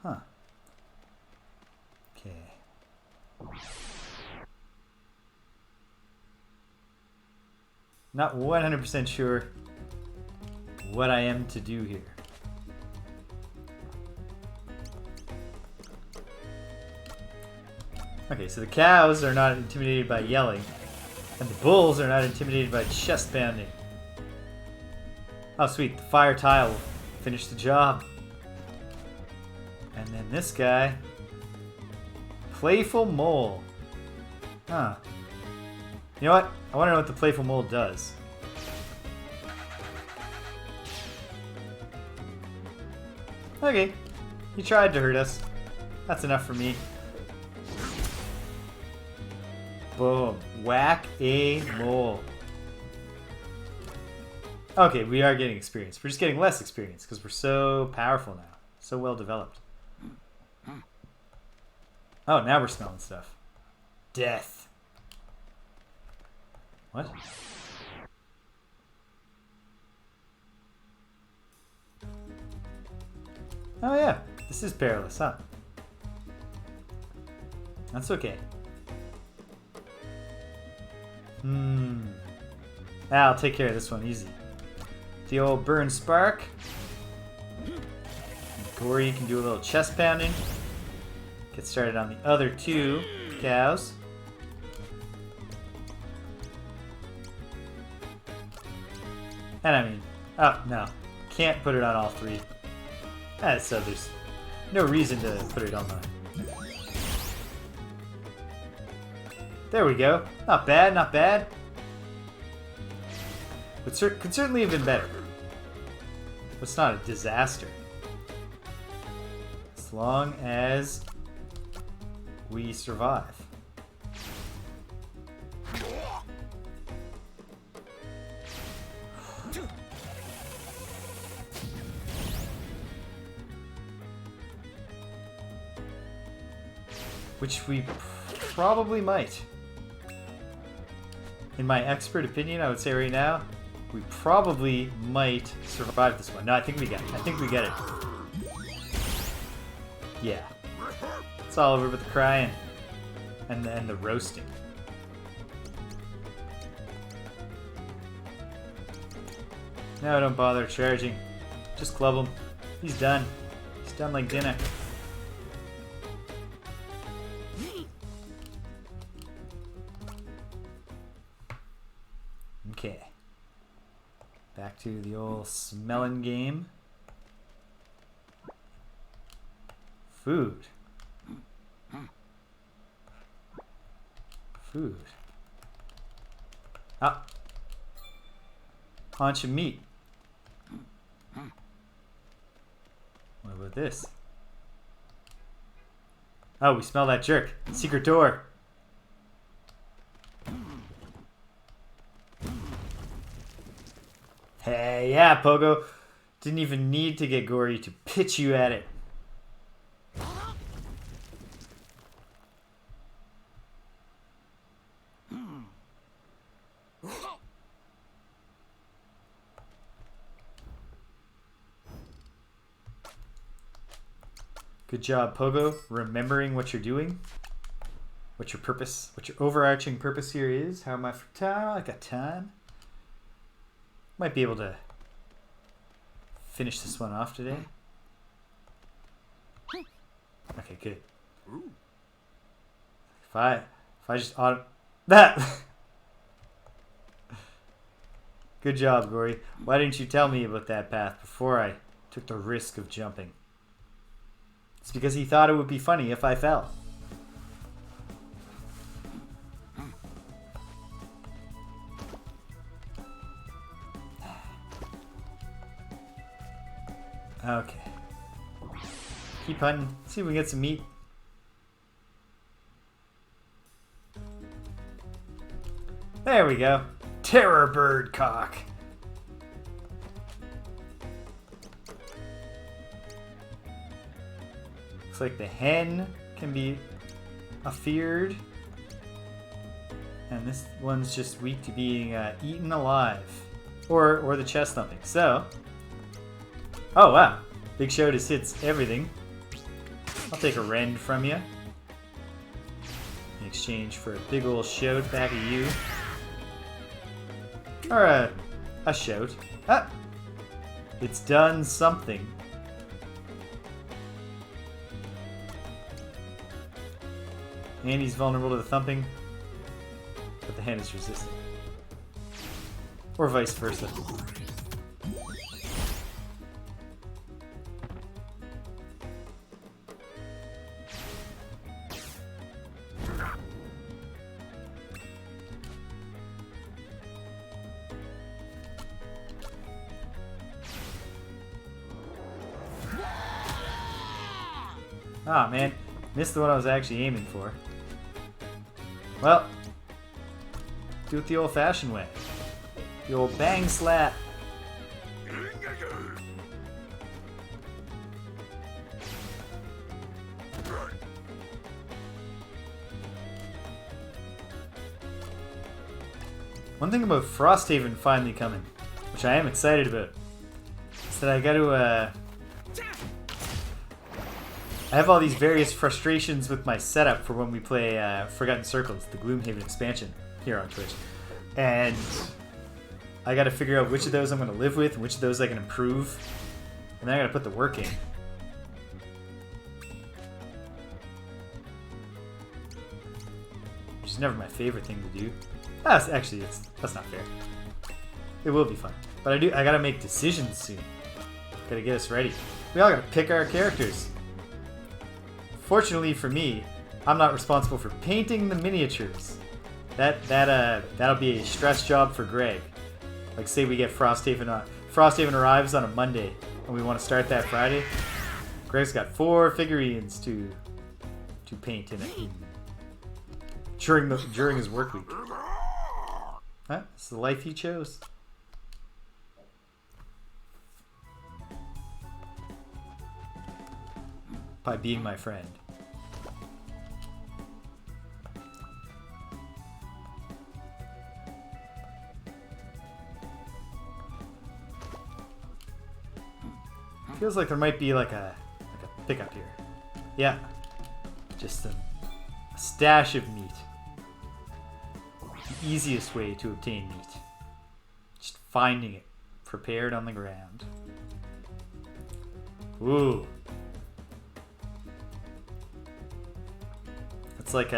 Huh. Okay. Not 100% sure what I am to do here. Okay, so the cows are not intimidated by yelling, and the bulls are not intimidated by chest pounding. Oh, sweet. The fire tile will finish the job. And then this guy. Playful mole. Huh. You know what? I want to know what the playful mole does. Okay. He tried to hurt us. That's enough for me. Boom. Whack a mole. Okay, we are getting experience. We're just getting less experience because we're so powerful now. So well developed. Oh, now we're smelling stuff. Death. What? Oh yeah, this is perilous, huh? That's okay. I'll take care of this one easy. The old burn spark. Gory can do a little chest pounding. Get started on the other two cows. And I mean, oh no, can't put it on all three. So there's no reason to put it on mine. There we go. Not bad, not bad. But could certainly have been better. It's not a disaster. As long as we survive. Which we probably might. In my expert opinion, I would say right now, we probably might survive this one. No, I think we get it. I think we get it. Yeah. It's all over with the crying. And the roasting. No, don't bother charging. Just club him. He's done. He's done like dinner. Okay. Back to the old smelling game. Food. Food. Ah. Haunch of meat. What about this? Oh, we smell that jerk. Secret door. Hey, yeah, Pogo. Didn't even need to get gory to pitch you at it. Good job, Pogo, remembering what you're doing. What your purpose, what your overarching purpose here is. How am I for time? I got time. Might be able to finish this one off today. Okay, good. If I just that. Good job, Gory. Why didn't you tell me about that path before I took the risk of jumping? It's because he thought it would be funny if I fell. Okay. Keep hunting. See if we can get some meat. There we go. Terror bird cock. Looks like the hen can be afeared. And this one's just weak to being eaten alive. Or the chest thumping. So... Oh, wow. Big Show just hits everything. I'll take a rend from you. In exchange for a big ol' shout back at you. Or a shout. Ah! It's done something. And he's vulnerable to the thumping, but the hand is resistant. Or vice versa. Ah, man. Missed the one I was actually aiming for. Well, do it the old-fashioned way. The old bang slap. One thing about Frosthaven finally coming, which I am excited about, is that I got to, I have all these various frustrations with my setup for when we play Forgotten Circles, the Gloomhaven expansion, here on Twitch. And I got to figure out which of those I'm going to live with and which of those I can improve. And then I got to put the work in. Which is never my favorite thing to do. That's not fair. It will be fun. But I got to make decisions soon. Got to get us ready. We all got to pick our characters. Fortunately for me, I'm not responsible for painting the miniatures. That'll be a stress job for Greg. Like, say we get Frosthaven Frosthaven arrives on a Monday and we want to start that Friday. Greg's got 4 figurines to paint in it during his work week. Huh? It's the life he chose. By being my friend. Feels like there might be like a pickup here. Yeah. Just a stash of meat. The easiest way to obtain meat. Just finding it prepared on the ground. Ooh. It's like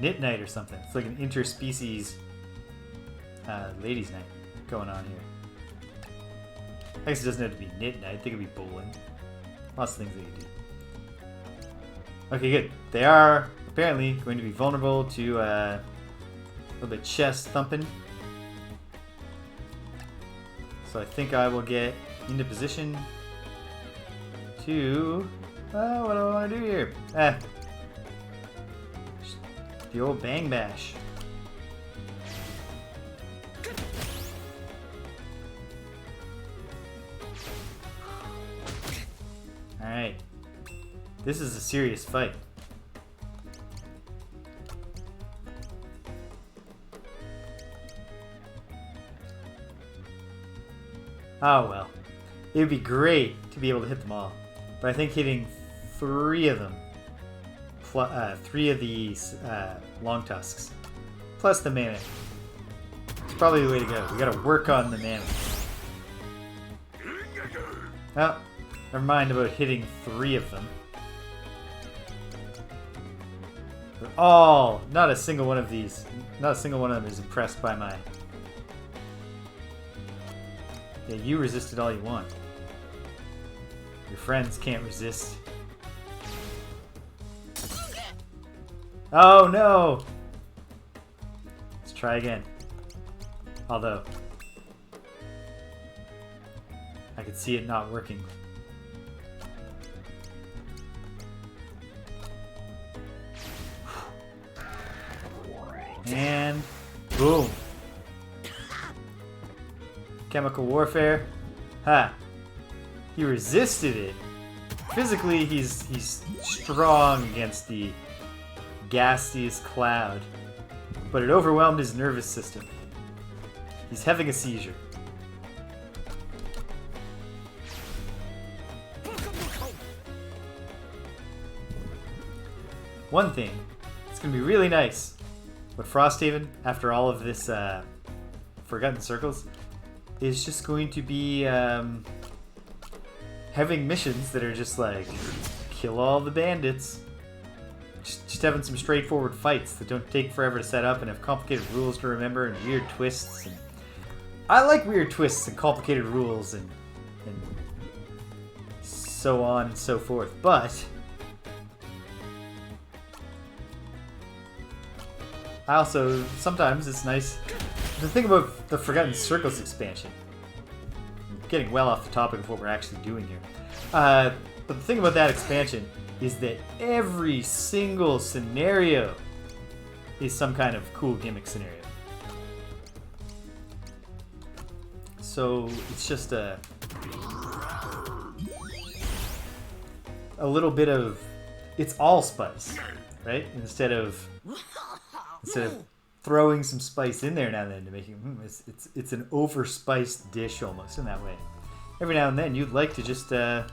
knit night or something. It's like an interspecies ladies' night going on here. I guess it doesn't have to be knit night. They could be bowling. Lots of things they could do. Okay, good. They are apparently going to be vulnerable to a little bit chest thumping. So I think I will get into position to... what do I want to do here? The old bang bash. Alright. This is a serious fight. Oh well. It would be great to be able to hit them all. But I think hitting 3 of them, 3 of these long tusks, plus the mammoth, it's probably the way to go. We gotta work on the mammoth. Oh, never mind about hitting 3 of them. They're all, not a single one of these, not a single one of them is impressed by my... Yeah, you resisted all you want. Your friends can't resist. Oh no! Let's try again. Although, I could see it not working. And boom. Chemical warfare. Ha! He resisted it. Physically, he's strong against the gaseous cloud, but it overwhelmed his nervous system. He's having a seizure. One thing, it's going to be really nice, but Frosthaven, after all of this Forgotten Circles, is just going to be having missions that are just like, kill all the bandits. just having some straightforward fights that don't take forever to set up and have complicated rules to remember and weird twists. And I like weird twists and complicated rules and so on and so forth. But I also, sometimes it's nice. The thing about the Forgotten Circles expansion, I'm getting well off the topic of what we're actually doing here. But the thing about that expansion is that every single scenario is some kind of cool gimmick scenario. So it's just a little bit of, it's allspice, right? Instead of throwing some spice in there now and then to make it, it's an overspiced dish almost in that way. Every now and then you'd like to just have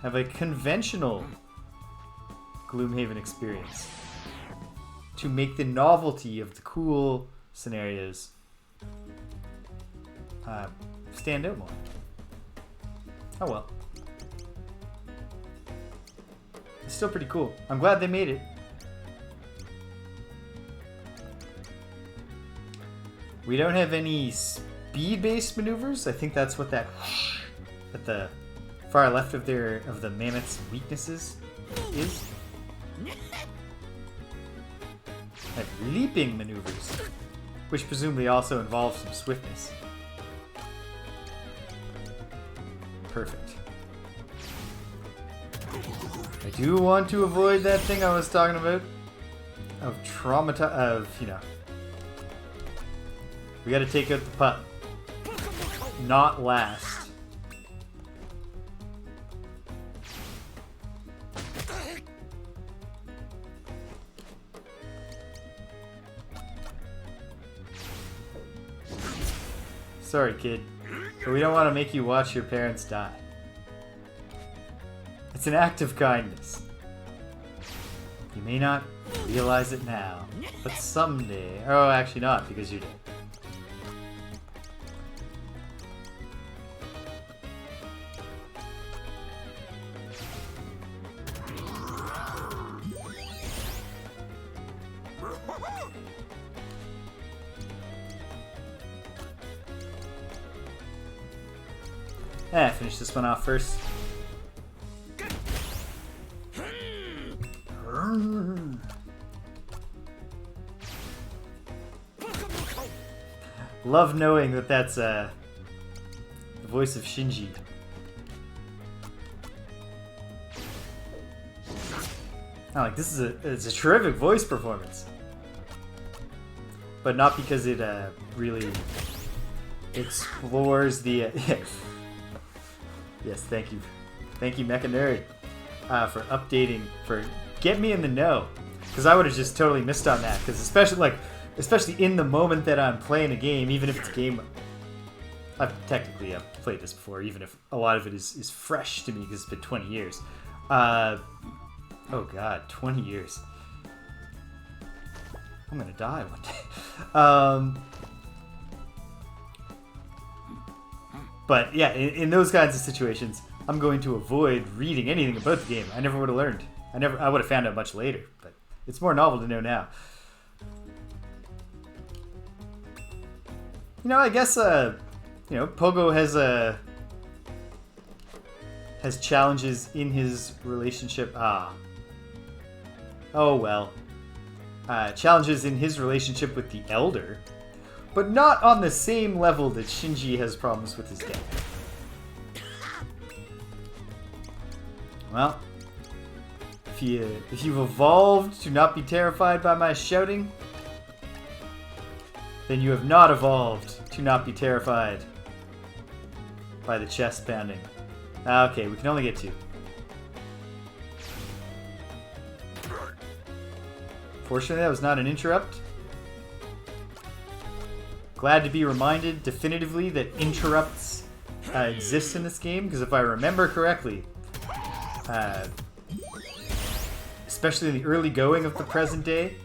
a conventional Gloomhaven experience to make the novelty of the cool scenarios stand out more. Oh well. It's still pretty cool. I'm glad they made it. We don't have any speed-based maneuvers. I think that's what that at the far left of the mammoth's weaknesses is. Like leaping maneuvers, which presumably also involve some swiftness. Perfect. I do want to avoid that thing I was talking about we gotta take out the pup. Not last. Sorry, kid, but we don't want to make you watch your parents die. It's an act of kindness. You may not realize it now, but someday... Oh, actually not, because you did. Finish this one off first. Love knowing that that's the voice of Shinji. Oh, like this is it's a terrific voice performance, but not because it really explores the. Yes, thank you, Mecha Nerd, for updating, for get me in the know, because I would have just totally missed on that. Because especially in the moment that I'm playing a game, even if it's a game I've played this before, even if a lot of it is fresh to me because it's been 20 years. Oh god, 20 years. I'm gonna die one day. But yeah, in those kinds of situations, I'm going to avoid reading anything about the game. I never would have learned. I would have found out much later, but it's more novel to know now. You know, I guess Pogo has challenges in his relationship. Oh well. Challenges in his relationship with the Elder, but not on the same level that Shinji has problems with his dad. Well, if you've evolved to not be terrified by my shouting, then you have not evolved to not be terrified by the chest pounding. Okay, we can only get two. Fortunately, that was not an interrupt. Glad to be reminded definitively that interrupts exist in this game, because if I remember correctly, especially in the early going of the present day,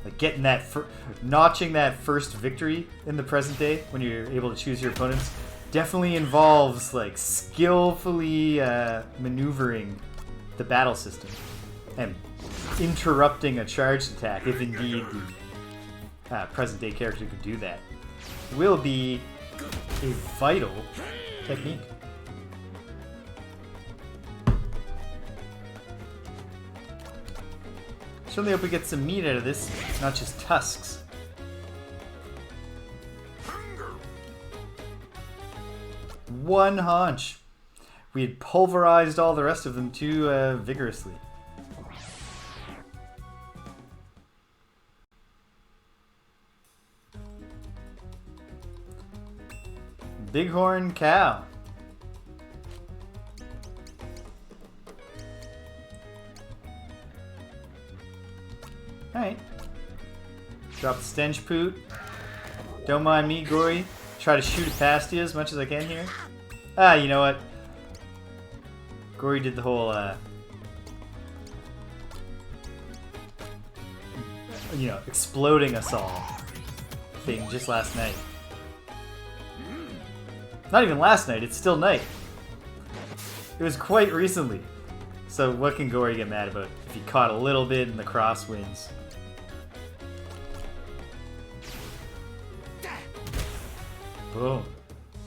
like getting that, notching that first victory in the present day when you're able to choose your opponents, definitely involves like skillfully maneuvering the battle system and interrupting a charged attack, if indeed the present-day character could do that, will be a vital technique. Certainly hope we get some meat out of this, not just tusks. One haunch. We had pulverized all the rest of them too vigorously. Bighorn cow. Alright. Drop the stench poot. Don't mind me, Gory. Try to shoot it past you as much as I can here. Ah, you know what? Gory did the whole, you know, exploding us all thing just last night. Not even last night, it's still night. It was quite recently. So what can Gory get mad about if he caught a little bit in the crosswinds? Boom.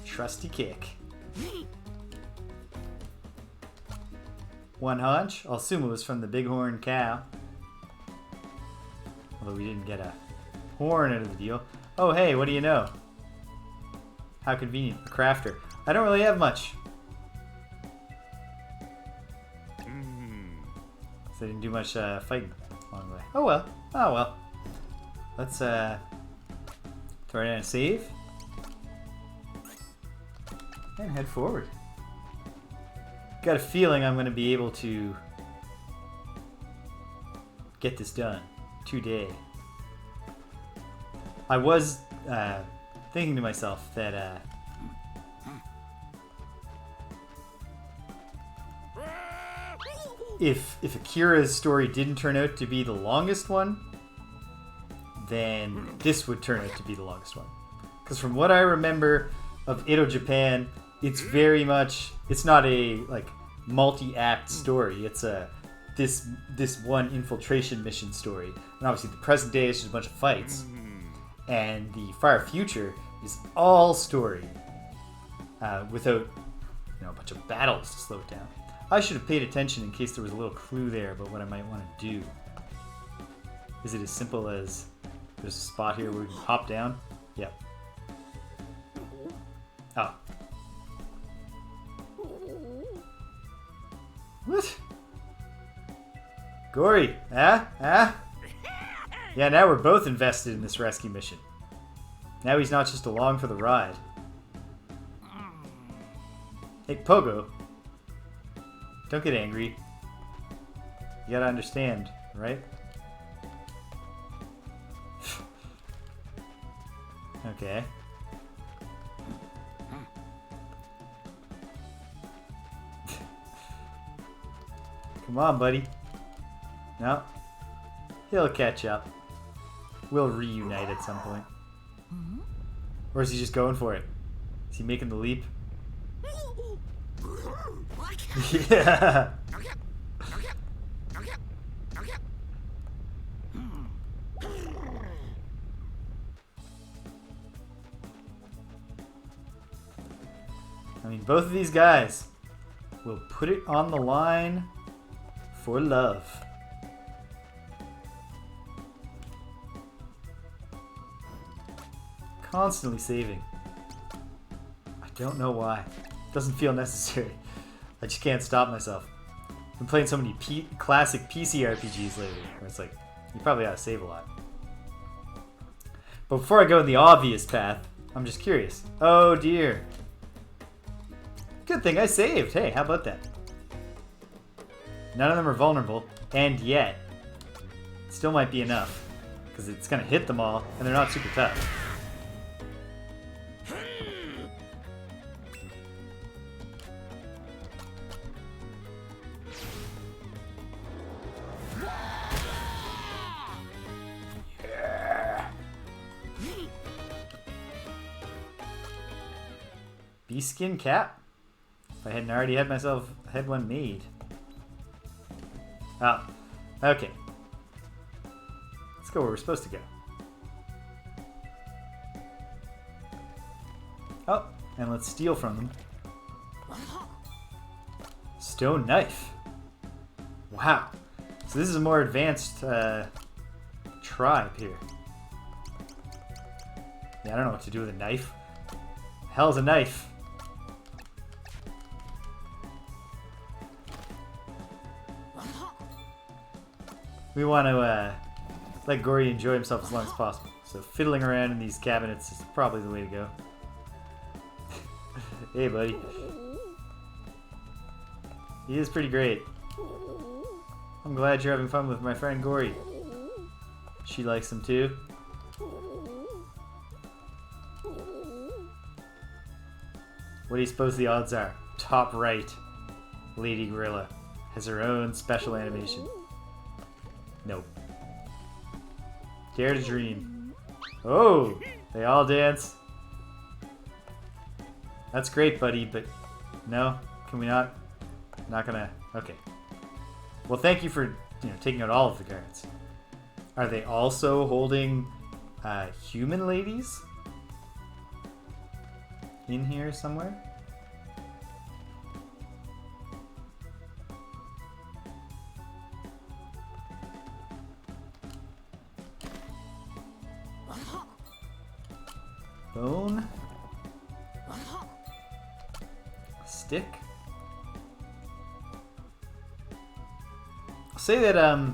Trusty kick. One hunch. I'll assume it was from the bighorn cow. Although we didn't get a horn out of the deal. Oh hey, what do you know? How convenient. A crafter. I don't really have much. So I didn't do much fighting along the way. Oh well. Oh well. Let's throw it in a save. And head forward. Got a feeling I'm going to be able to get this done today. I was thinking to myself that if Akira's story didn't turn out to be the longest one, then this would turn out to be the longest one. Because from what I remember of Edo Japan, it's very much, it's not a like multi-act story. It's a this one infiltration mission story. And obviously the present day is just a bunch of fights. And the far future is all story without, you know, a bunch of battles to slow it down. I should have paid attention in case there was a little clue there about what I might want to do. Is it as simple as there's a spot here where we can hop down? Yep. Oh. What? Gory, Yeah, now we're both invested in this rescue mission. Now he's not just along for the ride. Hey, Pogo. Don't get angry. You gotta understand, right? Okay. Come on, buddy. No. He'll catch up. We'll reunite at some point. Or is he just going for it? Is he making the leap? Yeah. I mean, both of these guys will put it on the line for love. Constantly saving. I don't know why. Doesn't feel necessary. I just can't stop myself. I've been playing so many classic PC RPGs lately, where it's like, you probably ought to save a lot. But before I go in the obvious path, I'm just curious. Oh dear. Good thing I saved. Hey, how about that? None of them are vulnerable, and yet, it still might be enough, because it's going to hit them all, and they're not super tough. Beastskin cap. If I hadn't already had one made. Oh, okay. go where we're supposed to go. Oh, and let's steal from them. Stone knife. Wow. So this is a more advanced tribe here. Yeah, I don't know what to do with a knife. Hell's a knife. We want to let Gory enjoy himself as long as possible. So fiddling around in these cabinets is probably the way to go. Hey, buddy. He is pretty great. I'm glad you're having fun with my friend Gory. She likes him too. What do you suppose the odds are? Top right. Lady Gorilla has her own special animation. Nope. Dare to dream. Oh! They all dance. That's great, buddy, but no? Can we not? Not gonna... Okay. Well, thank you for, taking out all of the cards. Are they also holding human ladies? In here somewhere? Bone. Stick. I'll say that,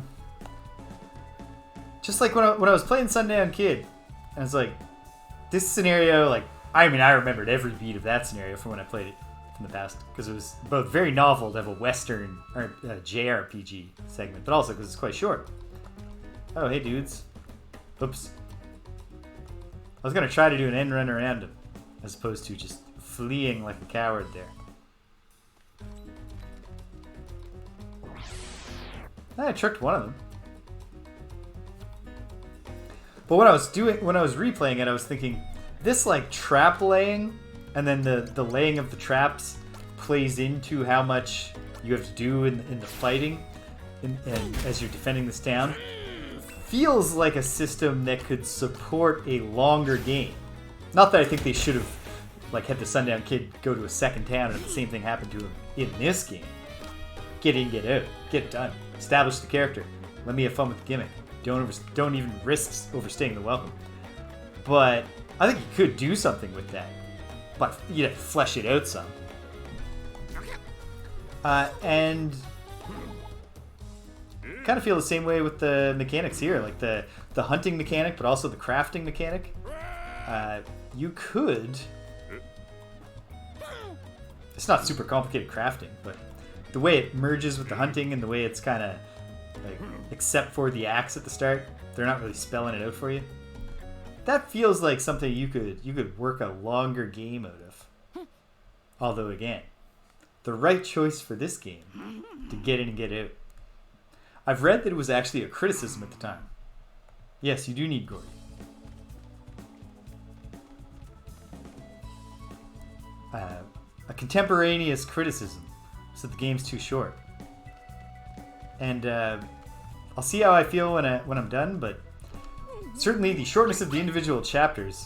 just like when I was playing Sundown Kid, and it's like, this scenario, like, I remembered every beat of that scenario from when I played it from the past, because it was both very novel to have a Western, or JRPG segment, but also because it's quite short. Oh, hey dudes. Oops. I was going to try to do an end run around him, as opposed to just fleeing like a coward there. I tricked one of them. But when I was replaying it, I was thinking, this like trap laying, and then the laying of the traps plays into how much you have to do in the fighting, and as you're defending this town, feels like a system that could support a longer game. Not that I think they should have like had the Sundown Kid go to a second town and the same thing happened to him in this game. Get in, get out, get it done. Establish the character. Let me have fun with the gimmick. Don't even risk overstaying the welcome. But I think you could do something with that, but you'd have to flesh it out some. And kind of feel the same way with the mechanics here, like the hunting mechanic, but also the crafting mechanic. You could. It's not super complicated crafting, but the way it merges with the hunting and the way it's kind of like, except for the axe at the start, they're not really spelling it out for you. That feels like something you could work a longer game out of. Although again, the right choice for this game to get in and get out. I've read that it was actually a criticism at the time. Yes, you do need Gory. A contemporaneous criticism said the game's too short. And I'll see how I feel when I'm done, but certainly the shortness of the individual chapters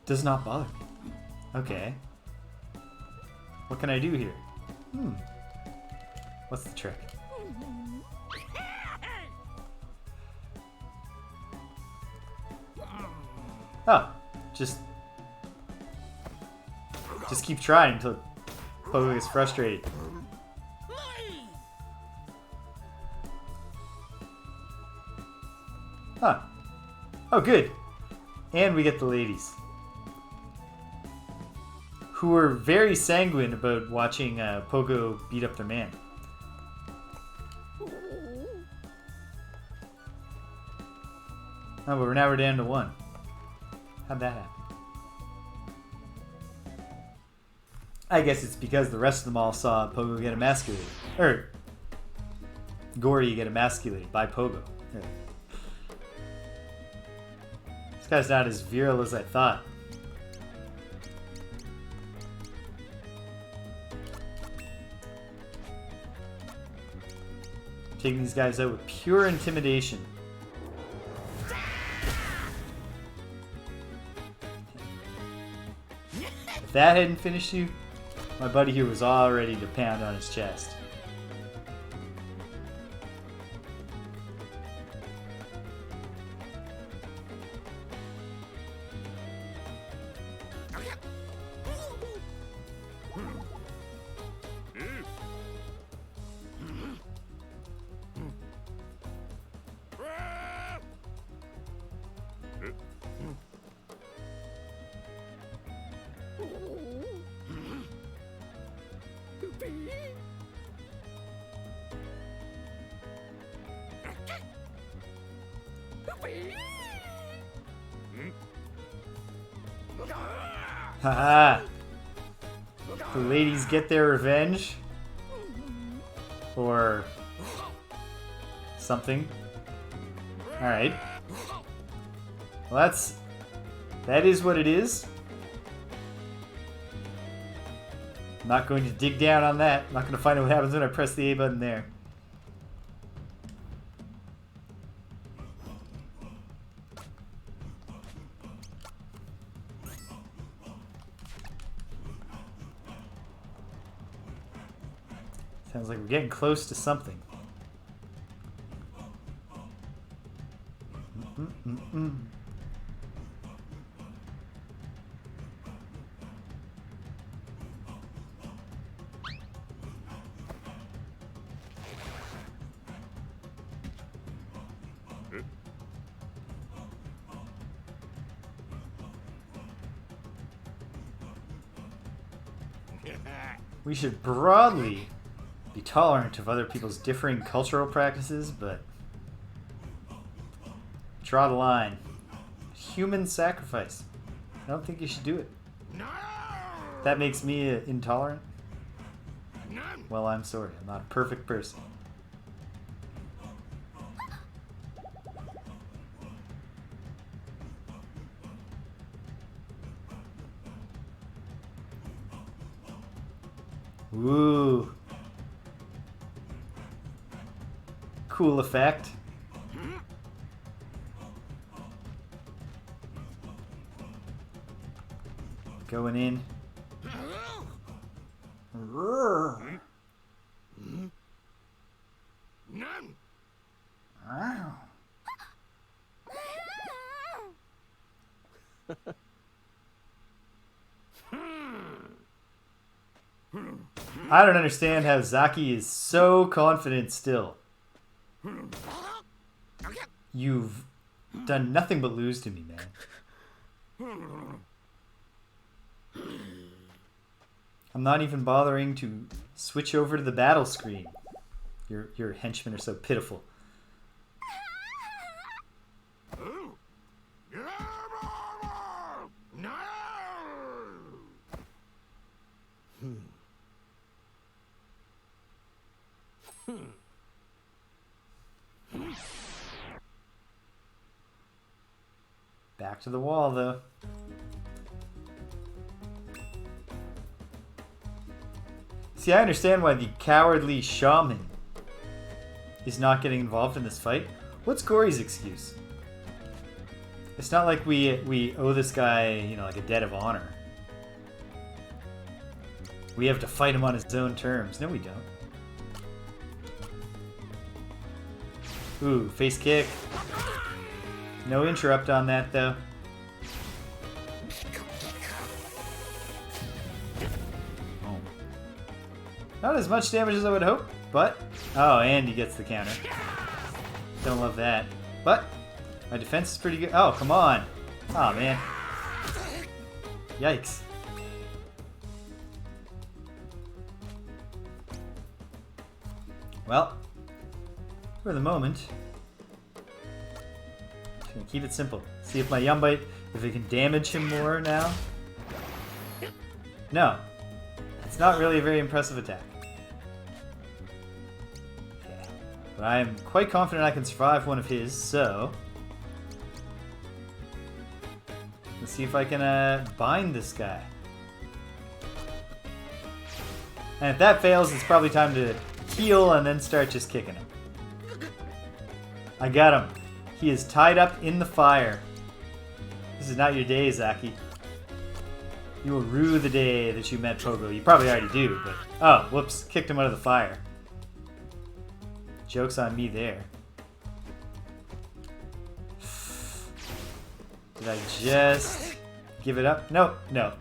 does not bother me. Okay. What can I do here? What's the trick? Oh, just keep trying until Pogo gets frustrated. Huh. Oh, good. And we get the ladies, who were very sanguine about watching Pogo beat up their man. Oh, but now we're down to one. How'd that happen? I guess it's because the rest of them all saw Pogo get emasculated. Or Gory get emasculated by Pogo. Yeah. This guy's not as virile as I thought. Taking these guys out with pure intimidation. If that hadn't finished you, my buddy here was all ready to pound on his chest. Haha! The ladies get their revenge? Or something. Alright. Well, that is what it is. I'm not going to dig down on that. I'm not going to find out what happens when I press the A button there. Sounds like we're getting close to something. We should broadly be tolerant of other people's differing cultural practices, but draw the line. Human sacrifice. I don't think you should do it. That makes me intolerant. Well, I'm sorry. I'm not a perfect person. Ooh. Cool effect. Going in. I don't understand how Zaki is so confident still. You've done nothing but lose to me, man. I'm not even bothering to switch over to the battle screen. Your henchmen are so pitiful. Back to the wall, though. See, I understand why the cowardly shaman is not getting involved in this fight. What's Gory's excuse? It's not like we owe this guy, you know, like a debt of honor. We have to fight him on his own terms. No, we don't. Ooh, face kick. No interrupt on that, though. Oh. Not as much damage as I would hope, but... Oh, and he gets the counter. Don't love that. But, my defense is pretty good. Oh, come on. Oh, man. Yikes. Well, for the moment... keep it simple. See if my Yum Bite, if it can damage him more now. No. It's not really a very impressive attack. Okay. But I am quite confident I can survive one of his, so... let's see if I can bind this guy. And if that fails, it's probably time to heal and then start just kicking him. I got him. He is tied up in the fire. This is not your day, Zaki. You will rue the day that you met Pogo. You probably already do, but... Oh, whoops. Kicked him out of the fire. Joke's on me there. Did I just give it up? No, no.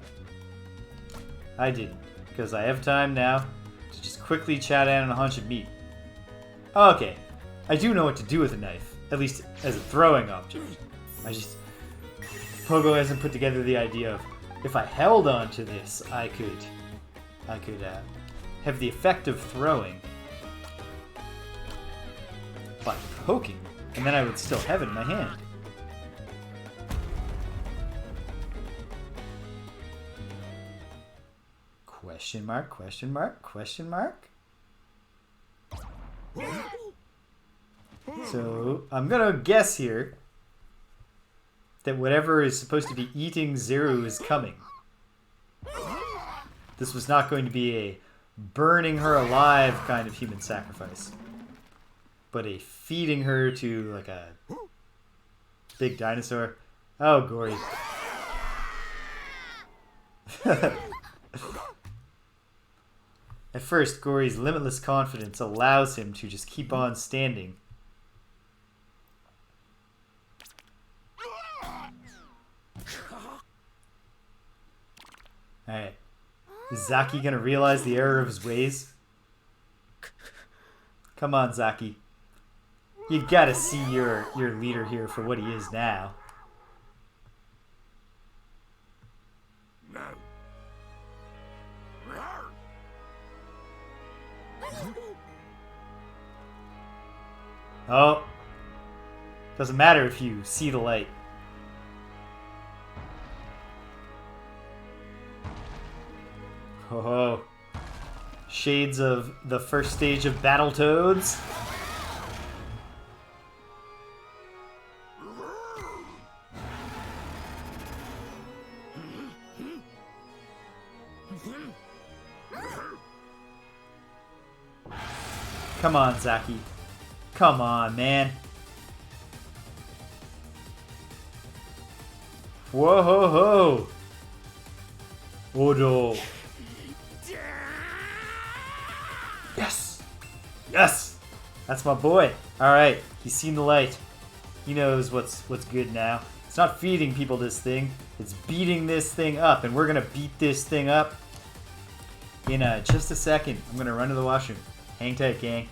I didn't. Because I have time now to just quickly chow down on a hunch of meat. Okay. I do know what to do with a knife. At least as a throwing object. Pogo hasn't put together the idea of if I held on to this, I could have the effect of throwing by poking, and then I would still have it in my hand. Question mark, question mark, question mark. So, I'm gonna guess here that whatever is supposed to be eating Zeru is coming. This was not going to be a burning her alive kind of human sacrifice, but a feeding her to like a big dinosaur. Oh, gory. At first, Gory's limitless confidence allows him to just keep on standing. Alright. Is Zaki gonna realize the error of his ways? Come on, Zaki. You gotta see your leader here for what he is now. No. Oh. Doesn't matter if you see the light. Oh. Shades of the first stage of Battletoads. Come on, Zaki. Come on, man. Whoa ho ho. Odo. Yes. Yes. That's my boy. All right. He's seen the light. He knows what's good now. It's not feeding people this thing. It's beating this thing up, and we're gonna beat this thing up in just a second. I'm gonna run to the washroom. Hang tight, gang.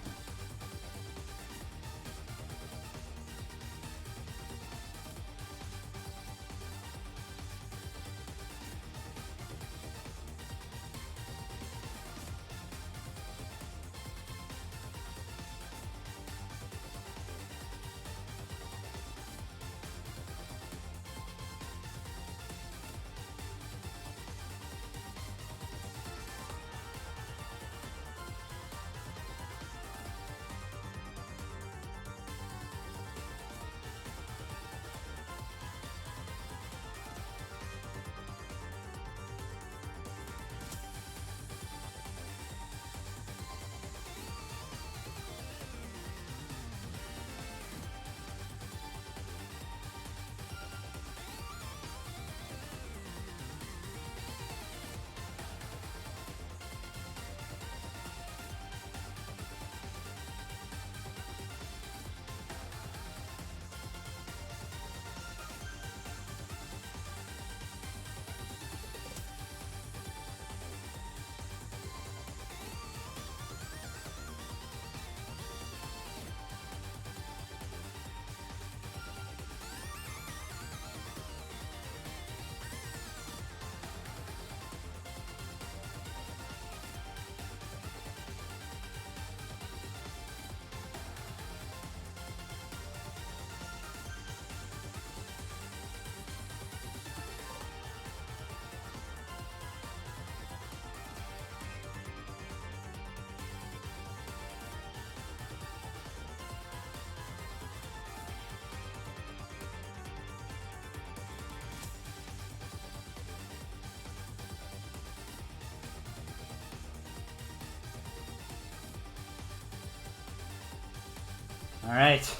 All right.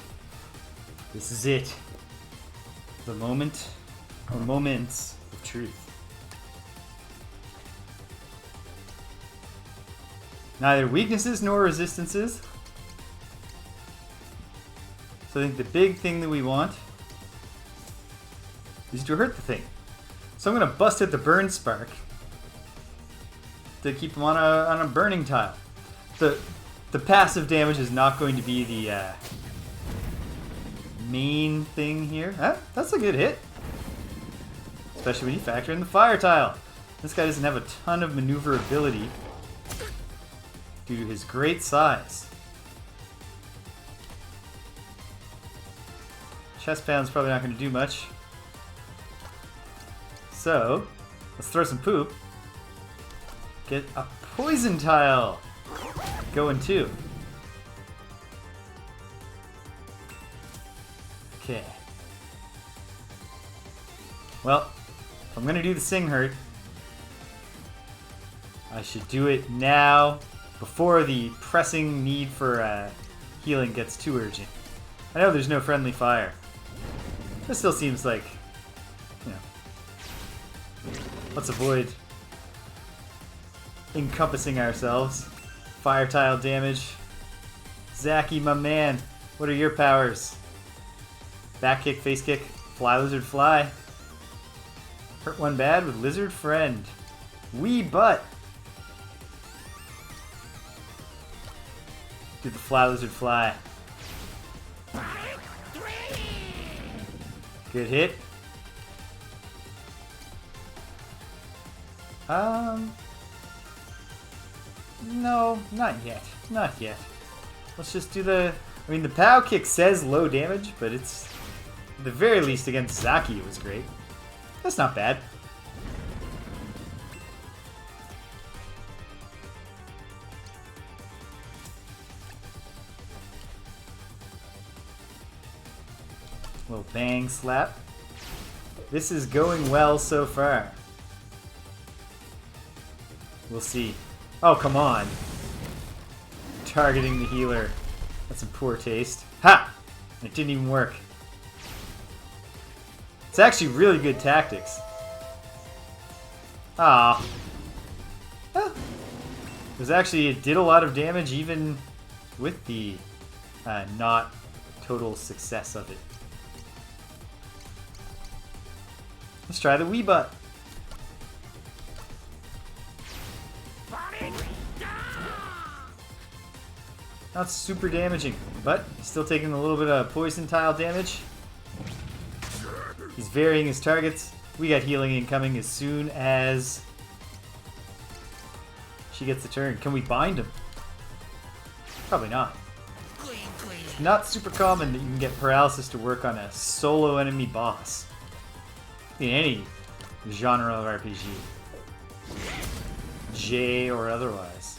This is it. The moment, or moments of truth. Neither weaknesses nor resistances. So I think the big thing that we want is to hurt the thing. So I'm going to bust out the burn spark to keep him on a burning tile. The passive damage is not going to be the main thing here. That's a good hit. Especially when you factor in the fire tile. This guy doesn't have a ton of maneuverability due to his great size. Chest pound's probably not going to do much. So, let's throw some poop. Get a poison tile going too. Okay. Well, if I'm going to do the sing hurt, I should do it now before the pressing need for healing gets too urgent. I know there's no friendly fire. This still seems like, you know, let's avoid encompassing ourselves. Fire tile damage. Zacky, my man, what are your powers? Back kick, face kick, fly lizard fly. Hurt one bad with lizard friend. Wee butt. Do the fly lizard fly. Good hit. No, not yet. Not yet. Let's just do the... I mean, the POW kick says low damage, but it's... At the very least, against Zaki, it was great. That's not bad. Little bang slap. This is going well so far. We'll see. Oh, come on. Targeting the healer. That's in poor taste. Ha! It didn't even work. It's actually really good tactics. Ah. Well, it did a lot of damage even with the not total success of it. Let's try the wee butt. Not super damaging, but still taking a little bit of poison tile damage. He's varying his targets. We got healing incoming as soon as she gets the turn. Can we bind him? Probably not. It's not super common that you can get paralysis to work on a solo enemy boss in any genre of RPG. J or otherwise.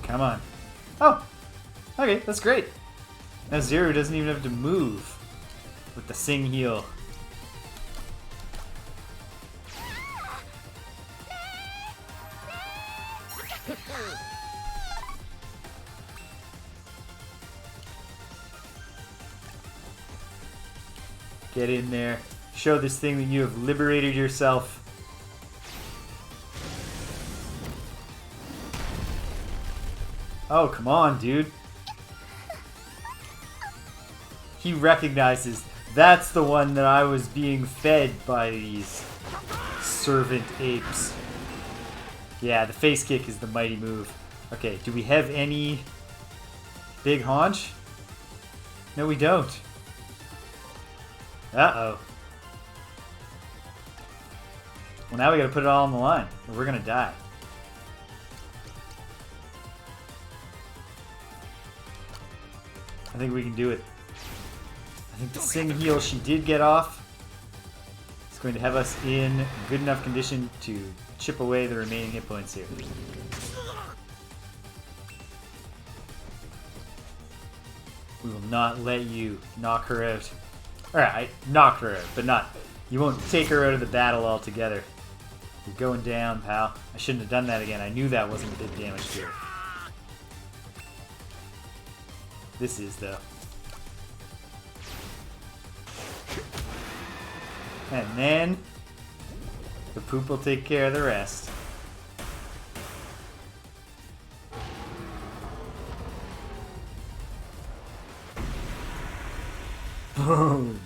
Come on. Oh! Okay, that's great. Now Zero doesn't even have to move with the Sing heal. Get in there. Show this thing that you have liberated yourself. Oh, come on, dude. He recognizes that's the one that I was being fed by these servant apes. Yeah, the face kick is the mighty move. Okay, do we have any big haunch? No, we don't. Uh-oh. Well, now we gotta put it all on the line, or we're gonna die. I think we can do it. I think the Sing heal she did get off is going to have us in good enough condition to chip away the remaining hit points here. We will not let you knock her out. Alright, knock her out, but not... You won't take her out of the battle altogether. You're going down, pal. I shouldn't have done that again. I knew that wasn't big damage to her. This is, though. And then the poop will take care of the rest. Boom!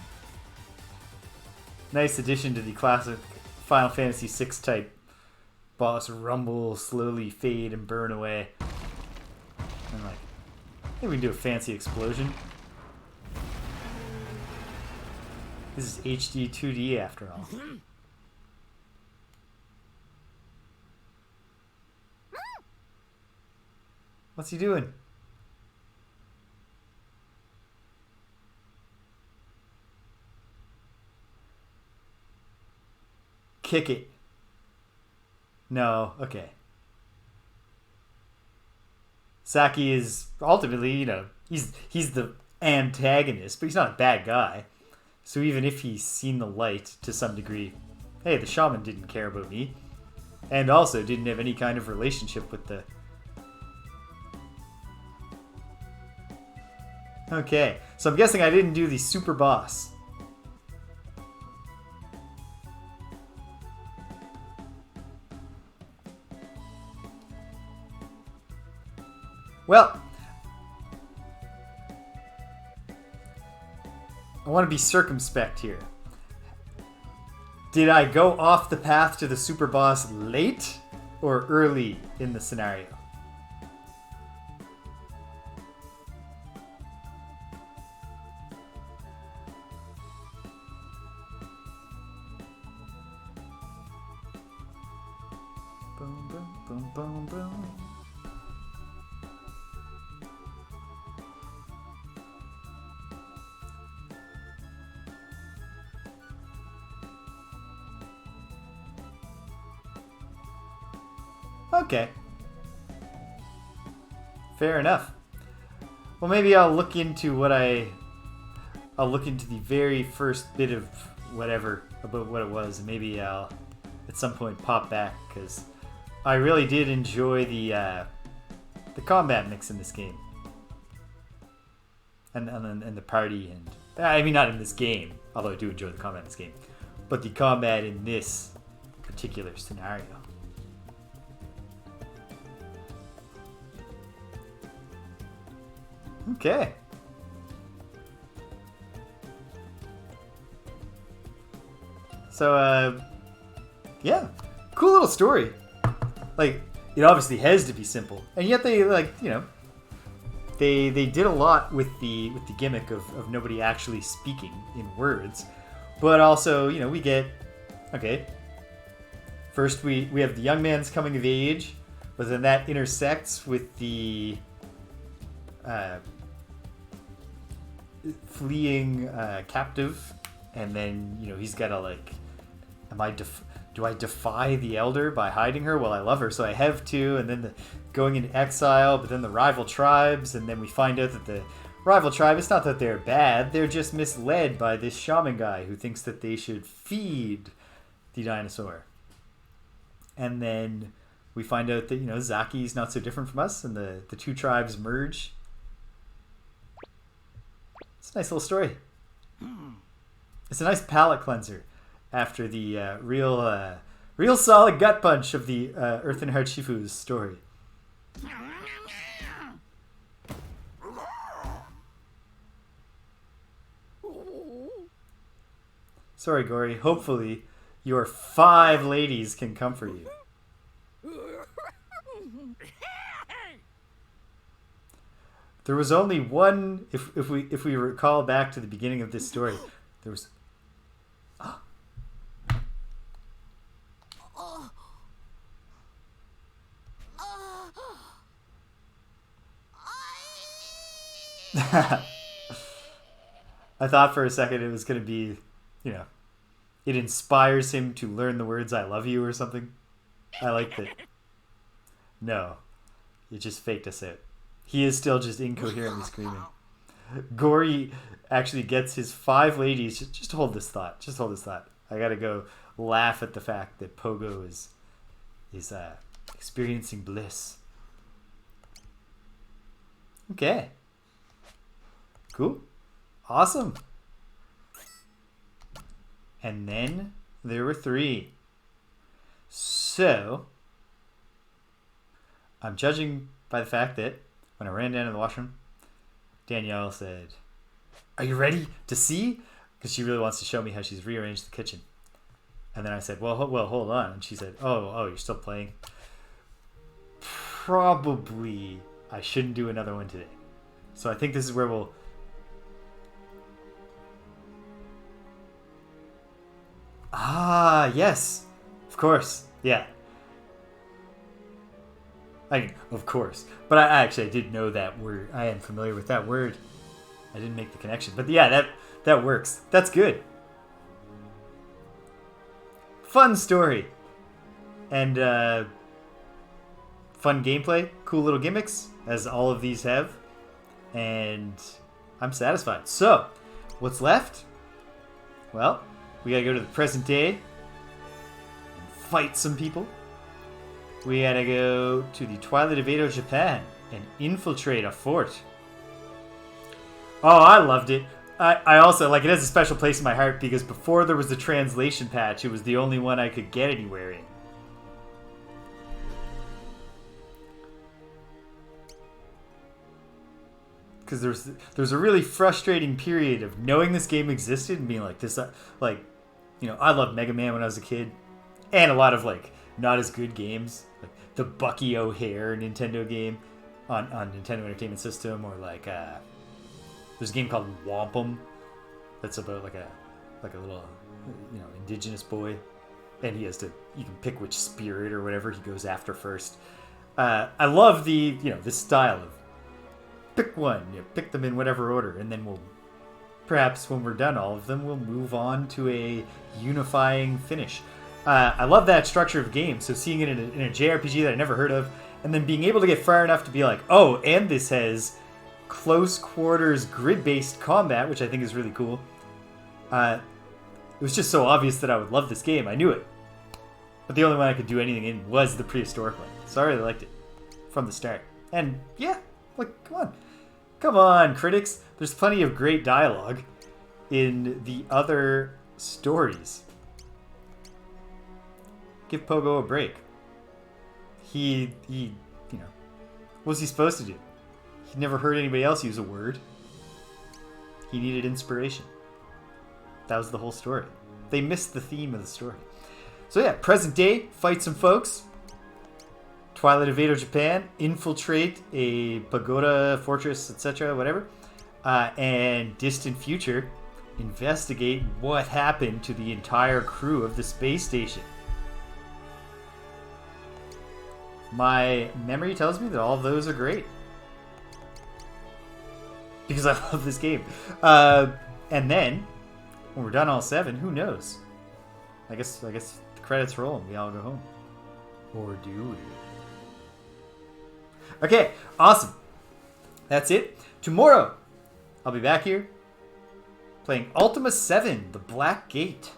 Nice addition to the classic Final Fantasy VI type boss rumble, slowly fade and burn away. And like, I think we can do a fancy explosion. This is HD 2D after all. What's he doing? Kick it. No, okay. Saki is ultimately, you know, he's the antagonist, but he's not a bad guy. So even if he's seen the light to some degree, hey, the shaman didn't care about me. And also didn't have any kind of relationship with the... Okay, so I'm guessing I didn't do the super boss. Well, I want to be circumspect here. Did I go off the path to the super boss late or early in the scenario? Boom, boom, boom, boom, boom. Okay. Fair enough. Well, maybe I'll look into I'll look into the very first bit of whatever about what it was, and maybe I'll at some point pop back, because I really did enjoy the combat mix in this game, and the party, and I mean not in this game, although I do enjoy the combat in this game, but the combat in this particular scenario. Okay. So, yeah. Cool little story. Like, it obviously has to be simple. And yet they, like, you know, they did a lot with the gimmick of nobody actually speaking in words. But also, you know, we get, okay, first we have the young man's coming of age, but then that intersects with the fleeing captive, and then, you know, he's gotta like, do I defy the elder by hiding her? Well, I love her, so I have to. And then the going into exile, but then the rival tribes, and then we find out that the rival tribe, it's not that they're bad, they're just misled by this shaman guy who thinks that they should feed the dinosaur. And then we find out that, you know, Zaki's not so different from us, and the two tribes merge. It's a nice little story. It's a nice palate cleanser after the real solid gut punch of the Earth and Heart Shifu's story. Sorry, Gory. Hopefully, your 5 ladies can comfort you. There was only one. If we recall back to the beginning of this story, there was. I thought for a second it was going to be, you know, it inspires him to learn the words "I love you" or something. I liked it. No, it just faked us out. He is still just incoherently screaming. Gory actually gets his 5 ladies. Just hold this thought. Just hold this thought. I gotta go laugh at the fact that Pogo is experiencing bliss. Okay. Cool. Awesome. And then there were 3. So, I'm judging by the fact that when I ran down to the washroom, Danielle said, "Are you ready to see?" Because she really wants to show me how she's rearranged the kitchen. And then I said, well, hold on. And she said, oh, you're still playing? Probably I shouldn't do another one today. So I think this is where we'll... Ah, yes. Of course. Yeah. Of course. But I did know that word. I am familiar with that word. I didn't make the connection. But yeah, that works. That's good. Fun story. And fun gameplay. Cool little gimmicks, as all of these have. And I'm satisfied. So, what's left? Well, we gotta go to the present day and fight some people. We gotta go to the Twilight of Edo, Japan, and infiltrate a fort. Oh, I loved it. I also, it has a special place in my heart because before there was the translation patch, it was the only one I could get anywhere in. Because there's a really frustrating period of knowing this game existed and being like, this, I loved Mega Man when I was a kid. And a lot of, not as good games. Like the Bucky O'Hare Nintendo game on Nintendo Entertainment System, or there's a game called Wampum that's about a little indigenous boy, and you can pick which spirit or whatever he goes after first. I love this style of pick one, pick them in whatever order, and then perhaps when we're done all of them, we'll move on to a unifying finish. I love that structure of game, so seeing it in a JRPG that I never heard of, and then being able to get far enough to be like, oh, and this has close quarters grid-based combat, which I think is really cool. It was just so obvious that I would love this game. I knew it. But the only one I could do anything in was the prehistoric one. So I really liked it from the start. And yeah, come on, critics. There's plenty of great dialogue in the other stories. Give Pogo a break. He what was he supposed to do? He never heard anybody else use a word. He needed inspiration. That was the whole story. They missed the theme of the story. So yeah, present day, fight some folks. Twilight of Edo, Japan, infiltrate a pagoda, fortress, etc., whatever. And distant future, investigate what happened to the entire crew of the space station. My memory tells me that all of those are great. Because I love this game. And then, when we're done all 7, who knows? I guess the credits roll and we all go home. Or do we? Okay, awesome. That's it. Tomorrow, I'll be back here playing Ultima 7, The Black Gate.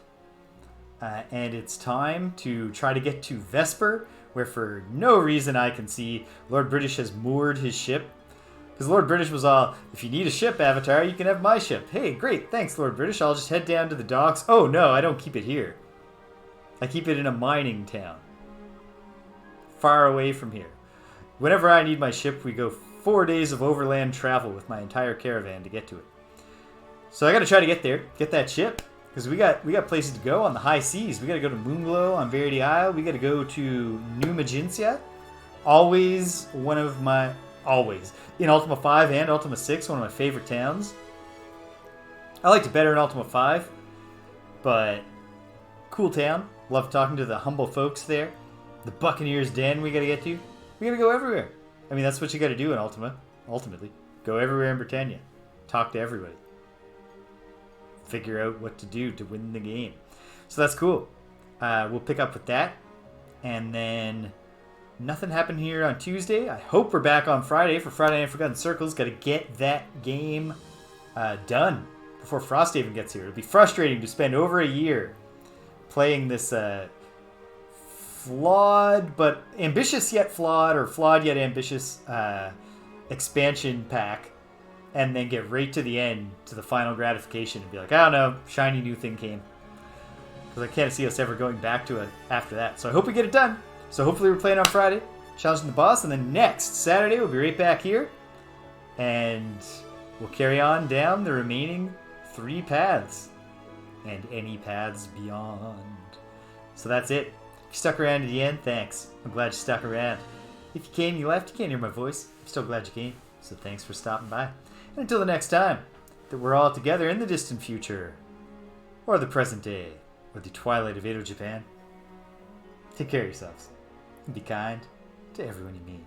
And it's time to try to get to Vesper, where for no reason I can see, Lord British has moored his ship. Because Lord British was all, if you need a ship, Avatar, you can have my ship. Hey, great, thanks, Lord British. I'll just head down to the docks. Oh, no, I don't keep it here. I keep it in a mining town. Far away from here. Whenever I need my ship, we go 4 days of overland travel with my entire caravan to get to it. So I got to try to get there, get that ship. Because we got places to go on the high seas. We got to go to Moonglow on Verity Isle. We got to go to New Maginsia. Always in Ultima 5 and Ultima 6, one of my favorite towns. I liked it better in Ultima 5, but cool town. Love talking to the humble folks there. The Buccaneer's Den we got to get to. We got to go everywhere. I mean, that's what you got to do in Ultima, ultimately. Go everywhere in Britannia. Talk to everybody. Figure out what to do to win the game. So that's cool. We'll pick up with that. And then nothing happened here on Tuesday. I hope we're back on Friday for Friday Night Forgotten Circles. Got to get that game done before Frosthaven gets here. It'll be frustrating to spend over a year playing this flawed but ambitious yet flawed, or flawed yet ambitious expansion pack and then get right to the end, to the final gratification, and be like, I don't know, shiny new thing came. Because I can't see us ever going back to it after that. So I hope we get it done. So hopefully we're playing on Friday, challenging the boss, and then next Saturday we'll be right back here, and we'll carry on down the remaining 3 paths, and any paths beyond. So that's it. If you stuck around to the end, thanks. I'm glad you stuck around. If you came, you left, you can't hear my voice. I'm still glad you came. So thanks for stopping by. And until the next time that we're all together in the distant future, or the present day, or the twilight of Edo Japan, take care of yourselves and be kind to everyone you meet.